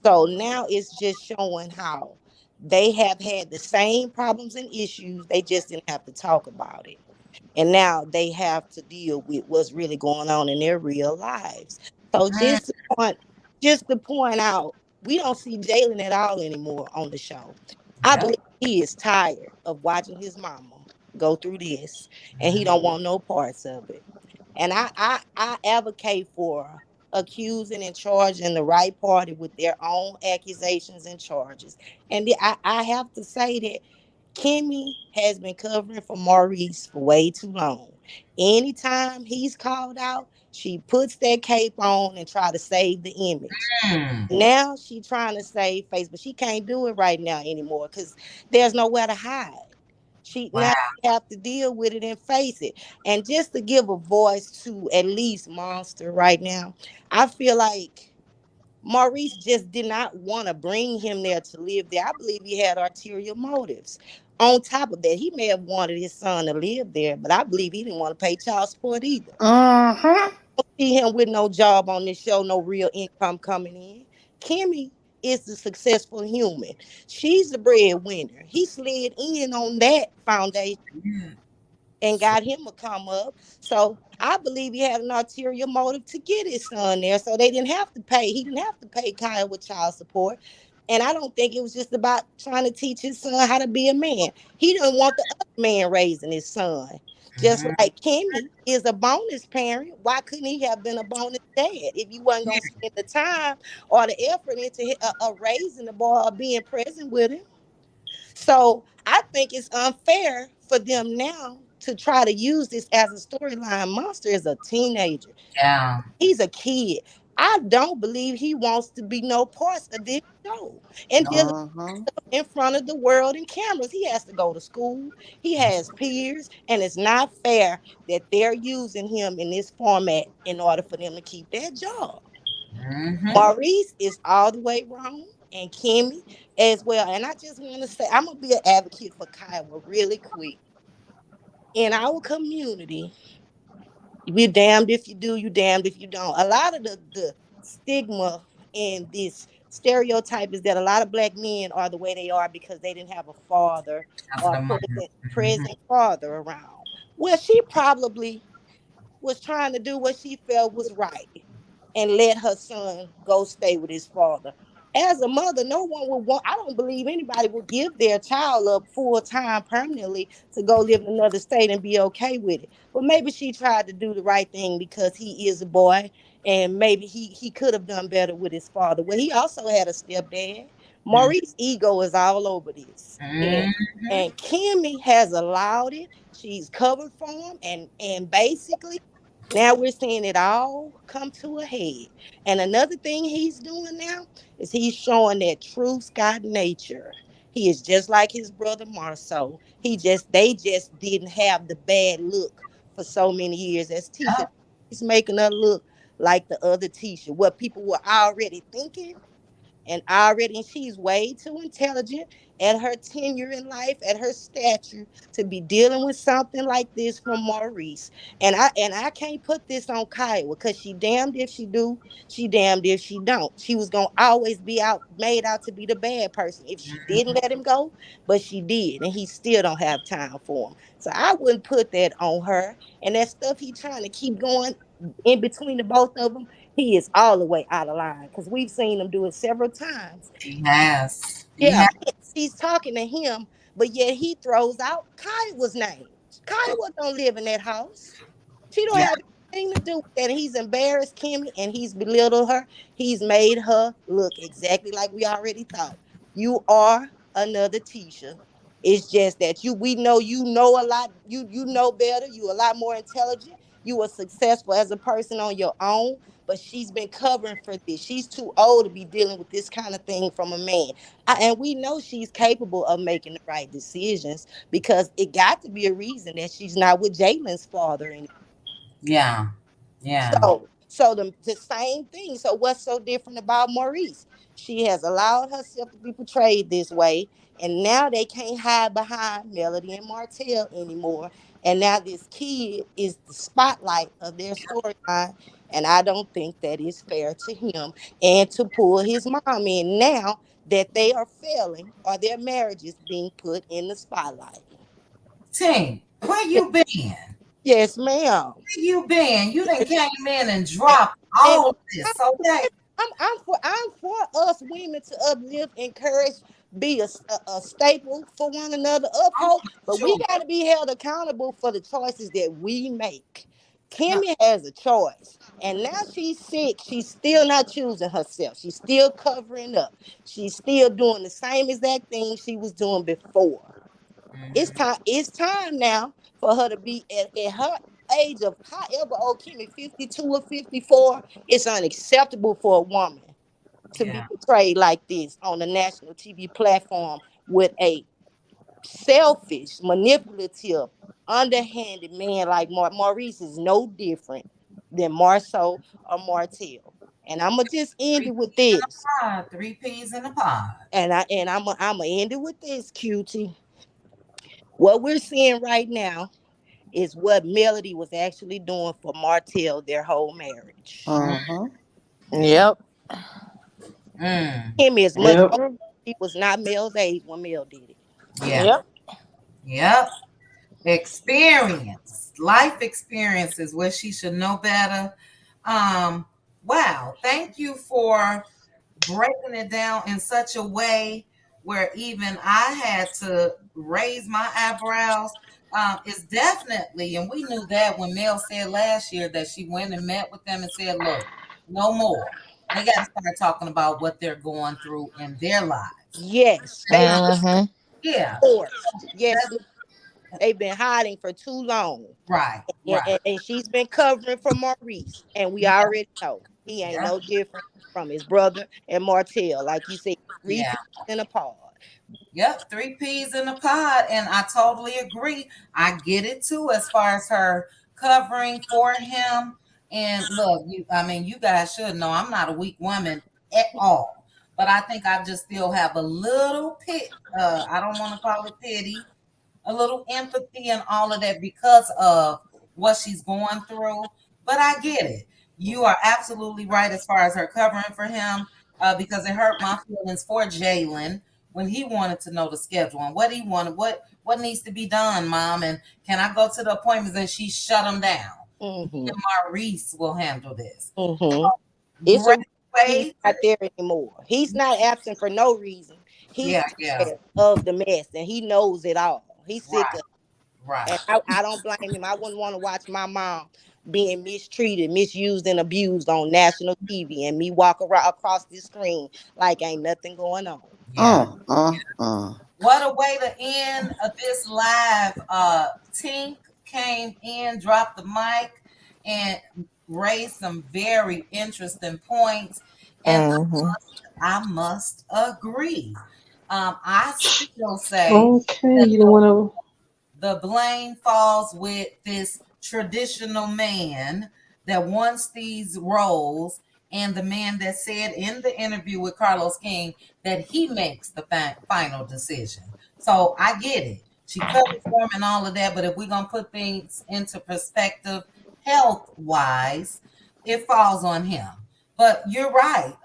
So now it's just showing how they have had the same problems and issues. They just didn't have to talk about it, and now they have to deal with what's really going on in their real lives. So just to point out, we don't see Jalen at all anymore on the show. I Yep. believe he is tired of watching his mama go through this, and he don't want no parts of it. And I advocate for accusing and charging the right party with their own accusations and charges. And I have to say that Kimmy has been covering for Maurice for way too long. Anytime he's called out, she puts that cape on and try to save the image. Mm. Now she trying to save face, but she can't do it right now anymore because there's nowhere to hide. She Wow. now have to deal with it and face it. And just to give a voice to at least Monster right now, I feel like Maurice just did not want to bring him there to live there. I believe he had ulterior motives. On top of that, he may have wanted his son to live there, but I believe he didn't want to pay child support either. Uh-huh. See him with no job on this show, no real income coming in. Kimmy is the successful human. She's the breadwinner. He slid in on that foundation and got him a come up. So I believe he had an ulterior motive to get his son there. So they didn't have to pay. He didn't have to pay Kyle with child support. And I don't think it was just about trying to teach his son how to be a man. He didn't want the other man raising his son. Just like Kimmy is a bonus parent, why couldn't he have been a bonus dad if you wasn't gonna spend the time or the effort into raising the boy or being present with him? So I think it's unfair for them now to try to use this as a storyline. Monster is a teenager. Yeah. He's a kid. I don't believe he wants to be no parts of this show and dealing Uh-huh. in front of the world and cameras. He has to go to school. He has peers, and it's not fair that they're using him in this format in order for them to keep their job. Mm-hmm. Maurice is all the way wrong, and Kimmy as well. And I just want to say, I'm gonna be an advocate for Kyle really quick. In our community, we're damned if you do, you damned if you don't. A lot of the stigma and this stereotype is that a lot of black men are the way they are because they didn't have a father After or the money. present father around. Well, she probably was trying to do what she felt was right and let her son go stay with his father. As a mother, no one would want, I don't believe anybody would give their child up full time permanently to go live in another state and be okay with it. But maybe she tried to do the right thing because he is a boy, and maybe he could have done better with his father. Well, he also had a stepdad. Maurice's ego is all over this. Mm-hmm. And Kimmy has allowed it. She's covered for him. And basically, now we're seeing it all come to a head. And another thing he's doing now is he's showing that true Scott nature. He is just like his brother Marceau. They just didn't have the bad look for so many years as Tisha. He's making her look like the other Tisha, what people were already thinking and she's way too intelligent at her tenure in life, at her stature, to be dealing with something like this from Maurice. And I can't put this on Kyle because she damned if she do, she damned if she don't. She was gonna always be made out to be the bad person if she didn't let him go, but she did, and he still don't have time for him. So I wouldn't put that on her. And that stuff he trying to keep going in between the both of them, he is all the way out of line because we've seen him do it several times. He has. Yeah, she's talking to him, but yet he throws out Kiowa's name. Kiowa don't live in that house. She don't Yeah. have anything to do with that. He's embarrassed Kimmy and he's belittled her. He's made her look exactly like we already thought. You are another Tisha. It's just that we know you know a lot. You know better. You a lot more intelligent. You are successful as a person on your own. But she's been covering for this. She's too old to be dealing with this kind of thing from a man. And we know she's capable of making the right decisions because it got to be a reason that she's not with Jalen's father anymore. Yeah. Yeah. So the same thing. So what's so different about Maurice? She has allowed herself to be portrayed this way, and now they can't hide behind Melody and Martell anymore. And now this kid is the spotlight of their storyline, and I don't think that is fair to him and to pull his mom in now that they are failing or their marriage is being put in the spotlight. Tink, where you been? Yes, ma'am. Where you been? You done came in and dropped all of this, okay? I'm for us women to uplift, encourage, be a staple for one another, uphold. But we got to be held accountable for the choices that we make. Kimmy has a choice, and now she's sick. She's still not choosing herself. She's still covering up. She's still doing the same exact thing she was doing before. It's time. It's time now for her to be at her age of however old Kimmy, 52 or 54. It's unacceptable for a woman to be portrayed like this on a national TV platform with a selfish, manipulative, underhanded man like Maurice is no different than Marceau or Martell. And I'm gonna just end it with this. 3 peas in a pod. I'm gonna end it with this, Cutie. What we're seeing right now is what Melody was actually doing for Martell their whole marriage. Yep. Him is much older. He was not Mel's age when Mel did it. Yeah. Yep. Experience. Life experiences where she should know better. Wow. Thank you for breaking it down in such a way where even I had to raise my eyebrows. It's definitely, and we knew that when Mel said last year that she went and met with them and said, look, no more. They got to start talking about what they're going through in their lives. Yes. Yeah. Yes. They've been hiding for too long. Right. And she's been covering for Maurice. And we already know he ain't no different from his brother and Martell. Like you said, 3 peas in a pod. Yep, 3 peas in a pod. And I totally agree. I get it too, as far as her covering for him. And look, you guys should know I'm not a weak woman at all. But I think I just still have a little I don't want to call it pity, a little empathy and all of that because of what she's going through. But I get it. You are absolutely right as far as her covering for him because it hurt my feelings for Jalen when he wanted to know the schedule and what he wanted, what needs to be done, Mom, and can I go to the appointments? And she shut him down. And Maurice will handle this. It's a he's not there anymore. He's not absent for no reason. He's tired of the mess and he knows it all. He's sick of it. Right. And I don't blame him. I wouldn't want to watch my mom being mistreated, misused, and abused on national TV and me walk around across the screen like ain't nothing going on. Yeah. Uh. What a way to end this live. Tink came in, dropped the mic, and raised some very interesting points. And I must agree. I still say Okay, that you don't want the blame falls with this traditional man that wants these roles, and the man that said in the interview with Carlos King that he makes the final decision. So I get it. She covered for him and all of that, but if we're gonna put things into perspective, health wise, it falls on him. But you're right.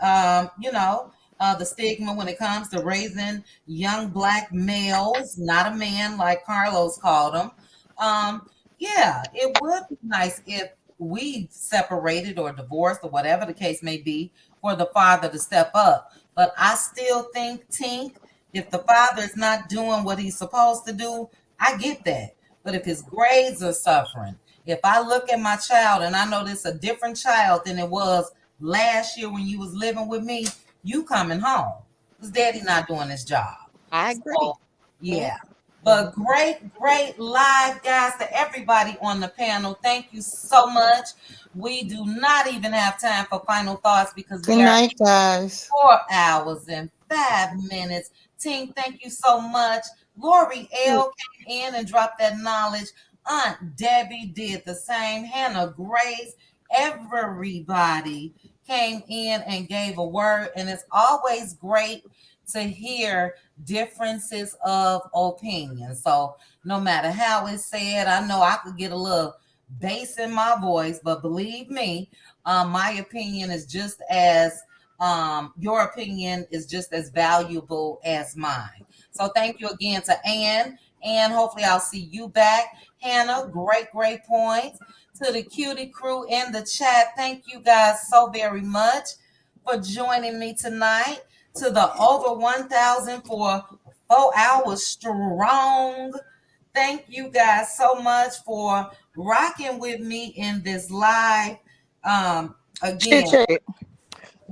The stigma when it comes to raising young black males, not a man like Carlos called them. Yeah, it would be nice if we separated or divorced or whatever the case may be for the father to step up. But I still think, Tink, if the father is not doing what he's supposed to do, I get that. But if his grades are suffering, if I look at my child and I know this a different child than it was last year when you was living with me, you coming home because daddy not doing his job. I agree. So, yeah. But great live, guys, to everybody on the panel. Thank you so much. We do not even have time for final thoughts because Good we are night, guys. 4 hours and 5 minutes. Team, thank you so much. Lori L came in and dropped that knowledge. Aunt Debbie did the same. Hannah Grace, everybody came in and gave a word. And it's always great to hear differences of opinion. So no matter how it's said, I know I could get a little bass in my voice, but believe me, my opinion is just as your opinion is just as valuable as mine. So thank you again to Ann. And hopefully I'll see you back. Hannah, great points. To the cutie crew in the chat, thank you guys so very much for joining me tonight. To the over 1,000 for 4 hours strong. Thank you guys so much for rocking with me in this live. Again,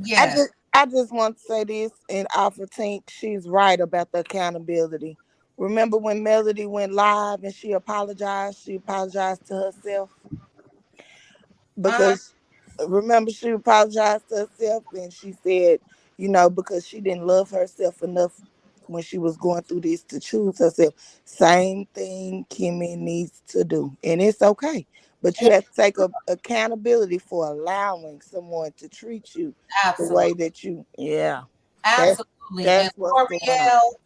yes. I just want to say this and offer Tink, she's right about the accountability. Remember when Melody went live and she apologized? She apologized to herself because remember she apologized to herself and she said, because she didn't love herself enough when she was going through this to choose herself. Same thing Kimmy needs to do. And it's okay. But you have to take accountability for allowing someone to treat you the way that you, Absolutely. That's what's going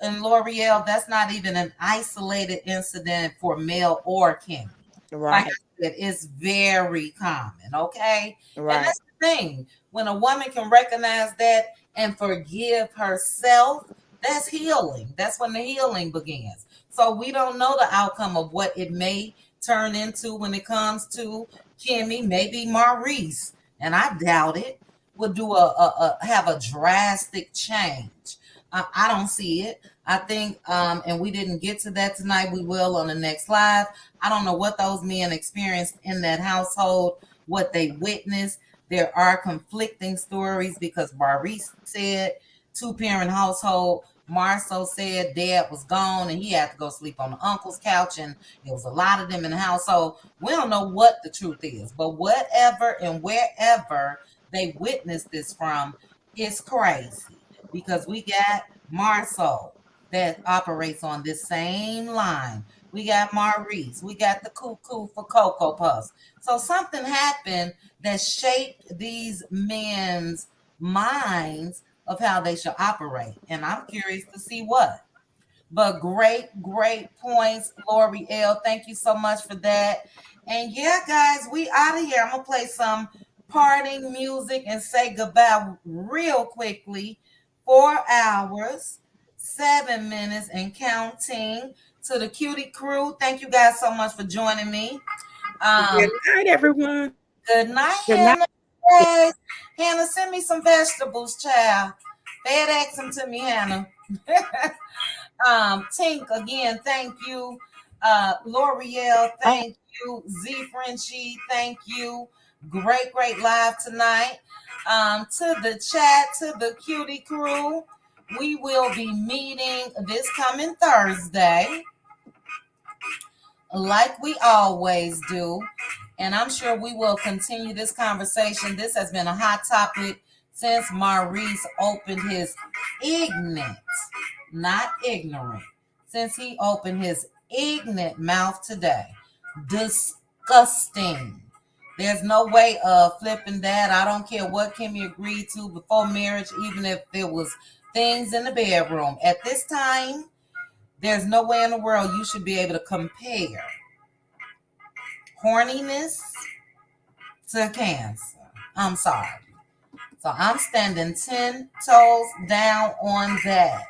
on. L'Oreal, that's not even an isolated incident for Mel or Kimmy. Like I said, it's very common, okay? And that's the thing. When a woman can recognize that and forgive herself, that's healing. That's when the healing begins. So we don't know the outcome of what it may turn into when it comes to Kimmy, maybe Maurice, and I doubt it, would do have a drastic change. I don't see it. I think, and we didn't get to that tonight. We will on the next live. I don't know what those men experienced in that household, what they witnessed. There are conflicting stories because Maurice said 2-parent household. Marceau said dad was gone and he had to go sleep on the uncle's couch, and there was a lot of them in the house. So we don't know what the truth is, but whatever and wherever they witnessed this from, it's crazy because we got Marceau that operates on this same line. We got Maurice. We got the cuckoo for Cocoa Puffs. So something happened that shaped these men's minds of how they should operate. And I'm curious to see what. But great points, Lori L. Thank you so much for that. And yeah, guys, we out of here. I'm going to play some parting music and say goodbye real quickly. 4 hours, 7 minutes, and counting. To the cutie crew, thank you guys so much for joining me. Good night, everyone. Good night, Good Hannah. night. Yes. Hannah, send me some vegetables, child. FedEx them to me, Hannah. Tink, again, thank you. L'Oreal, thank you. Z Frenchie, thank you. Great live tonight. To the chat, to the cutie crew, we will be meeting this coming Thursday, like we always do. And I'm sure we will continue this conversation. This has been a hot topic since Maurice opened his ignorant, not ignorant, since he opened his ignorant mouth today. Disgusting. There's no way of flipping that. I don't care what Kimmy agreed to before marriage, even if there was things in the bedroom. At this time, there's no way in the world you should be able to compare horniness to cancer. I'm sorry. So I'm standing 10 toes down on that.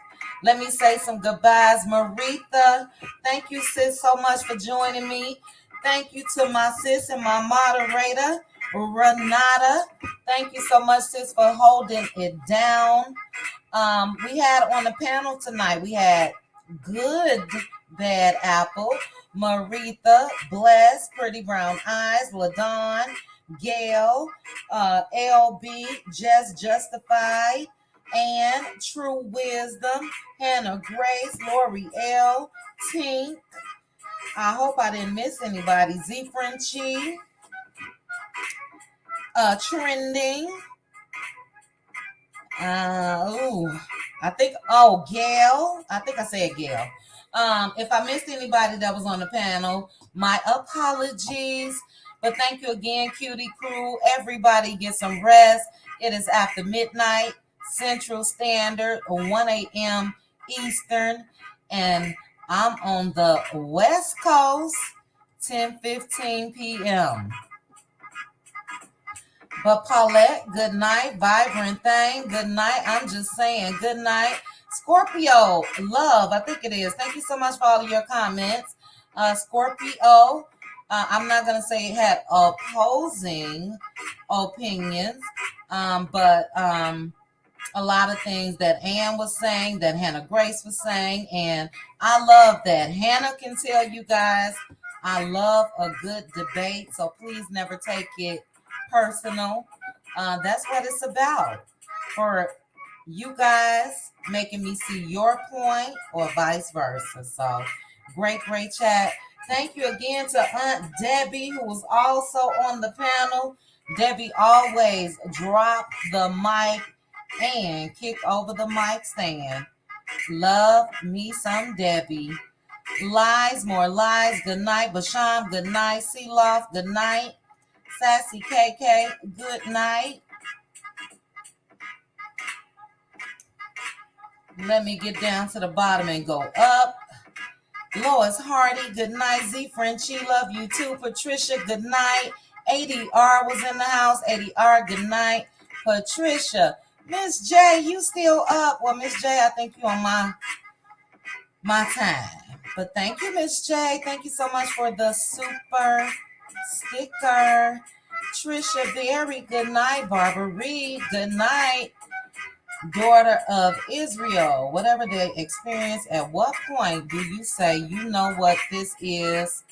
Let me say some goodbyes. Maritha, thank you, sis, so much for joining me. Thank you to my sis and my moderator, Renata. Thank you so much, sis, for holding it down. We had on the panel tonight, we had Good Bad Apple, Maritha, Bless, Pretty Brown Eyes, LaDon, Gail, LB, Just Justified, and True Wisdom, Hannah Grace, Lori L, Tink. I hope I didn't miss anybody. Z Frenchie, Trending. Gail. I think I said Gail. If I missed anybody that was on the panel, my apologies. But thank you again, Cutie Crew. Everybody get some rest. It is after midnight Central Standard, 1 a.m. Eastern, and I'm on the West Coast, 10:15 p.m. But Paulette, good night. Vibrant Thing, good night. I'm just saying, good night. Scorpio, love, I think it is. Thank you so much for all of your comments. Scorpio, I'm not going to say it had opposing opinions, but a lot of things that Ann was saying, that Hannah Grace was saying, and I love that. Hannah can tell you guys, I love a good debate, so please never take it personal. That's what it's about, for you guys making me see your point or vice versa. So great chat. Thank you again to Aunt Debbie, who was also on the panel. Debbie always drop the mic and kick over the mic stand. Love me some Debbie. Lies, more lies. Good night. Basham, good night. Sealoft, good night. Sassy KK, good night. Let me get down to the bottom and go up. Lois Hardy, good night. Z Frenchie, love you too. Patricia, good night. ADR was in the house. ADR, good night. Patricia, Miss J, you still up? Well, Miss J, I think you on my time. But thank you, Miss J. Thank you so much for the super sticker. Trisha Berry, good night. Barbara Reed, good night. Daughter of Israel, whatever they experience, at what point do you say, you know what, this is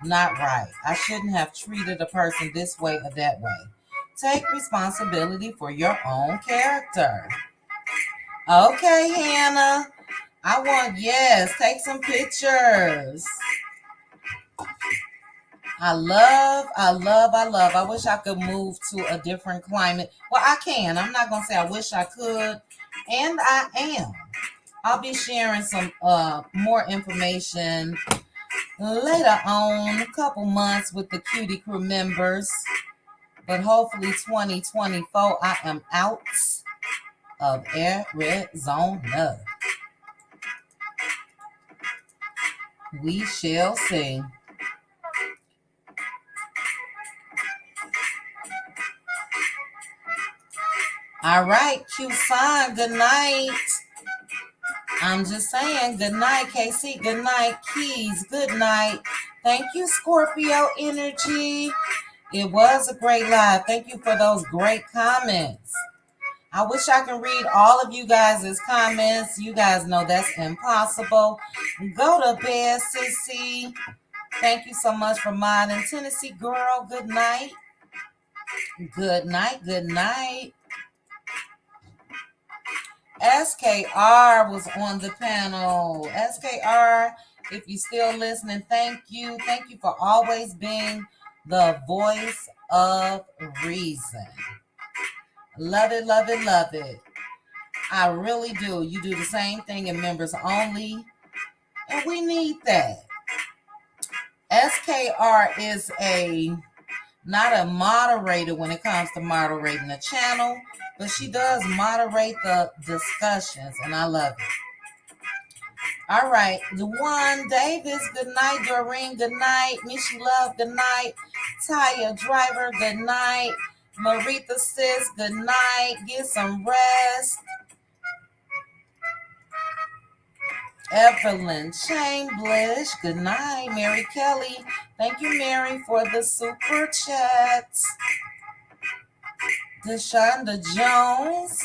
not right? I shouldn't have treated a person this way or that way. Take responsibility for your own character. Okay, Hannah. Take some pictures. I love. I wish I could move to a different climate. Well, I can. I'm not going to say I wish I could. And I am. I'll be sharing some more information later on, a couple months with the Cutie Crew members. But hopefully 2024, I am out of Arizona. We shall see. All right, Q-Sign, good night. I'm just saying, good night, KC, good night, Keys, good night. Thank you, Scorpio Energy. It was a great live. Thank you for those great comments. I wish I could read all of you guys' comments. You guys know that's impossible. Go to bed, Sissy. Thank you so much for modding. Tennessee Girl, good night. Good night, good night. SKR was on the panel. SKR, if you're still listening, thank you. Thank you for always being the voice of reason. Love it, love it, love it. I really do. You do the same thing in members only, and we need that. SKR is not a moderator when it comes to moderating the channel, but she does moderate the discussions, and I love it. All right, Dewan Davis, good night. Doreen, good night. Mishi Love, good night. Taya Driver, good night. Maritha Sis, good night. Get some rest. Evelyn Chambliss, good night. Mary Kelly, thank you, Mary, for the super chats. Deshonda Jones.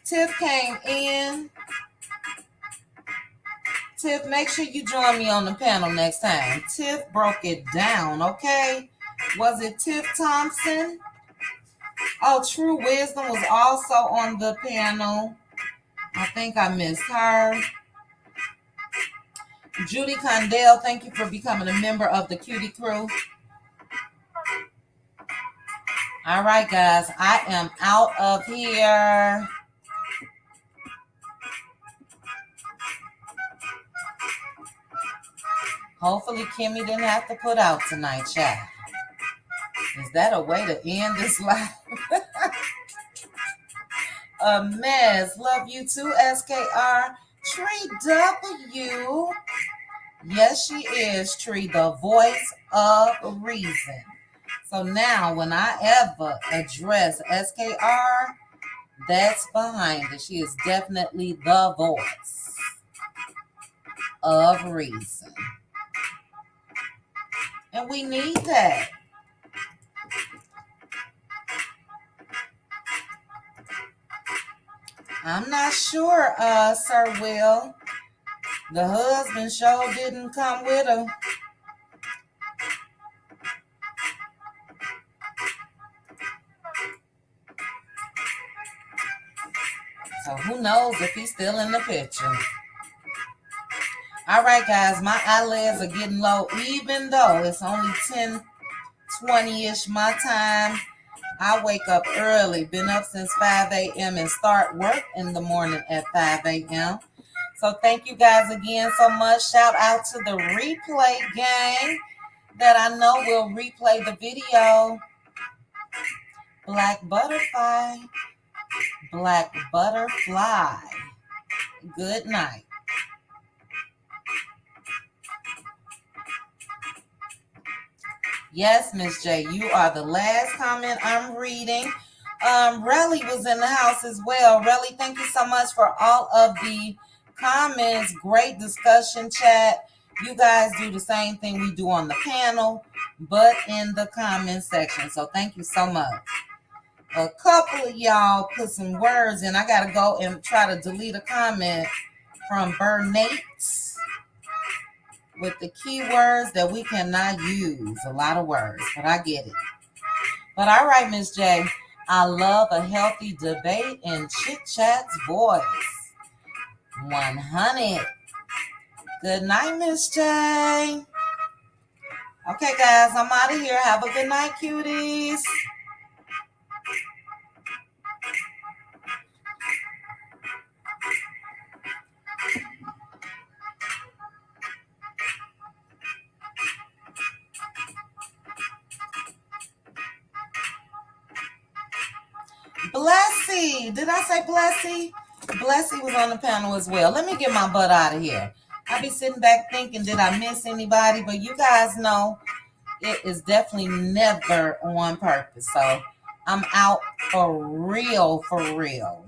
Tiff came in. Tiff, make sure you join me on the panel next time. Tiff broke it down, okay? Was it Tiff Thompson? Oh, True Wisdom was also on the panel. I think I missed her. Judy Condell, thank you for becoming a member of the Cutie Crew. All right, guys, I am out of here. Hopefully, Kimmy didn't have to put out tonight, chat. Is that a way to end this live? A mess. Love you too, SKR. Tree W. Yes, she is, Tree, the voice of reason. So now when I ever address SKR, that's behind it. She is definitely the voice of reason. And we need that. I'm not sure, Sir Will. The husband sure didn't come with her. So who knows if he's still in the picture. All right, guys, my eyelids are getting low, even though it's only 10:20-ish my time. I wake up early, been up since 5 a.m. and start work in the morning at 5 a.m. So thank you guys again so much. Shout out to the replay gang that I know will replay the video. Black Butterfly. Black Butterfly. Good night. Yes, Miss J, you are the last comment I'm reading. Relly was in the house as well. Relly, thank you so much for all of the comments. Great discussion chat. You guys do the same thing we do on the panel, but in the comment section. So thank you so much. A couple of y'all put some words in. I got to go and try to delete a comment from Bernate with the keywords that we cannot use. A lot of words, but I get it. But all right, Miss J, I love a healthy debate and chit-chat's voice. 100. Good night, Miss J. Okay, guys, I'm out of here. Have a good night, cuties. Blessy. Did I say Blessy? Blessy was on the panel as well. Let me get my butt out of here. I be sitting back thinking, did I miss anybody? But you guys know it is definitely never on purpose. So I'm out for real, for real.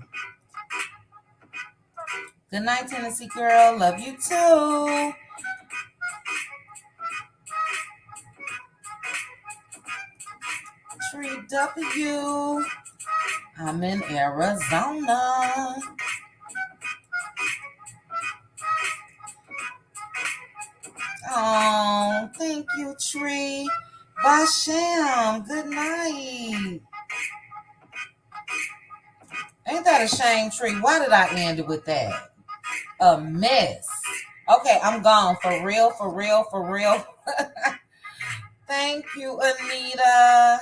Good night, Tennessee girl. Love you too. Tree W. I'm in Arizona. Oh, thank you, Tree. Basham, good night. Ain't that a shame, Tree? Why did I end it with that? A mess. Okay, I'm gone. For real, for real, for real. Thank you, Anita.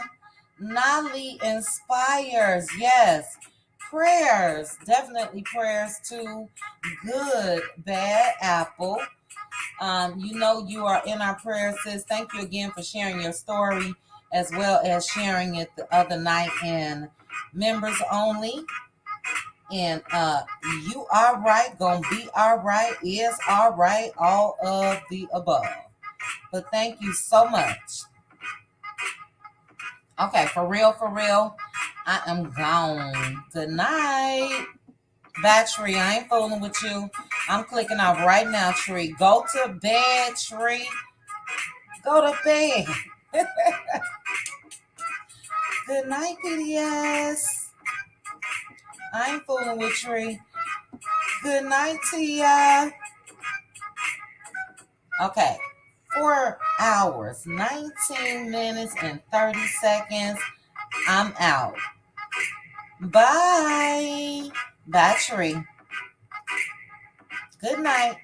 Nali inspires. Yes. Prayers. Definitely prayers to Good Bad Apple. You know you are in our prayers, sis. Thank you again for sharing your story as well as sharing it the other night in members only. And you are right, gonna be all right, is all right, all of the above. But thank you so much. Okay, for real, I am gone. Good night. Bye, Tree. I ain't fooling with you. I'm clicking off right now, Tree. Go to bed, Tree. Go to bed. Good night, PDS. I ain't fooling with Tree. Good night, Tia. Okay. 4 hours, 19 minutes, and 30 seconds. I'm out. Bye. Bye, Tree. Good night.